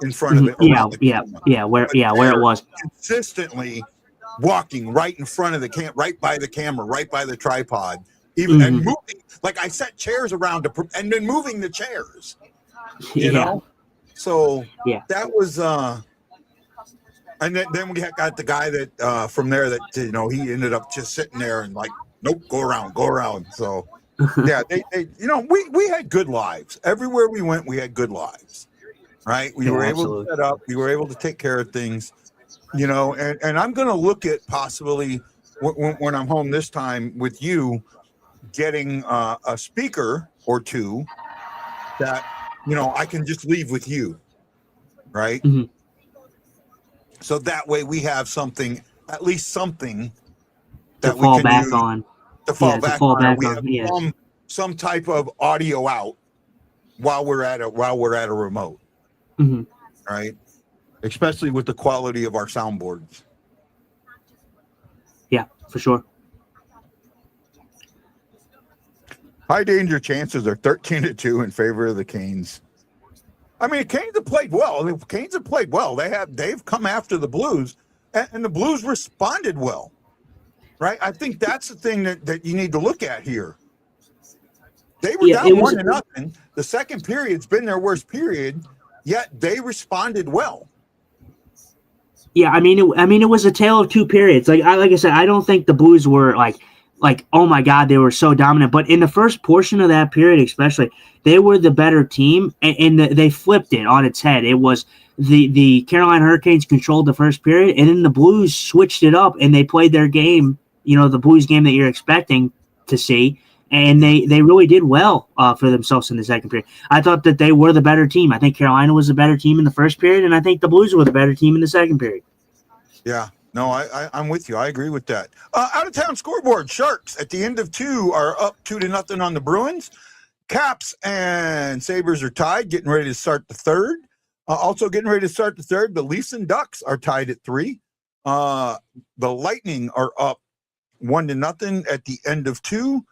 in front of it. Where it was consistently walking right in front of the right by the camera, right by the tripod, even and moving. Like, I set chairs around and then moving the chairs. You know, so that was. And then we got the guy that from there that he ended up just sitting there and like, nope, go around. So yeah, they we had good lives everywhere we went. We had good lives, right? We were able to set up. We were able to take care of things, And I'm going to look at possibly when I'm home this time with you, getting a speaker or two that I can just leave with you, right? Mm-hmm. So that way we have something, at least something that we can back on. To fall back on. We have some type of audio out while we're at a remote, right? Especially with the quality of our soundboards. Yeah, for sure. High danger chances are 13-2 in favor of the Canes. I mean, the Canes have played well. They've come after the Blues, and the Blues responded well, right? I think that's the thing that you need to look at here. They were down 1-0. The second period's been their worst period, yet they responded well. Yeah, I mean, it was a tale of two periods. Like I said, I don't think the Blues were like, oh my God, they were so dominant. But in the first portion of that period, especially, they were the better team, and they flipped it on its head. It was the Carolina Hurricanes controlled the first period, and then the Blues switched it up, and they played their game, the Blues game that you're expecting to see, and they really did well for themselves in the second period. I thought that they were the better team. I think Carolina was the better team in the first period, and I think the Blues were the better team in the second period. Yeah. No, I'm with you. I agree with that. Out of town scoreboard, Sharks at the end of 2 are up 2-0 on the Bruins. Caps and Sabres are tied, getting ready to start the third. Also getting ready to start the third, the Leafs and Ducks are tied at 3. The Lightning are up 1-0 at the end of 2.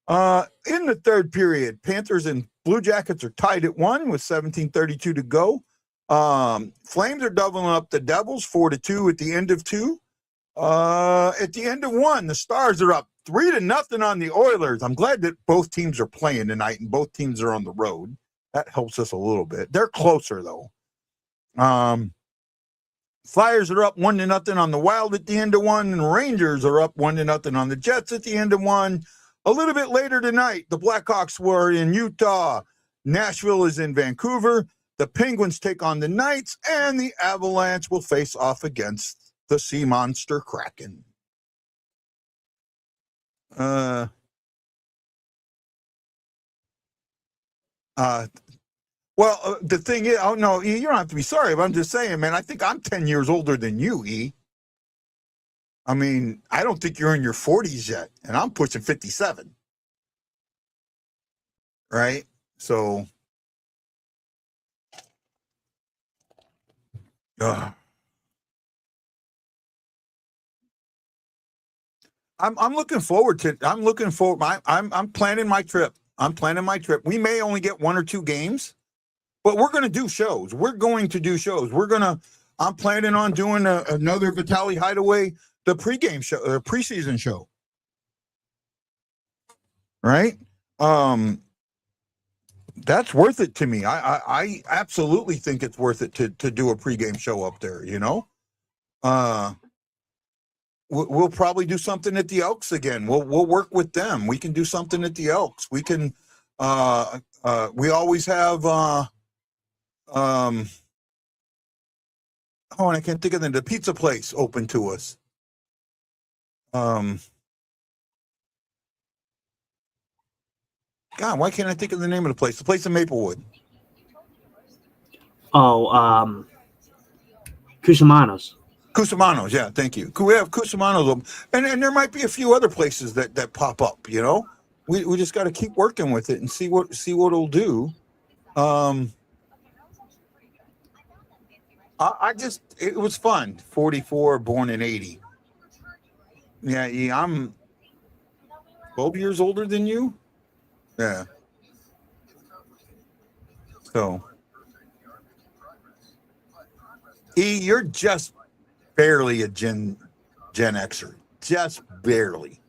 In the third period, Panthers and Blue Jackets are tied at 1 with 17:32 to go. Flames are doubling up the Devils 4-2 at the end of 2. At the end of one, the Stars are up 3-0 on the Oilers. I'm glad that both teams are playing tonight and both teams are on the road. That helps us a little bit. They're closer though. Flyers are up 1-0 on the Wild at the end of one, and Rangers are up 1-0 on the Jets at the end of one. A little bit later tonight, the Blackhawks were in Utah. Nashville is in Vancouver. The Penguins take on the Knights, and the Avalanche will face Against the Sea Monster Kraken. Well, the thing is, oh no, E, you don't have to be sorry, but I'm just saying, man, I think I'm 10 years older than you, E. I mean, I don't think you're in your 40s yet, and I'm pushing 57. Right? So, I'm looking forward to. I'm planning my trip. We may only get 1 or 2 games, but we're going to do shows. I'm planning on doing another Vitaly Hideaway, the pregame show, or preseason show. Right? That's worth it to me. I absolutely think it's worth it to do a pregame show up there. You know, we'll probably do something at the Elks again. We'll work with them. We can do something at the Elks. We can. We always have. And I can't think of the pizza place open to us. God, why can't I think of the name of the place? The place in Maplewood. Oh, Cusamanos. Cusamanos, yeah, thank you. We have Cusamanos, and there might be a few other places that pop up. You know, we just got to keep working with it and see what it'll do. It was fun. 44, born in 80. Yeah, I'm 12 years older than you. Yeah. So, E, you're just barely a Gen Xer. Just barely.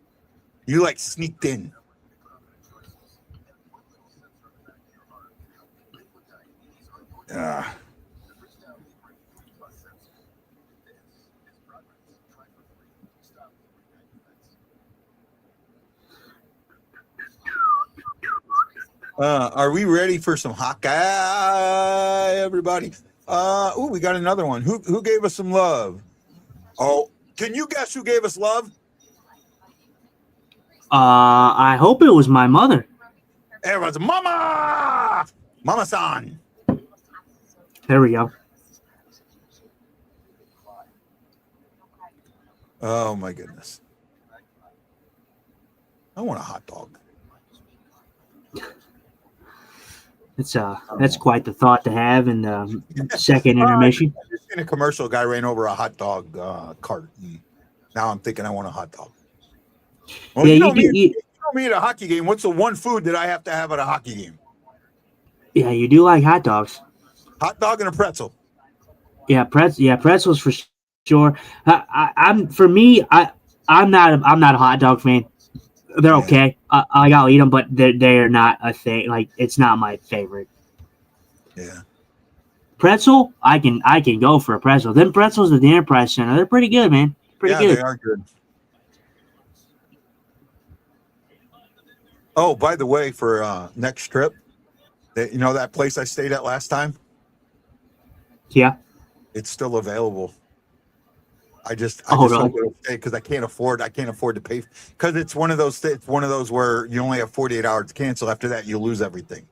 You like sneaked in. Are we ready for some Hawkeye, everybody? We got another one. Who gave us some love? Oh, can you guess who gave us love? I hope it was my mother. It was Mama-san. There we go. Oh my goodness. I want a hot dog. That's quite the thought to have in the second intermission. In a commercial, guy ran over a hot dog cart. Now I'm thinking I want a hot dog. Well, yeah, you know me at a hockey game. What's the one food that I have to have at a hockey game? Yeah, you do like hot dogs. Hot dog and a pretzel. Yeah, pretzels for sure. I'm not a hot dog fan. They're okay. I'll eat them, but they're not a thing. Like, it's not my favorite. Yeah. Pretzel, I can go for a pretzel. Them pretzels at the Enterprise Center, they're pretty good, man. Pretty good. They are good. Oh, by the way, for next trip, you know that place I stayed at last time? Yeah. It's still available. I just really? hope it'll stay because I can't afford to pay, because it's one of those where you only have 48 hours to cancel. After that, you lose everything,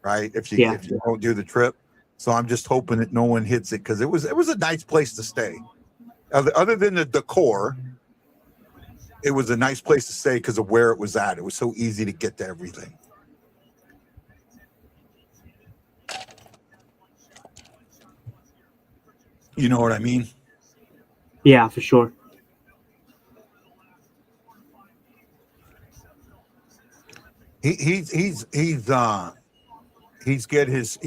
right? If you don't do the trip. So I'm just hoping that no one hits it, because it was a nice place to stay. Other than the decor, it was a nice place to stay because of where it was at. It was so easy to get to everything. You know what I mean? Yeah, for sure. He's got his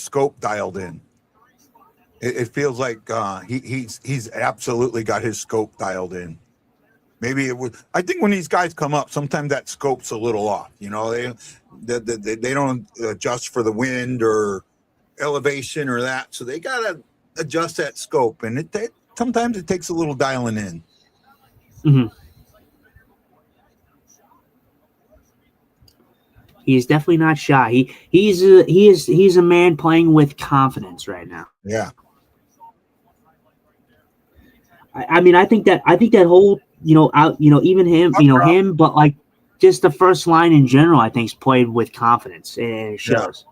scope dialed in. It feels like he's absolutely got his scope dialed in. Maybe it would. I think when these guys come up, sometimes that scope's a little off. You know, they don't adjust for the wind or elevation or that, so they gotta adjust that scope, and sometimes it takes a little dialing in. Mm-hmm. He's definitely not shy. He's a man playing with confidence right now. Yeah. I mean, I think that whole, even him, but like just the first line in general, I think's played with confidence, and it shows. Yeah.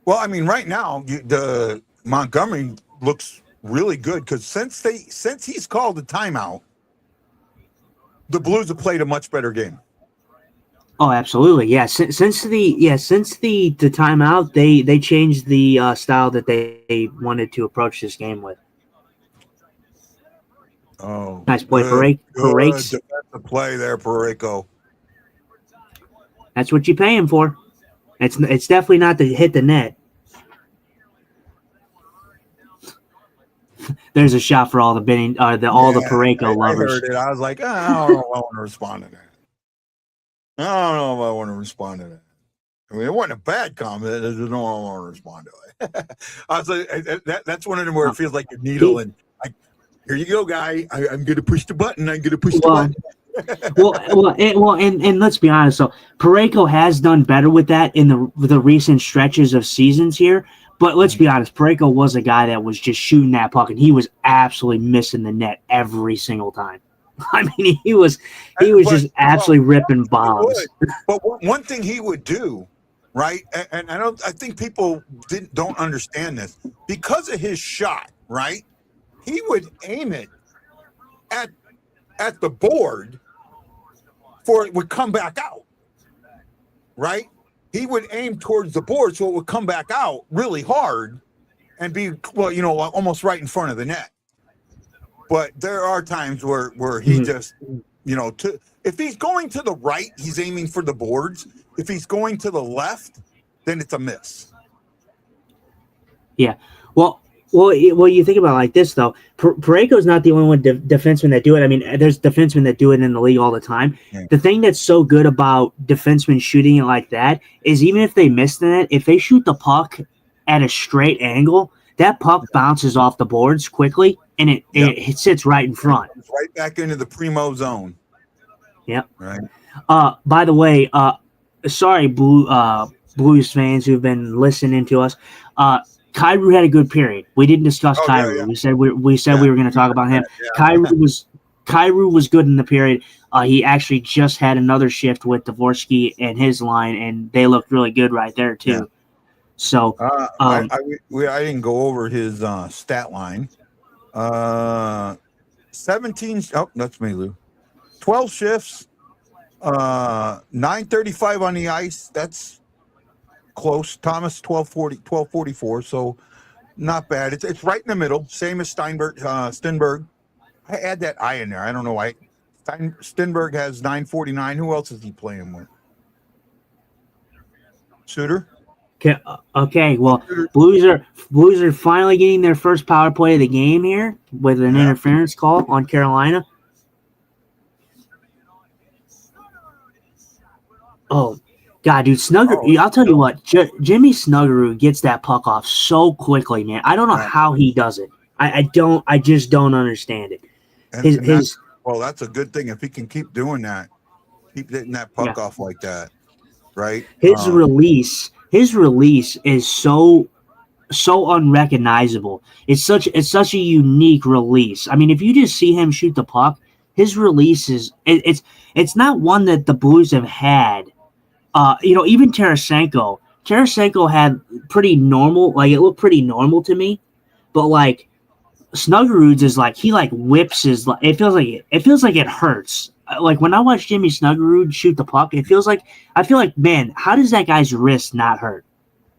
Well, I mean, right now the Montgomery looks really good because since he's called the timeout, the Blues have played a much better game. Oh, absolutely, yeah. Since the timeout, they changed the style that they wanted to approach this game with. Oh, nice play, Parekh. Defensive play there, Pareko. That's what you pay him for. It's definitely not to hit the net. There's a shot for all the the Pareko lovers. I heard it. I was like, I don't know if I want to respond to that. I don't know if I want to respond to that. I mean, it wasn't a bad comment. I just don't want to respond to it. I was like, that's one of them where it feels like a needle and like, here you go, guy. I'm going to push the button. I'm going to push the button. And let's be honest. So Pareko has done better with that in the recent stretches of seasons here. But let's be honest, Pareko was a guy that was just shooting that puck, and he was absolutely missing the net every single time. I mean, he was just absolutely ripping bombs. But one thing he would do, right? And I think people don't understand this because of his shot, right? He would aim it at the board for it would come back out, right? He would aim towards the board so it would come back out really hard and be, almost right in front of the net. But there are times where he just, if he's going to the right, he's aiming for the boards. If he's going to the left, then it's a miss. Yeah. Well, you think about it like this, though. Pareko's not the only one defenseman that do it. I mean, there's defensemen that do it in the league all the time. Yeah. The thing that's so good about defensemen shooting it like that is even if they miss the net, if they shoot the puck at a straight angle, that puck bounces off the boards quickly, and it sits right in front. It's right back into the primo zone. Yep. Right. By the way, sorry, Blues fans who've been listening to us. Kyrou had a good period. We didn't discuss Kyrou. Yeah. We said we were going to talk about him. Yeah. Kyrou was good in the period. He actually just had another shift with Dvorsky and his line, and they looked really good right there too. Yeah. So I didn't go over his stat line. 17. Oh, that's me, Lou. 12 shifts. 9:35 on the ice. That's close. Thomas 12:44. So not bad. It's right in the middle. Same as Stenberg. I add that I in there. I don't know why. Stenberg has 9:49. Who else is he playing with? Suter. Okay. Well, Blues are finally getting their first power play of the game here with an interference call on Carolina. Oh, God, dude, Snuggerud. I'll tell you what, Jimmy Snuggerud gets that puck off so quickly, man. I don't know how he does it. I just don't understand it. That's a good thing if he can keep doing that, keep hitting that puck off like that, right? His release is so unrecognizable. It's such a unique release. I mean, if you just see him shoot the puck, his release is it's not one that the Blues have had. Even Tarasenko. Tarasenko had pretty normal, like it looked pretty normal to me, but like Snuggerud's is like he like whips his. It feels like it hurts. Like when I watch Jimmy Snuggerud shoot the puck, I feel like, man, how does that guy's wrist not hurt?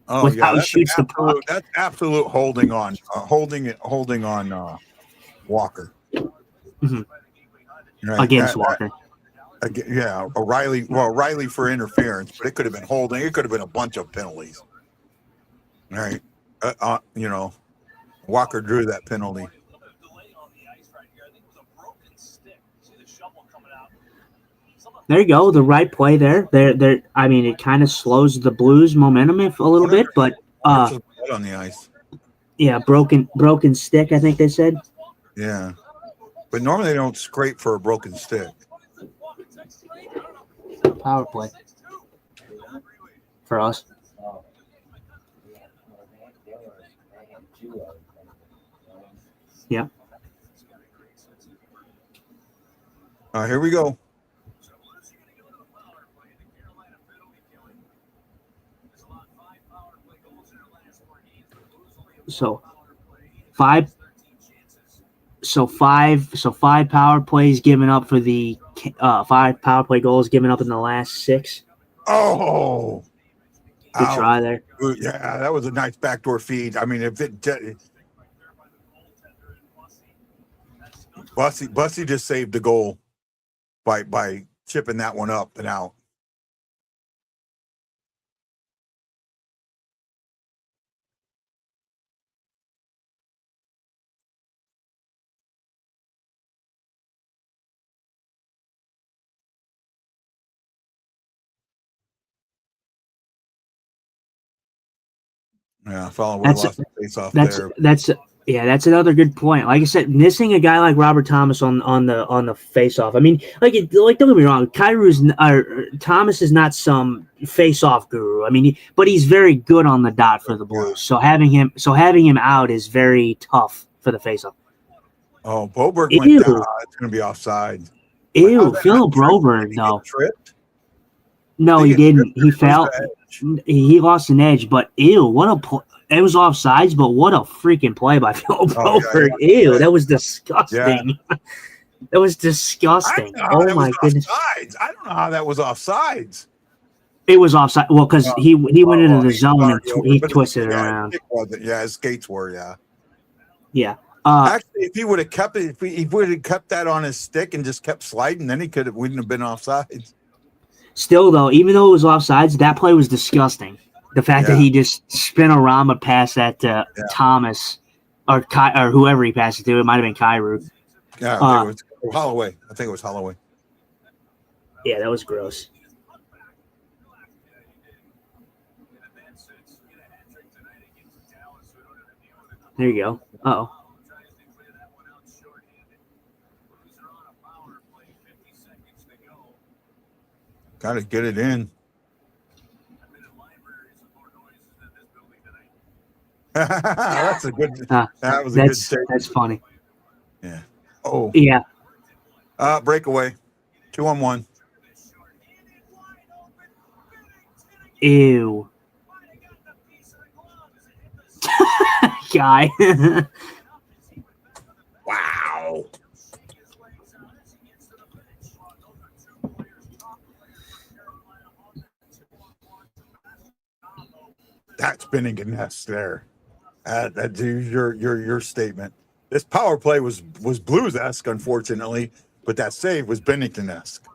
Oh yeah, he shoots the puck. That's absolute holding on Walker. Mm-hmm. Right. Against Walker. Riley for interference, but it could have been holding. It could have been a bunch of penalties. Right. Walker drew that penalty. There you go. The right play there. There. I mean, it kind of slows the Blues' momentum a little bit, but Blood on the ice. yeah, broken stick. I think they said. Yeah, but normally they don't scrape for a broken stick. Power play for us. Yeah. All right, here we go. So five power plays given up for the 5 power play goals given up in the last 6. Oh, good try there. Yeah, that was a nice backdoor feed. I mean, if Bussy just saved the goal by chipping that one up and out. Yeah, follow would lost the face off there. That's another good point. Like I said, missing a guy like Robert Thomas on the face off. I mean, don't get me wrong, Thomas is not some face off guru. I mean, but he's very good on the dot for the Blues. So having him out is very tough for the face off. Oh, Boberg went down. It's going to be offside. Ew, Philip Broberg though. Tripped? No, he didn't. He fell. He lost an edge, but ew, what a it was offsides, but what a freaking play by Philip Broberg. Yeah. Ew, that was disgusting. Yeah. That was disgusting. Oh my goodness. I don't know how that was offsides. It was offside. Well, because he went into the zone and he twisted it around. His skates were, yeah. Yeah. Actually, if he would have kept it, if he would have kept that on his stick and just kept sliding, then he wouldn't have been offsides. Still, though, even though it was offsides, that play was disgusting. The fact that he just spin a rama past that Thomas or whoever he passed it to, it might have been Kyrou. Yeah, I think it was Holloway. I think it was Holloway. Yeah, that was gross. There you go. Uh-oh. Got to get it in. That's a good. That was a good take. That's funny. Yeah. Oh. Yeah. Breakaway. 2-on-1. Ew. Guy. Wow. That's Binnington there. That's your statement. This power play was Blues-esque, unfortunately, but that save was Binnington-esque.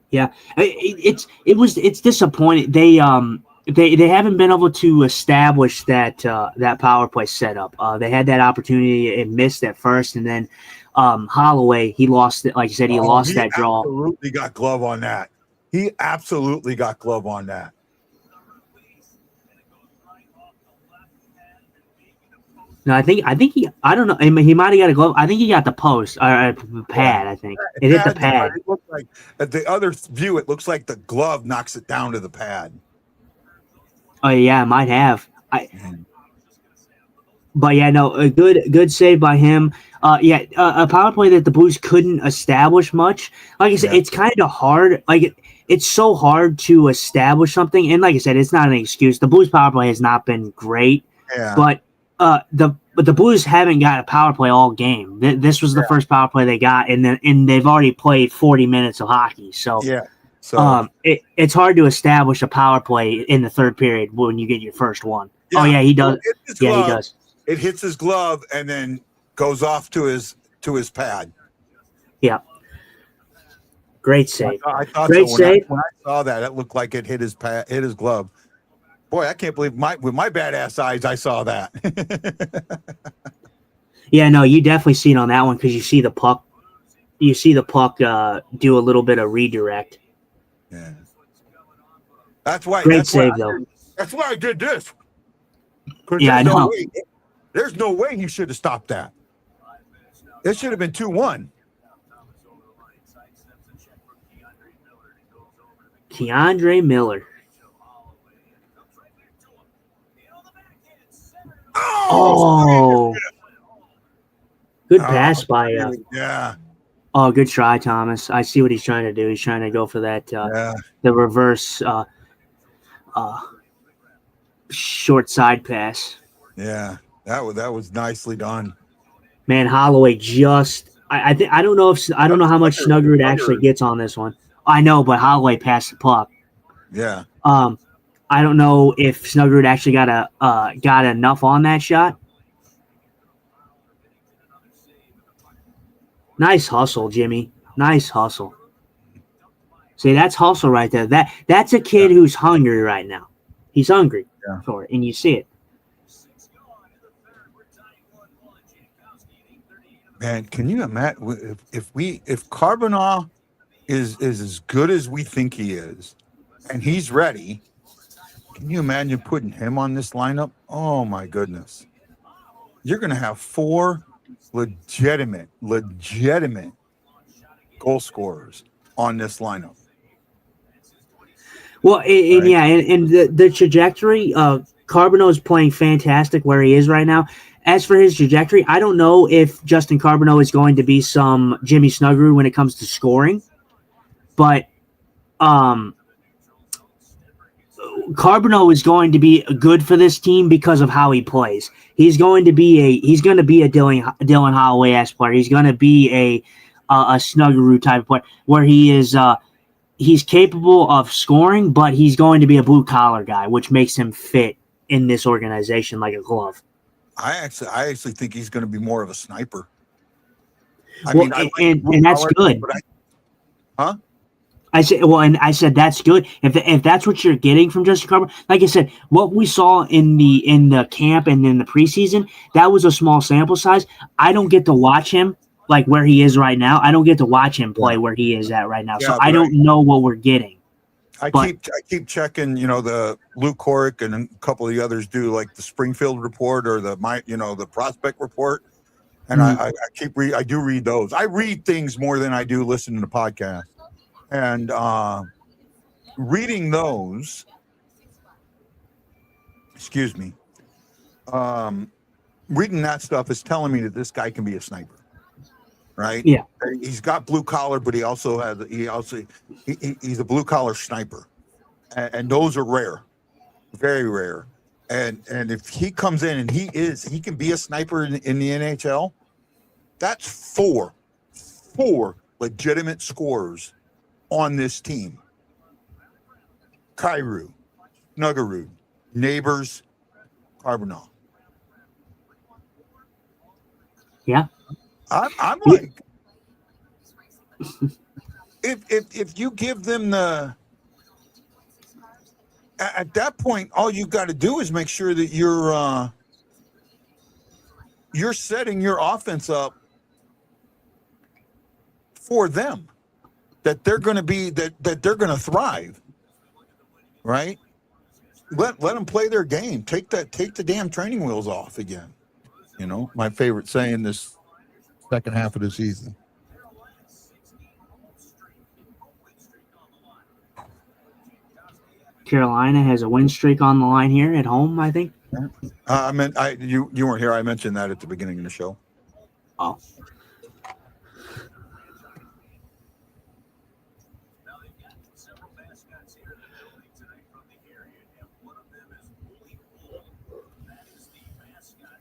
Yeah, it's disappointing. They haven't been able to establish that power play setup. They had that opportunity and missed at first, and then Holloway, he lost it. Like you said, he lost that draw. Absolutely got glove on that. He absolutely got glove on that. No, I think I don't know. He might have got a glove. I think he got the post or pad. I think it hit the pad. It looked like at the other view, it looks like the glove knocks it down to the pad. Oh yeah, it might have. But yeah, no, a good save by him. A power play that the Blues couldn't establish much. Like I said, it's kind of hard. It's so hard to establish something. And like I said, it's not an excuse. The Blues power play has not been great. Yeah. But the Blues haven't got a power play all game. This was the first power play they got, and they've already played 40 minutes of hockey. So it's hard to establish a power play in the third period when you get your first one. Yeah. Oh yeah, he does. He does. It hits his glove and then goes off to his pad. Yeah. Great save. I thought Great so. save. When I saw that, it looked like it hit his glove. Boy, I can't believe with my badass eyes I saw that. Yeah, no, you definitely see it on that one because you see the puck. You see the puck do a little bit of redirect. Yeah. That's why. Great save, though. That's why I did this. Because Yeah, I know. There's no way he should have stopped that. It should have been 2-1. Keandre Miller. Oh. Good pass by. Yeah. Oh, good try, Thomas. I see what he's trying to do. He's trying to go for that the reverse short side pass. Yeah, that was nicely done. Man, Holloway just I don't know how much Snuggerud actually gets on this one. I know, but Holloway passed the puck. Yeah. I don't know if Snuggerud actually got enough on that shot. Nice hustle, Jimmy. Nice hustle. See, that's hustle right there. That's a kid who's hungry right now. He's hungry for it, and you see it. Man, can you imagine if Carbonell is as good as we think he is, and he's ready? Can you imagine putting him on this lineup? Oh my goodness! You're going to have 4 legitimate goal scorers on this lineup. Well, and the trajectory, Carbonell is playing fantastic where he is right now. As for his trajectory, I don't know if Justin Carbonell is going to be some Jimmy Snuggerud when it comes to scoring, but Carbonell is going to be good for this team because of how he plays. He's going to be a Dylan Holloway-esque player. He's going to be a Snuggerud type of player where he is he's capable of scoring, but he's going to be a blue collar guy, which makes him fit in this organization like a glove. I actually think he's going to be more of a sniper. And that's good. I said that's good. If that's what you're getting from Justin Carbonell, like I said, what we saw in the camp and in the preseason, that was a small sample size. I don't get to watch him like where he is right now. I don't get to watch him play where he is at right now. So I don't know what we're getting. I keep checking, the Luke Corrick and a couple of the others do like the Springfield report or the prospect report. And I do read those. I read things more than I do listen to the podcast. And reading those, reading that stuff is telling me that this guy can be a sniper, right? Yeah, he's got blue collar, but he's a blue collar sniper, and those are rare, very rare. And if he comes in and he can be a sniper in the NHL, that's four legitimate scorers on this team. Kyrou, Snuggerud, Neighbors, Carbonell. Yeah. I'm like, if you give them at that point, all you got to do is make sure that you're setting your offense up for them, that they're going to be that they're going to thrive, right? Let them play their game. Take the damn training wheels off again. My favorite saying this second half of the season. Carolina has a win streak on the line here at home, I think. You weren't here. I mentioned that at the beginning of the show. Oh.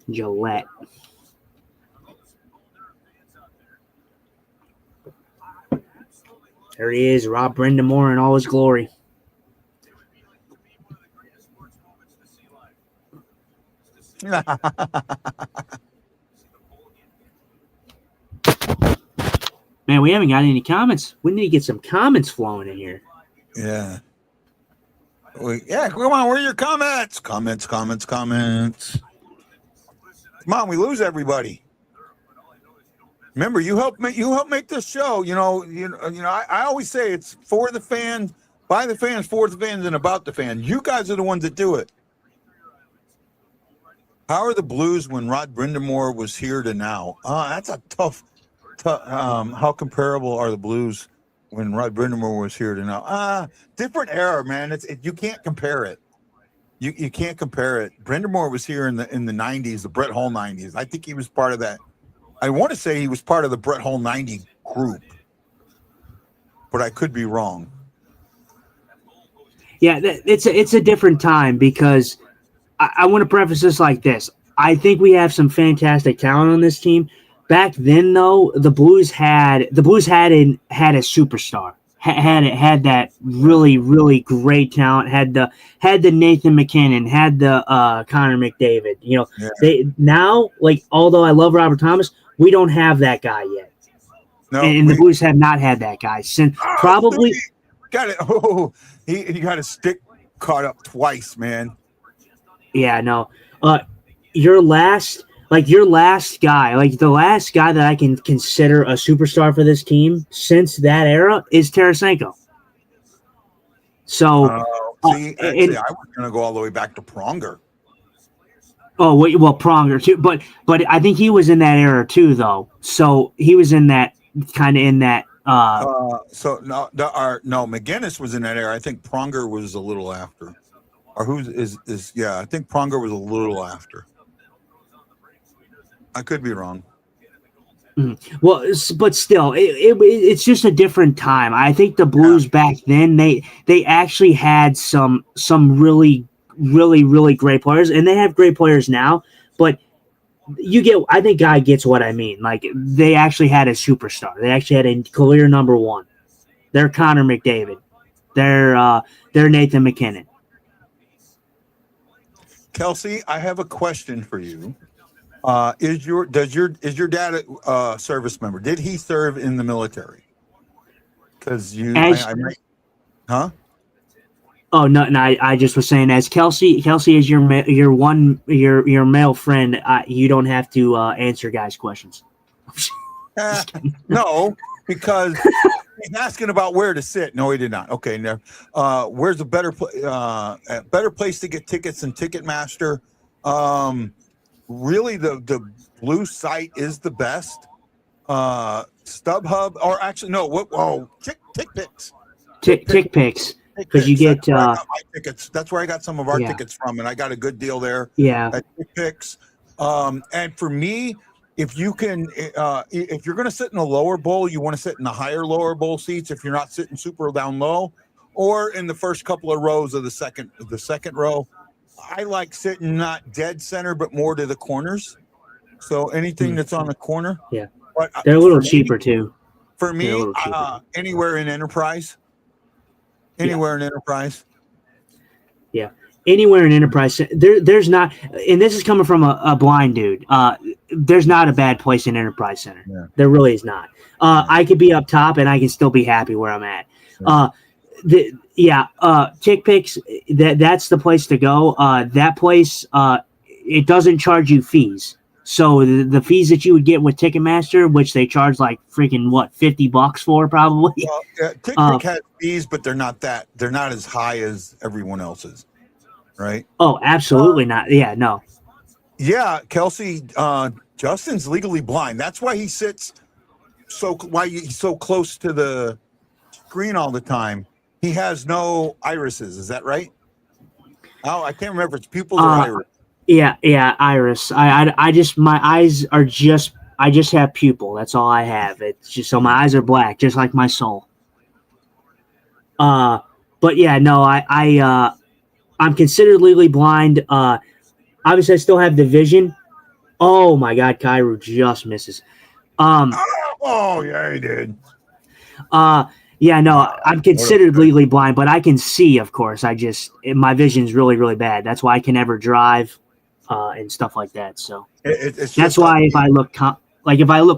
Gillette. There he is, Rob Brindamore in all his glory. Man, we haven't got any comments. We need to get some comments flowing in here. Yeah. Yeah, come on. Where are your comments? Comments. Come on, we lose everybody. Remember, you help make this show. I always say it's for the fans, by the fans, for the fans, and about the fans. You guys are the ones that do it. How are the Blues when Rod Brindamore was here to now? That's a tough. How comparable are the Blues when Rod Brindamore was here to now? Different era, man. You can't compare it. You can't compare it. Brindamore was here in the 90s, the Brett Hull 90s. I think he was part of that. I want to say he was part of the Brett Hull 90 group, but I could be wrong. Yeah, it's a different time because I want to preface this like this. I think we have some fantastic talent on this team. Back then, though, the Blues had a superstar. Had that really great talent. Had the Nathan McKinnon. Had the Connor McDavid. They now, like, although I love Robert Thomas, we don't have that guy yet. No, and the Blues have not had that guy since probably. Got it. Oh, he got his stick caught up twice, man. Yeah, no. Your last guy, like the last guy that I can consider a superstar for this team since that era is Tarasenko. So, I was going to go all the way back to Pronger. Oh, well, Pronger too, but I think he was in that era too, though. So he was in that kind of in that. McGinnis was in that era. I think Pronger was a little after, or I think Pronger was a little after. I could be wrong. Mm-hmm. Well, but still, it's just a different time. I think the Blues back then they actually had some really great players, and they have great players now. But I think Guy gets what I mean. Like, they actually had a superstar. They actually had a clear number one. They're Connor McDavid. They're Nathan McKinnon. Kelsey, I have a question for you. Is your dad a service member? Did he serve in the military? Because huh? Oh no! I just was saying, as Kelsey is your male friend. You don't have to answer guys' questions. No, because he's asking about where to sit. No, he did not. Okay, no. Where's a better place to get tickets than Ticketmaster? Really, the Blue site is the best. StubHub, or actually no. TickPicks. TickPicks. Because you get my tickets. That's where I got some of our tickets from, and I got a good deal there. Yeah. At TickPicks. And for me, if you're going to sit in a lower bowl, you want to sit in the higher lower bowl seats. If you're not sitting super down low, or in the first couple of rows of the second row. I like sitting not dead center, but more to the corners. So anything that's on the corner. Yeah. But they're a little cheaper too. For me, anywhere in Enterprise. Anywhere in Enterprise. Yeah. Anywhere in Enterprise. There's not, and this is coming from a blind dude. There's not a bad place in Enterprise Center. Yeah. There really is not. I could be up top and I can still be happy where I'm at. Yeah. TickPicks, that's the place to go. That place, it doesn't charge you fees. So the fees that you would get with Ticketmaster, which they charge like freaking $50 for, probably. Well, TickPick has fees, but they're not as high as everyone else's, right? Oh, absolutely not. Yeah, no. Yeah, Kelsey, Justin's legally blind. That's why he sits why he's so close to the screen all the time. He has no irises. Is that right? Oh, I can't remember if it's pupils or iris. Yeah, iris. I just, my eyes are just, I just have pupil. That's all I have. It's just, so my eyes are black, just like my soul. But yeah, no, I'm considered legally blind. Obviously I still have the vision. Oh my God, Kairu just misses. Oh yeah, he did. Yeah, no, I'm considered legally blind, but I can see, of course. My vision's really, really bad. That's why I can never drive and stuff like that. So that's why if I look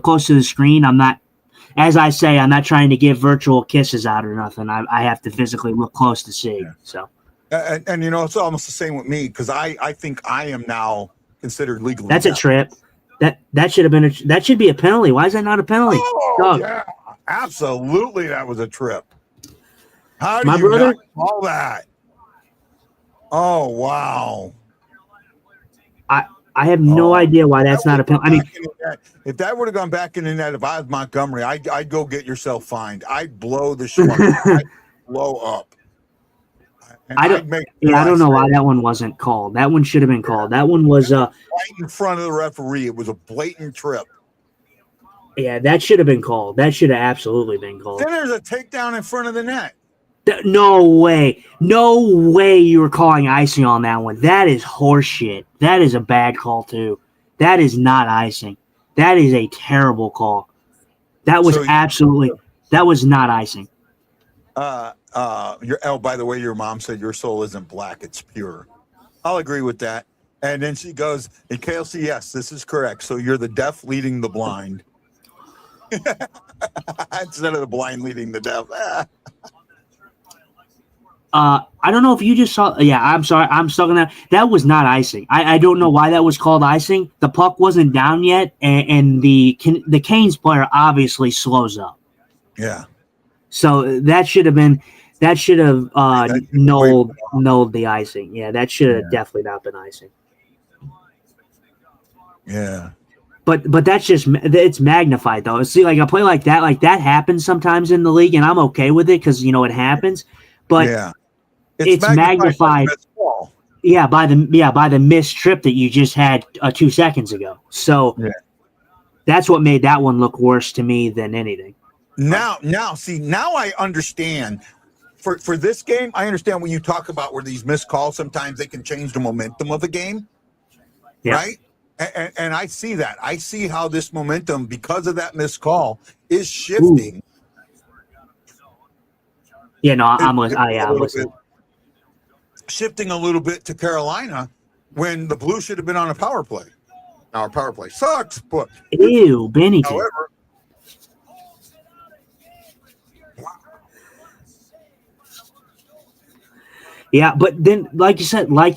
close to the screen, I'm not, as I say, I'm not trying to give virtual kisses out or nothing. I have to physically look close to see. Yeah. So And it's almost the same with me because I think I am now considered legally. That's a deaf. trip. That should have been that should be a penalty. Why is that not a penalty? Oh Dog. yeah, absolutely, that was a trip. How do My you brother- not call that? Oh wow. I have no idea why that's not a penalty. I mean, if that would have gone back in the net, if I was Montgomery, I'd go get yourself fined. I'd blow the schmuck. I'd blow up. And I don't know why that one wasn't called. That one should have been called. That one was right in front of the referee. It was a blatant trip. Yeah, that should have been called. That should have absolutely been called. Then there's a takedown in front of the net. No way. No way you were calling icing on that one. That is horseshit. That is a bad call, too. That is not icing. That is a terrible call. That was that was not icing. By the way, your mom said your soul isn't black, it's pure. I'll agree with that. And then she goes, and KLC, yes, this is correct. So you're the deaf leading the blind. Instead of the blind leading the deaf. I don't know if you just saw. Yeah, I'm sorry. I'm stuck on that. That was not icing. I don't know why that was called icing. The puck wasn't down yet, and the Canes player obviously slows up. Yeah. So that should have nulled the icing. Yeah, that should have definitely not been icing. Yeah. But that's just it's magnified though. See, like a play like that happens sometimes in the league, and I'm okay with it because it happens. But it's magnified. By the missed trip that you just had 2 seconds ago. So that's what made that one look worse to me than anything. Now I understand. For this game, I understand what you talk about where these missed calls sometimes they can change the momentum of a game, right? And I see that. I see how this momentum, because of that missed call, is shifting. Ooh. Yeah, no, I'm listening. Shifting a little bit to Carolina when the Blues should have been on a power play. Our power play sucks, but ew, Binnington. However, yeah, but then, like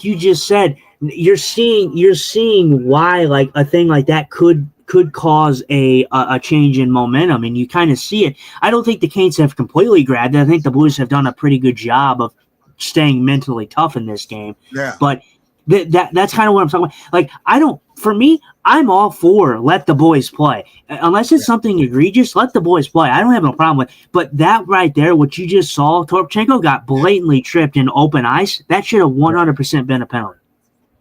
you just said, you're seeing why like a thing like that could cause a change in momentum, and you kind of see it. I don't think the Canes have completely grabbed it. I think the Blues have done a pretty good job of staying mentally tough in this game. Yeah. But that's kind of what I'm talking about. Like, I'm all for let the boys play. Unless it's something egregious, let the boys play. I don't have no problem with it. But that right there, what you just saw, Torpchenko got blatantly tripped in open ice. That should have 100% been a penalty.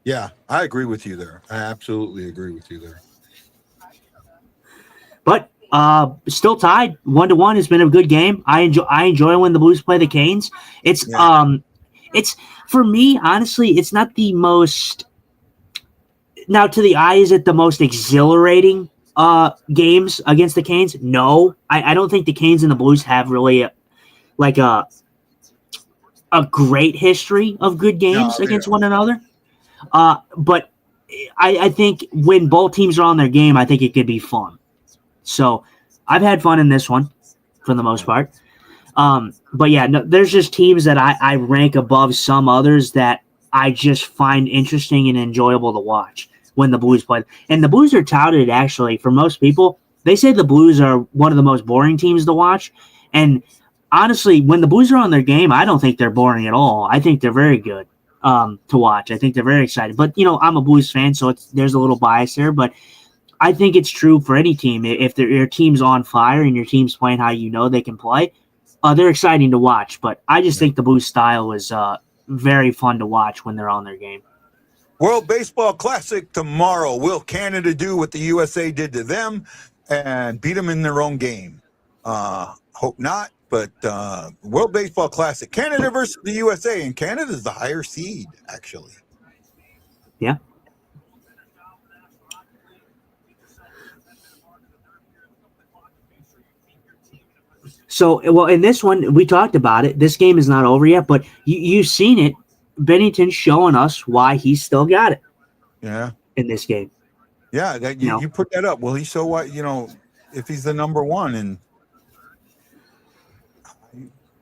Yeah, I agree with you there. I absolutely agree with you there. But still tied 1-1. It's been a good game. I enjoy when the Blues play the Canes. It's for me, honestly, it's not the most. Now, to the eye, is it the most exhilarating games against the Canes? No, I don't think the Canes and the Blues have really a great history of good games against one another. But I think when both teams are on their game, I think it could be fun. So I've had fun in this one for the most part. But yeah, no, there's just teams that I rank above some others that I just find interesting and enjoyable to watch when the Blues play. And the Blues are touted, actually, for most people. They say the Blues are one of the most boring teams to watch. And honestly, when the Blues are on their game, I don't think they're boring at all. I think they're very good to watch. I think they're very exciting. But, I'm a Blues fan, so there's a little bias there. But I think it's true for any team. If your team's on fire and your team's playing how they can play, they're exciting to watch. But I just think the Blues style is very fun to watch when they're on their game. World Baseball Classic tomorrow. Will Canada do what the USA did to them and beat them in their own game? Hope not, but World Baseball Classic. Canada versus the USA, and Canada's the higher seed, actually. Yeah. So, well, in this one, we talked about it. This game is not over yet, but you've seen it. Binnington's showing us why he's still got it. Yeah. In this game. Yeah, you put that up. Well, he's so what, if he's the number one, and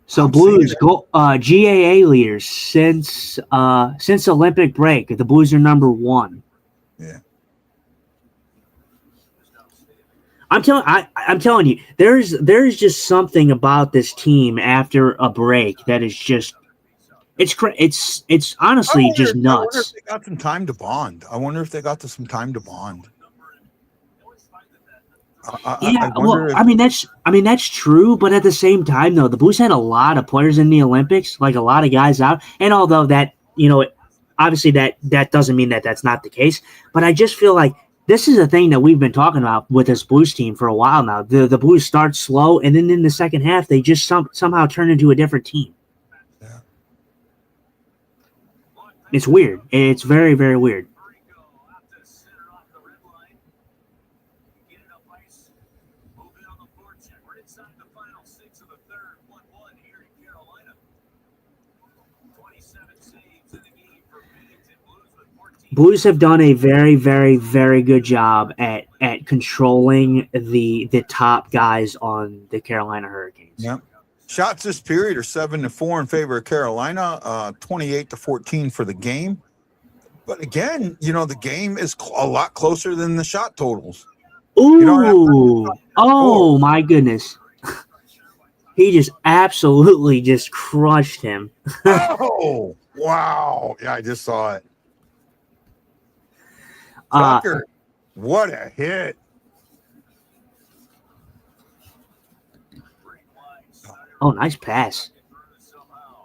So I'm Blues seeing go GAA leaders since Olympic break. The Blues are number 1. Yeah. I'm telling you, there's just something about this team after a break that is just it's honestly just I wonder if nuts. they got some time to bond. I wonder if they got some time to bond. Yeah, I wonder well, if I mean that's true, but at the same time though, the Blues had a lot of players in the Olympics, like a lot of guys out, and although that obviously that doesn't mean that that's not the case, but I just feel like this is a thing that we've been talking about with this Blues team for a while now. The Blues start slow, and then in the second half, they just somehow turn into a different team. yeah. It's weird. It's very, very weird. Blues have done a very, very, very good job at controlling the top guys on the Carolina Hurricanes. Yeah. Shots this period are 7-4 in favor of Carolina, 28-14 for the game. But again, the game is a lot closer than the shot totals. Ooh! Oh my goodness! He just absolutely just crushed him. Oh wow! Yeah, I just saw it. Tucker, what a hit! Oh, nice pass!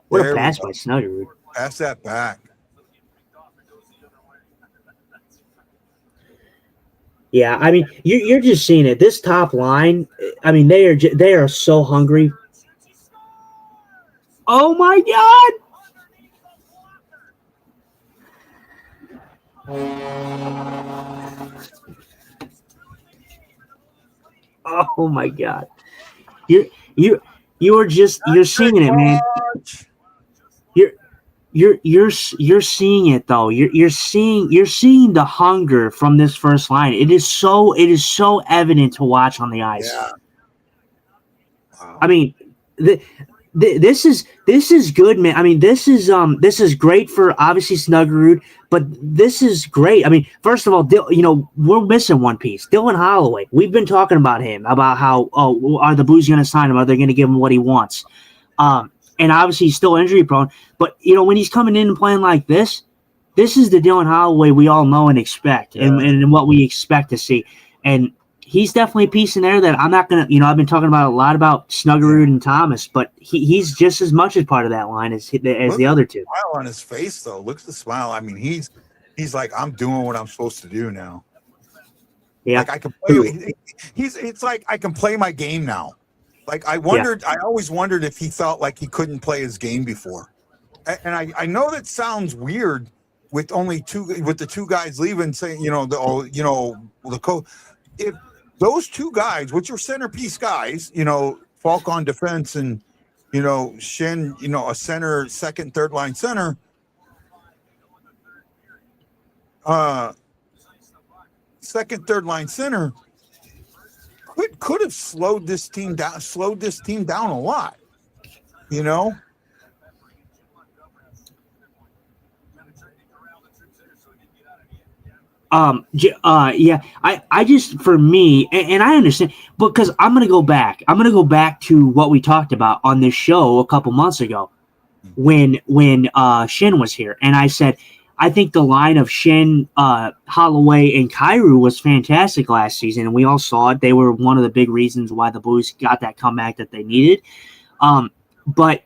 What a pass by Snuggerud. Pass that back. Yeah, I mean, you're just seeing it. This top line, I mean, they are so hungry. Oh my God! Oh my God! You're seeing it, man. You're seeing it though. You're seeing the hunger from this first line. It is so evident to watch on the ice. Yeah. Wow. I mean, this is good, man. I mean, this is great for obviously Snuggerud, but this is great. I mean, first of all, we're missing one piece, Dylan Holloway. We've been talking about him, about how are the Blues going to sign him? Are they going to give him what he wants? And obviously he's still injury prone, but when he's coming in and playing like this is the Dylan Holloway we all know and expect, and what we expect to see. And he's definitely a piece in there that I'm not gonna. I've been talking about a lot about Snuggerud and Thomas, but he's just as much as part of that line as the other two. Smile on his face though. Look at the smile. I mean, he's like, I'm doing what I'm supposed to do now. Yeah, like I can play. It's like I can play my game now. Like I always wondered if he felt like he couldn't play his game before. And I know that sounds weird with the two guys leaving, saying, the coach. If those two guys, which are centerpiece guys, Falk on defense and, Shen, a center, second, third line center, second, third line center, could have slowed this team down a lot, Yeah, I just, for me, and I understand, because I'm gonna go back to what we talked about on this show a couple months ago when Shin was here, and I said I think the line of Shin, Holloway, and Kyrou was fantastic last season, and we all saw it. They were one of the big reasons why the Blues got that comeback that they needed. But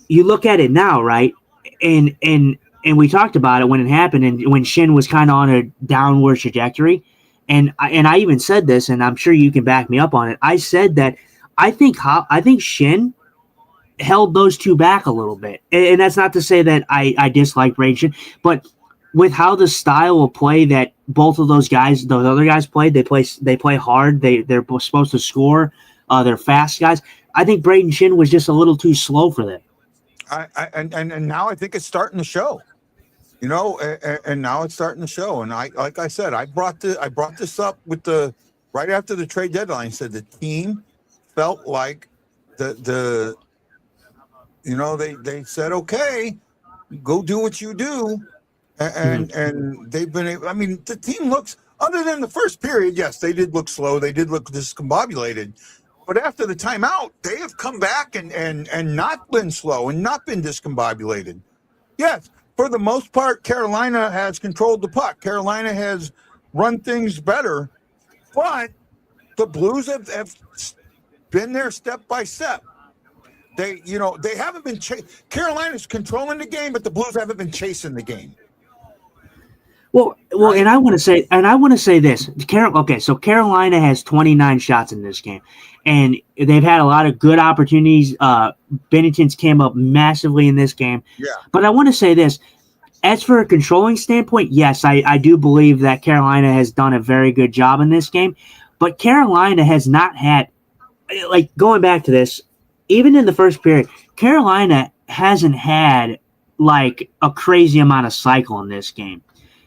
you look at it now, right? And we talked about it when it happened, and when Shin was kind of on a downward trajectory. And I even said this, and I'm sure you can back me up on it. I said that I think Shin held those two back a little bit, and that's not to say that I dislike Braden Shin, but with how the style of play that both of those other guys played, they play hard. They're supposed to score. They're fast guys. I think Braden Shin was just a little too slow for them. And now I think it's starting to show. And now it's starting to show. And like I said, I brought this up with right after the trade deadline. Said the team felt like the You know, they said, okay, go do what you do. And they've been able, I mean, the team looks, other than the first period, yes, they did look slow. They did look discombobulated. But after the timeout, they have come back and not been slow and not been discombobulated. Yes, for the most part, Carolina has controlled the puck. Carolina has run things better. But the Blues have been there step by step. They haven't been Carolina's controlling the game, but the Blues haven't been chasing the game. Well, right? and I want to say this. So Carolina has 29 shots in this game, and they've had a lot of good opportunities. Binnington's came up massively in this game. Yeah. But I want to say this. As for a controlling standpoint, yes, I do believe that Carolina has done a very good job in this game, but Carolina has not had, like, going back to this, even in the first period, Carolina hasn't had like a crazy amount of cycle in this game.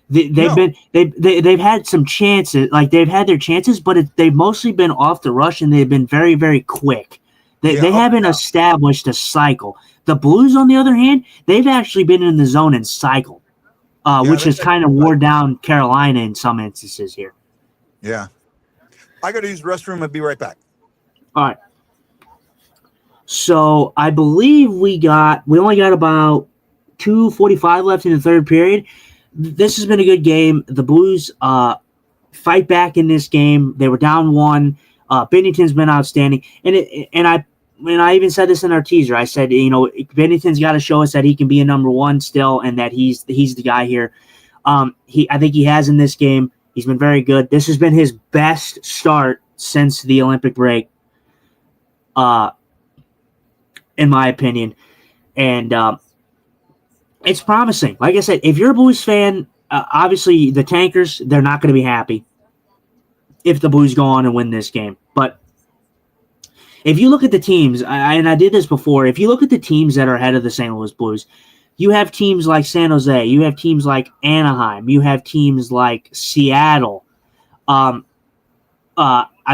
They've had some chances, like they've had their chances, but they've mostly been off the rush and they've been very, very quick. They haven't established a cycle. The Blues, on the other hand, they've actually been in the zone and cycled, which has kind of wore down Carolina in some instances here. Yeah. I got to use the restroom and be right back. All right. So I believe we only got about 2:45 left in the third period. This has been a good game. The Blues fight back in this game. They were down 1. Binnington's been outstanding, and I even said this in our teaser. I said, Binnington's got to show us that he can be a number 1 still, and that he's the guy here. I think he has in this game. He's been very good. This has been his best start since the Olympic break, in my opinion, and it's promising. Like I said, if you're a Blues fan, obviously the Tankers, they're not going to be happy if the Blues go on and win this game. But if you look at the teams, and I did this before, if you look at the teams that are ahead of the St. Louis Blues, you have teams like San Jose, you have teams like Anaheim, you have teams like Seattle. I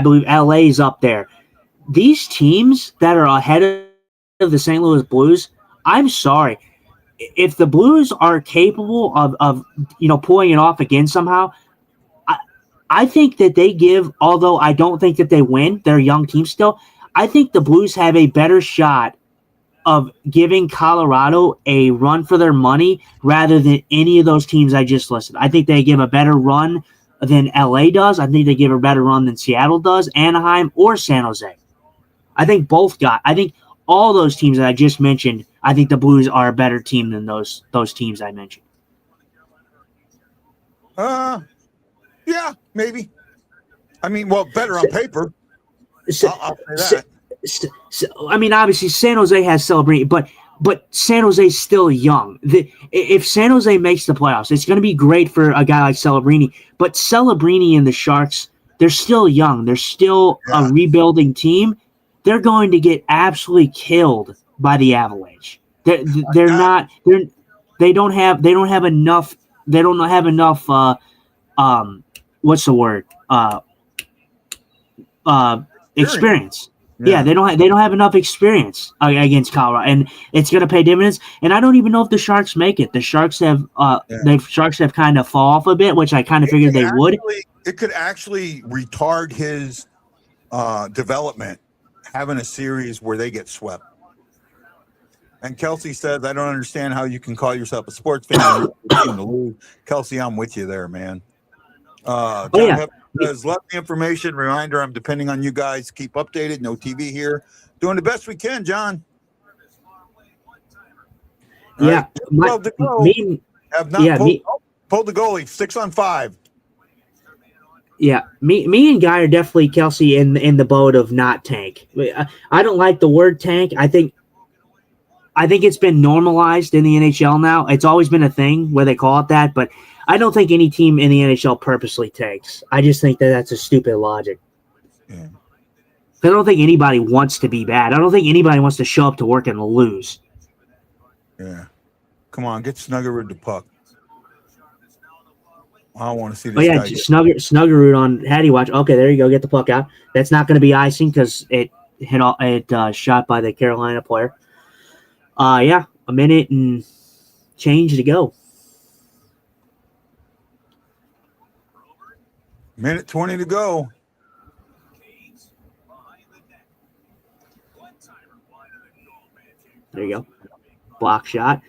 believe LA is up there. These teams that are ahead of the St. Louis Blues, I'm sorry. If the Blues are capable of pulling it off again somehow, I think that they give, although I don't think that they win, they're a young team still, I think the Blues have a better shot of giving Colorado a run for their money rather than any of those teams I just listed. I think they give a better run than LA does. I think they give a better run than Seattle does, Anaheim, or San Jose. I think all those teams that I just mentioned, I think the Blues are a better team than those teams I mentioned. Yeah, maybe. I mean, well, better on paper. I'll say that. Obviously, San Jose has Celebrini, but San Jose's still young. If San Jose makes the playoffs, it's going to be great for a guy like Celebrini. But Celebrini and the Sharks, they're still young. They're still a rebuilding team. They're going to get absolutely killed by the Avalanche. They don't have enough. What's the word? Experience. Yeah, they don't have enough experience against Colorado, and it's going to pay dividends. And I don't even know if the Sharks make it. The Sharks have kind of fall off a bit, which I kind of figured they would. It could actually retard his development, having a series where they get swept. And Kelsey says, I don't understand how you can call yourself a sports fan and to lose. Kelsey, I'm with you there, man. John says, love the information. Reminder, I'm depending on you guys. Keep updated. No TV here. Doing the best we can, John. Yeah. Pulled the goalie. 6-on-5. Yeah, me and Guy are definitely, Kelsey, in the boat of not tank. I don't like the word tank. I think it's been normalized in the NHL now. It's always been a thing where they call it that, but I don't think any team in the NHL purposely tanks. I just think that that's a stupid logic. Yeah. I don't think anybody wants to be bad. I don't think anybody wants to show up to work and lose. Yeah. Come on, get Snuggerud the puck. I want to see this guy. Snuggerud on Hattie Watch. Okay, there you go. Get the puck out. That's not going to be icing because it shot by the Carolina player. Yeah, a minute and change to go. Minute 20 to go. There you go. Block shot.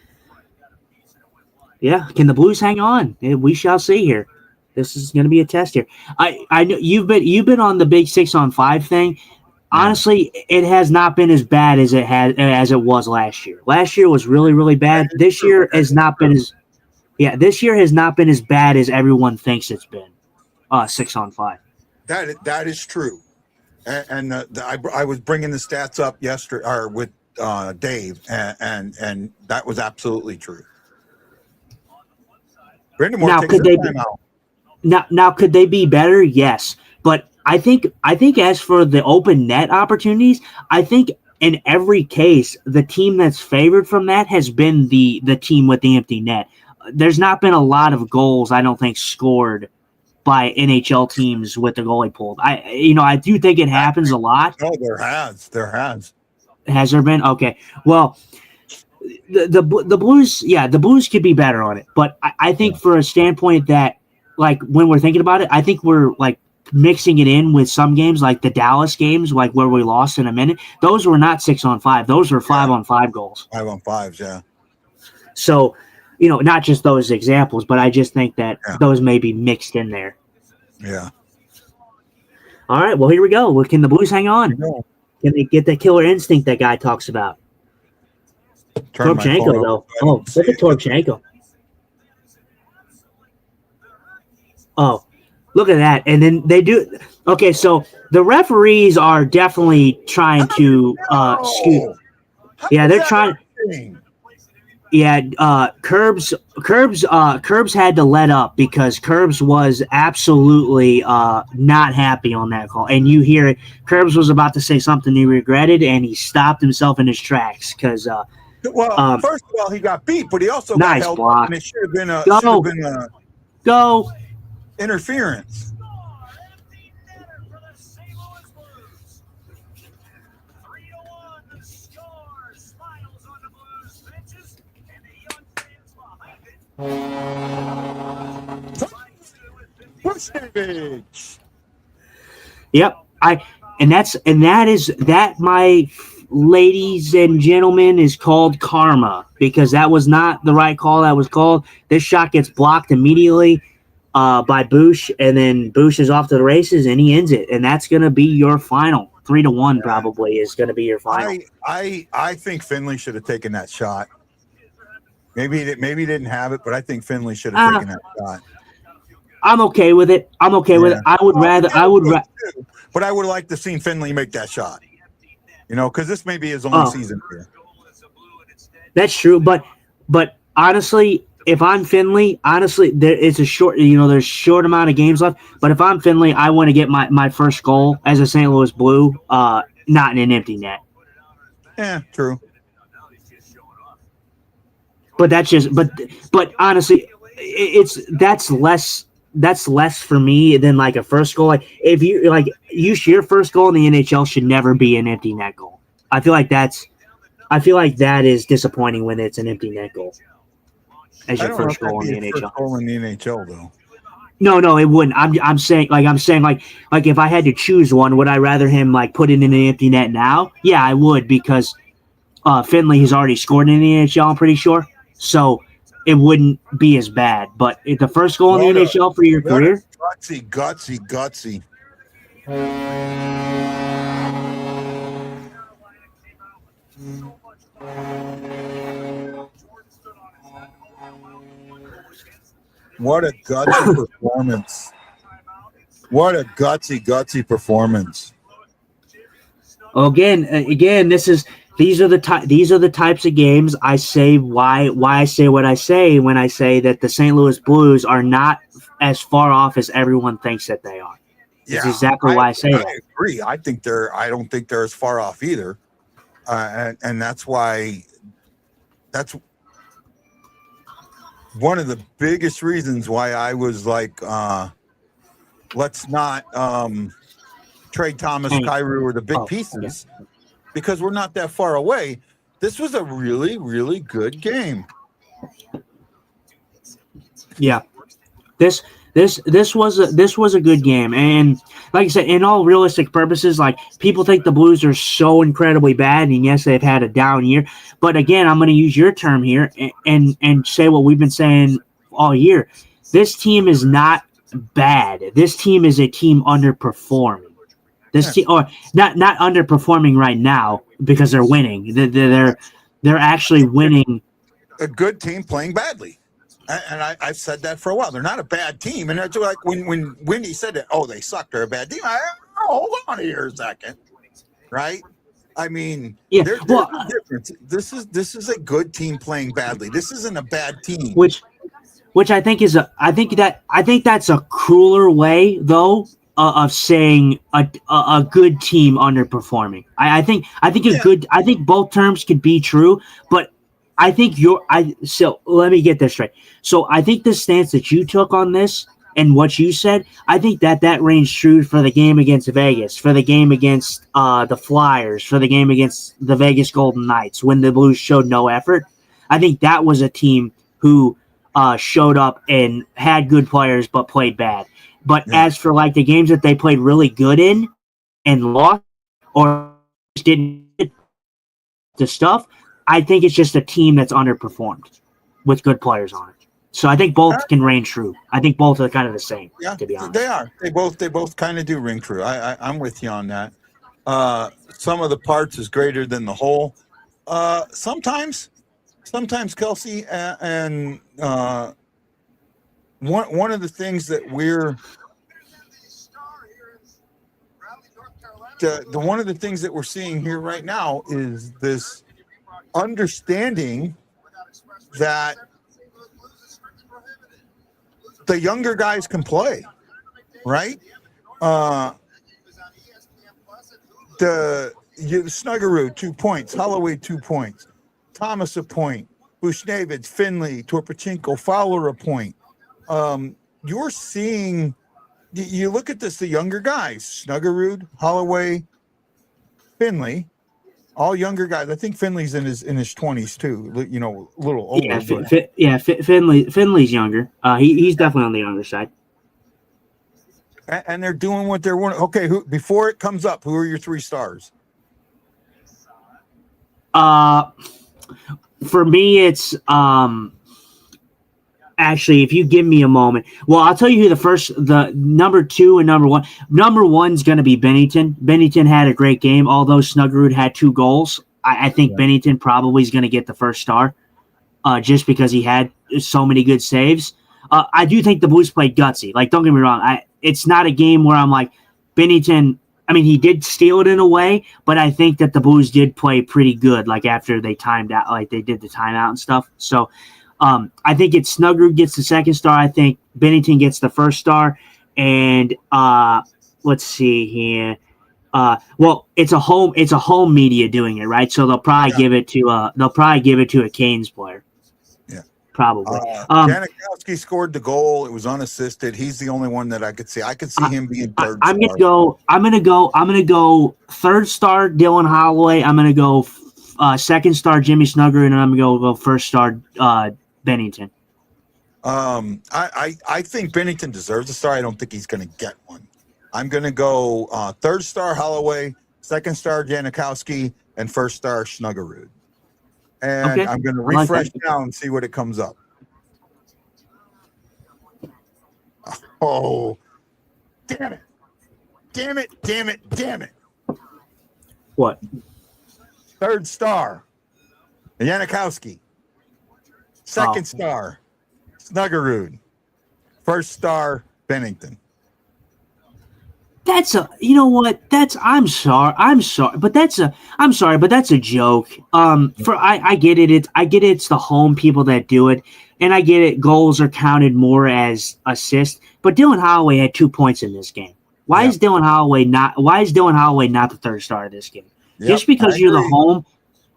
Yeah, can the Blues hang on? We shall see here. This is going to be a test here. I know you've been on the big 6-on-5 thing. Honestly, it has not been as bad as it was last year. Last year was really, really bad. This year has not been as bad as everyone thinks it's been. 6-on-5. That is true. And I was bringing the stats up yesterday or with Dave, and that was absolutely true. Brandon Now could they be better? Yes, but I think as for the open net opportunities, I think in every case the team that's favored from that has been the team with the empty net. There's not been a lot of goals, I don't think, scored by NHL teams with the goalie pulled. I do think it happens a lot. Oh, there has. Has there been? Okay. Well, the Blues, the Blues could be better on it, but I think for a standpoint that, like, when we're thinking about it, I think we're like mixing it in with some games, like the Dallas games, like where we lost in a minute. Those were not 6-on-5; those were 5-on-5 goals. 5-on-5s, yeah. So, not just those examples, but I just think that those may be mixed in there. Yeah. All right. Well, here we go. Can the Blues hang on? Can they get that killer instinct that guy talks about? Torbchenko, though. Oh, look at Torbchenko. Oh, look at that. And then they do. Okay, so the referees are definitely trying to scoot. Yeah, they're trying. Yeah, Curbs had to let up because Curbs was absolutely not happy on that call. And you hear it. Curbs was about to say something he regretted, and he stopped himself in his tracks because first of all, he got beat, but he also got held block. And it should have been go interference. Yep. That, my ladies and gentlemen, is called karma, because that was not the right call that was called. This shot gets blocked immediately by Bush, and then Bush is off to the races, and he ends it, and that's going to be your final. 3-1 probably is going to be your final. I think Finley should have taken that shot. Maybe he didn't have it, but I think Finley should have taken that shot. I'm okay with it. With it. I would but I would like to see Finley make that shot. Because this may be his only season here. That's true, but honestly, if I'm Finley, it's a short. There's short amount of games left. But if I'm Finley, I want to get my first goal as a St. Louis Blue, not in an empty net. Yeah, true. But that's just. But honestly, that's less for me than like a first goal. Like if your first goal in the NHL should never be an empty net goal. I feel like that is disappointing when it's an empty net goal as your first goal in the NHL. First goal in the NHL though. No, it wouldn't. I'm saying if I had to choose one, would I rather him like put it in an empty net now? Yeah, I would, because Finley has already scored in the NHL, I'm pretty sure. So it wouldn't be as bad. But the first goal in the NHL for your career? Gutsy. What a gutsy performance. What a gutsy performance. Again, these are the types of games I say why I say what I say when I say that the St. Louis Blues are not as far off as everyone thinks that they are. That's exactly why I say that. I agree. I don't think they're as far off either. And that's why that's one of the biggest reasons why I was like, let's not trade Thomas, Kyrou, or the big pieces, because we're not that far away. This was a really, really good game. Yeah. This was a good game, and like I said, in all realistic purposes, like people think the Blues are so incredibly bad, and yes, they've had a down year. But again, I'm going to use your term here and say what we've been saying all year. This team is not bad. This team is a team underperforming. This team, or not underperforming right now because they're winning. They're actually winning. A good team playing badly. And I've said that for a while. They're not a bad team. And it's like when Wendy said that, they suck. They're a bad team. Hold on here a second, right? I mean, Yeah. there's a difference. This is a good team playing badly. This isn't a bad team. Which I think I think that's a crueler way though of saying a good team underperforming. I think both terms could be true, but I think so let me get this straight. So I think the stance that you took on this and what you said, I think that rings true for the game against Vegas, for the game against the Flyers, for the game against the Vegas Golden Knights when the Blues showed no effort. I think that was a team who showed up and had good players but played bad. But as for like the games that they played really good in and lost or didn't the stuff, I think it's just a team that's underperformed with good players on it. So I think both can reign true. I think both are kind of the same, to be honest. They are. They both kind of do ring true. I'm with you on that. Some of the parts is greater than the whole. Sometimes Kelsey, and one of the things that one of the things that we're seeing here right now is this understanding that the younger guys can play, right? The Snuggerud 2 points, Holloway 2 points, Thomas a point, Bushnavid, Finley, Torpachenko, Fowler a point. You're seeing, you look at this, the younger guys, Snuggerud, Holloway, Finley, all younger guys. I think Finley's in his 20s too. A little older. Finley's younger. He's definitely on the younger side. And they're doing what they're wanting. Okay, before it comes up, who are your 3 stars? For me, it's actually, if you give me a moment. Well, I'll tell you who the number 2 and number 1. Number 1's going to be Binnington. Binnington had a great game, although Snuggerud had 2 goals. I think Binnington probably is going to get the first star just because he had so many good saves. I do think the Blues played gutsy. Like, don't get me wrong. It's not a game where I'm like, Binnington, I mean, he did steal it in a way, but I think that the Blues did play pretty good, like after they timed out, like they did the timeout and stuff. So I think it's Snuggerud gets the second star. I think Binnington gets the first star. And let's see here. Well, it's a home media doing it, right? So they'll probably give it to a Canes player. Yeah, probably. Janikowski scored the goal. It was unassisted. He's the only one that I could see. I could see him being third. I'm gonna go third star Dylan Holloway. I'm gonna go second star Jimmy Snuggerud, and I'm gonna go first star Binnington. I think Binnington deserves a star. I don't think he's going to get one. I'm going to go third star Holloway, second star Janikowski, and first star Snuggerud. And I'm going to refresh now and see what it comes up. Oh, damn it. What? Third star Janikowski. Second star Snuggerud. First star Binnington. I'm sorry, but that's a joke. I get it. I get it's the home people that do it, and I get it. Goals are counted more as assists, but Dylan Holloway had 2 points in this game. Why is Dylan Holloway not the third star of this game? Just because you're the home.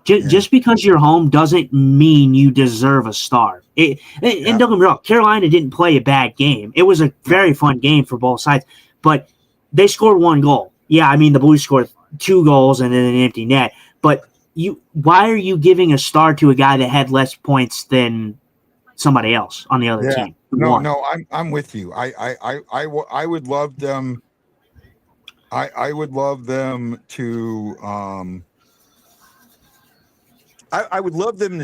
Just because you're home doesn't mean you deserve a star. And don't get me wrong, Carolina didn't play a bad game. It was a very fun game for both sides, but they scored 1 goal. Yeah, I mean, the Blues scored 2 goals and then an empty net. But why are you giving a star to a guy that had less points than somebody else on the other team? No, I'm with you. I would love them. I would love them to. I would love them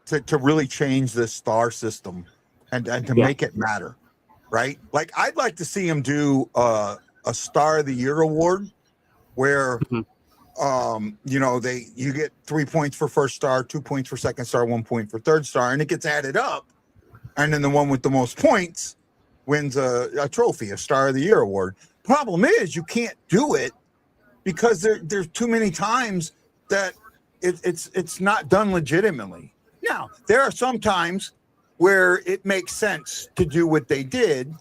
to really change this star system and to make it matter, right? Like I'd like to see them do a Star of the Year award where you get 3 points for first star, 2 points for second star, 1 point for third star, and it gets added up, and then the one with the most points wins a trophy, a Star of the Year award. Problem is you can't do it because there's too many times that it's not done legitimately. Now, there are some times where it makes sense to do what they did.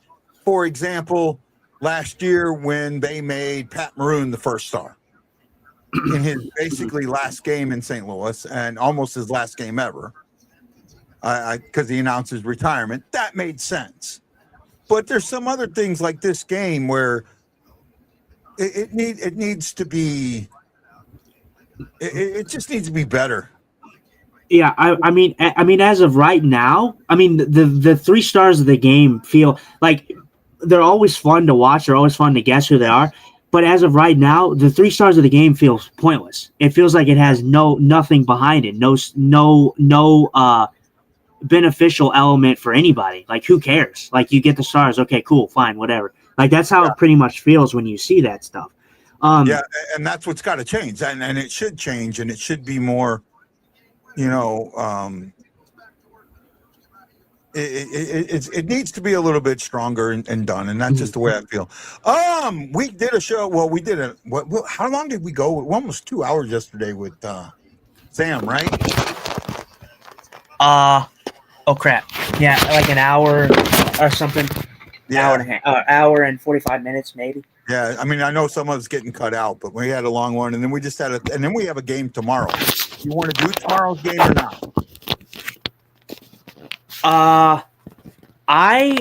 For example, last year when they made Pat Maroon the first star in his basically last game in St. Louis and almost his last game ever, because he announced his retirement, that made sense. But there's some other things like this game where it needs to be. It just needs to be better. Yeah, I mean, as of right now, I mean, the 3 stars of the game feel like they're always fun to watch. They're always fun to guess who they are. But as of right now, the 3 stars of the game feels pointless. It feels like it has nothing behind it. No beneficial element for anybody. Like, who cares? Like, you get the stars. Okay, cool, fine, whatever. Like, that's how it pretty much feels when you see that stuff. And that's what's got to change, and it should change, and it should be more, it needs to be a little bit stronger and done, and that's just the way I feel. We did a show. Well, we did how long did we go? Almost 2 hours yesterday with Sam, right? Oh crap! Yeah, like an hour or something. Yeah. Hour and a half, hour and 45 minutes, maybe. Yeah, I mean, I know some of it's getting cut out, but we had a long one, and then we just had and then we have a game tomorrow. You want to do tomorrow's game or not? I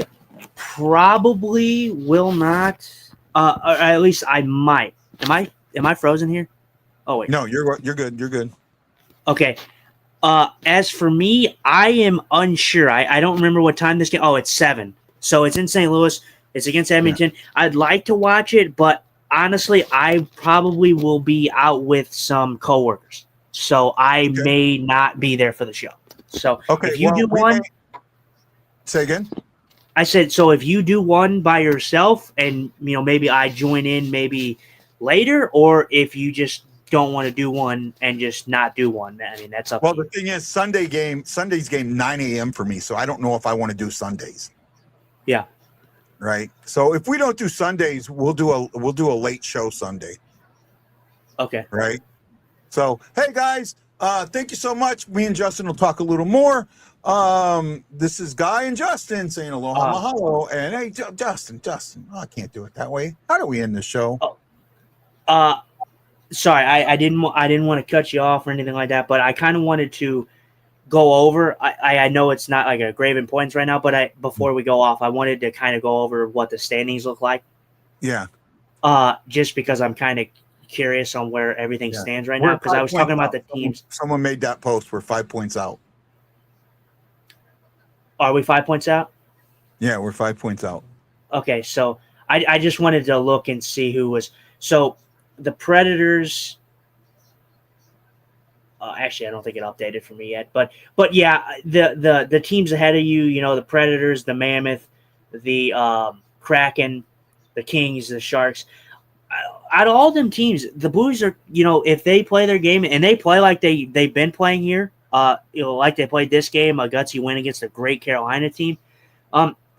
probably will not. Or at least I might. Am I frozen here? Oh wait. No, you're good. You're good. Okay. As for me, I am unsure. I don't remember what time this game. Oh, it's 7. So it's in St. Louis. It's against Edmonton. Yeah. I'd like to watch it, but honestly, I probably will be out with some coworkers. So I may not be there for the show. So if you do one. Say again? I said, so if you do one by yourself and, maybe I join in maybe later, or if you just don't want to do one and just not do one, I mean, that's up to you. Well, the thing is, Sunday's game 9 a.m. for me, so I don't know if I want to do Sundays. Yeah. Right. So if we don't do Sundays, we'll do a late show Sunday. Okay. Right. So, hey guys, thank you so much. Me and Justin will talk a little more. This is Guy and Justin saying aloha mahalo. And hey, Justin, I can't do it that way. How do we end the show? Sorry, I didn't want to cut you off or anything like that, but I kind of wanted to go over. I know it's not like a grave importance right now, but before we go off, I wanted to kind of go over what the standings look like. Yeah. Just because I'm kind of curious on where everything stands right now, because I was talking about the teams. Someone made that post. We're 5 points out. Are we 5 points out? Yeah, we're 5 points out. Okay, so I just wanted to look and see who was. So the Predators. Actually, I don't think it updated for me yet, but yeah, the teams ahead of you, the Predators, the Mammoth, the Kraken, the Kings, the Sharks. Out of all them teams, the Blues are, if they play their game and they play like they've been playing here, like they played this game, a gutsy win against a great Carolina team.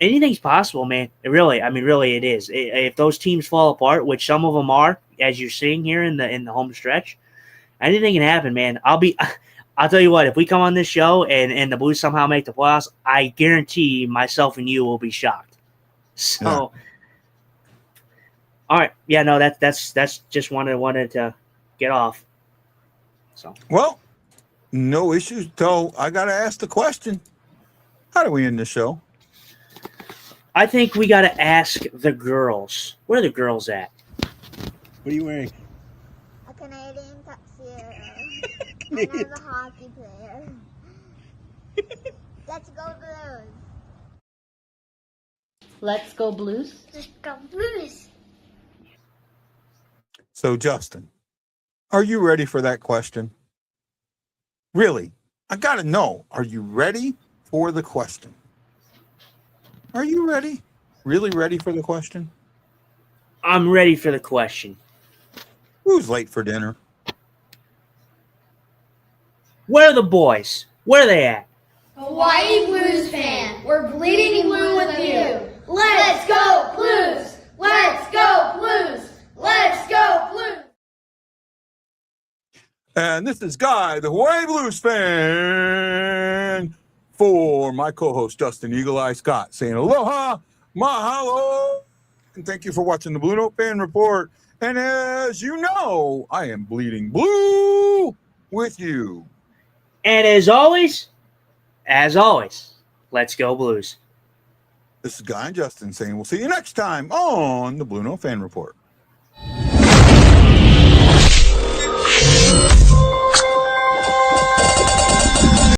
Anything's possible, man. Really it is. If those teams fall apart, which some of them are, as you're seeing here in the home stretch. Anything can happen, man. I'll tell you what, if we come on this show and the Blues somehow make the playoffs, I guarantee myself and you will be shocked. So, all right. Yeah, no, that's just wanted to get off. So, well, no issues. So I got to ask the question. How do we end the show? I think we got to ask the girls. Where are the girls at? What are you wearing? A Canadian tuxedo. Another hockey player. Let's go Blues. Let's go Blues. Let's go Blues. So, Justin, are you ready for that question? Really? I got to know, are you ready for the question? Are you ready? Really ready for the question? I'm ready for the question. Who's late for dinner? Where are the boys? Where are they at? Hawaii Blues fan, we're bleeding blue with you. Let's go Blues! Let's go Blues! Let's go Blues! And this is Guy, the Hawaii Blues fan, for my co-host Justin Eagle Eye Scott, saying aloha, mahalo, and thank you for watching the Blue Note Fan Report. And as you know, I am bleeding blue with you. And as always, let's go Blues. This is Guy and Justin saying we'll see you next time on the Blue Note Fan Report.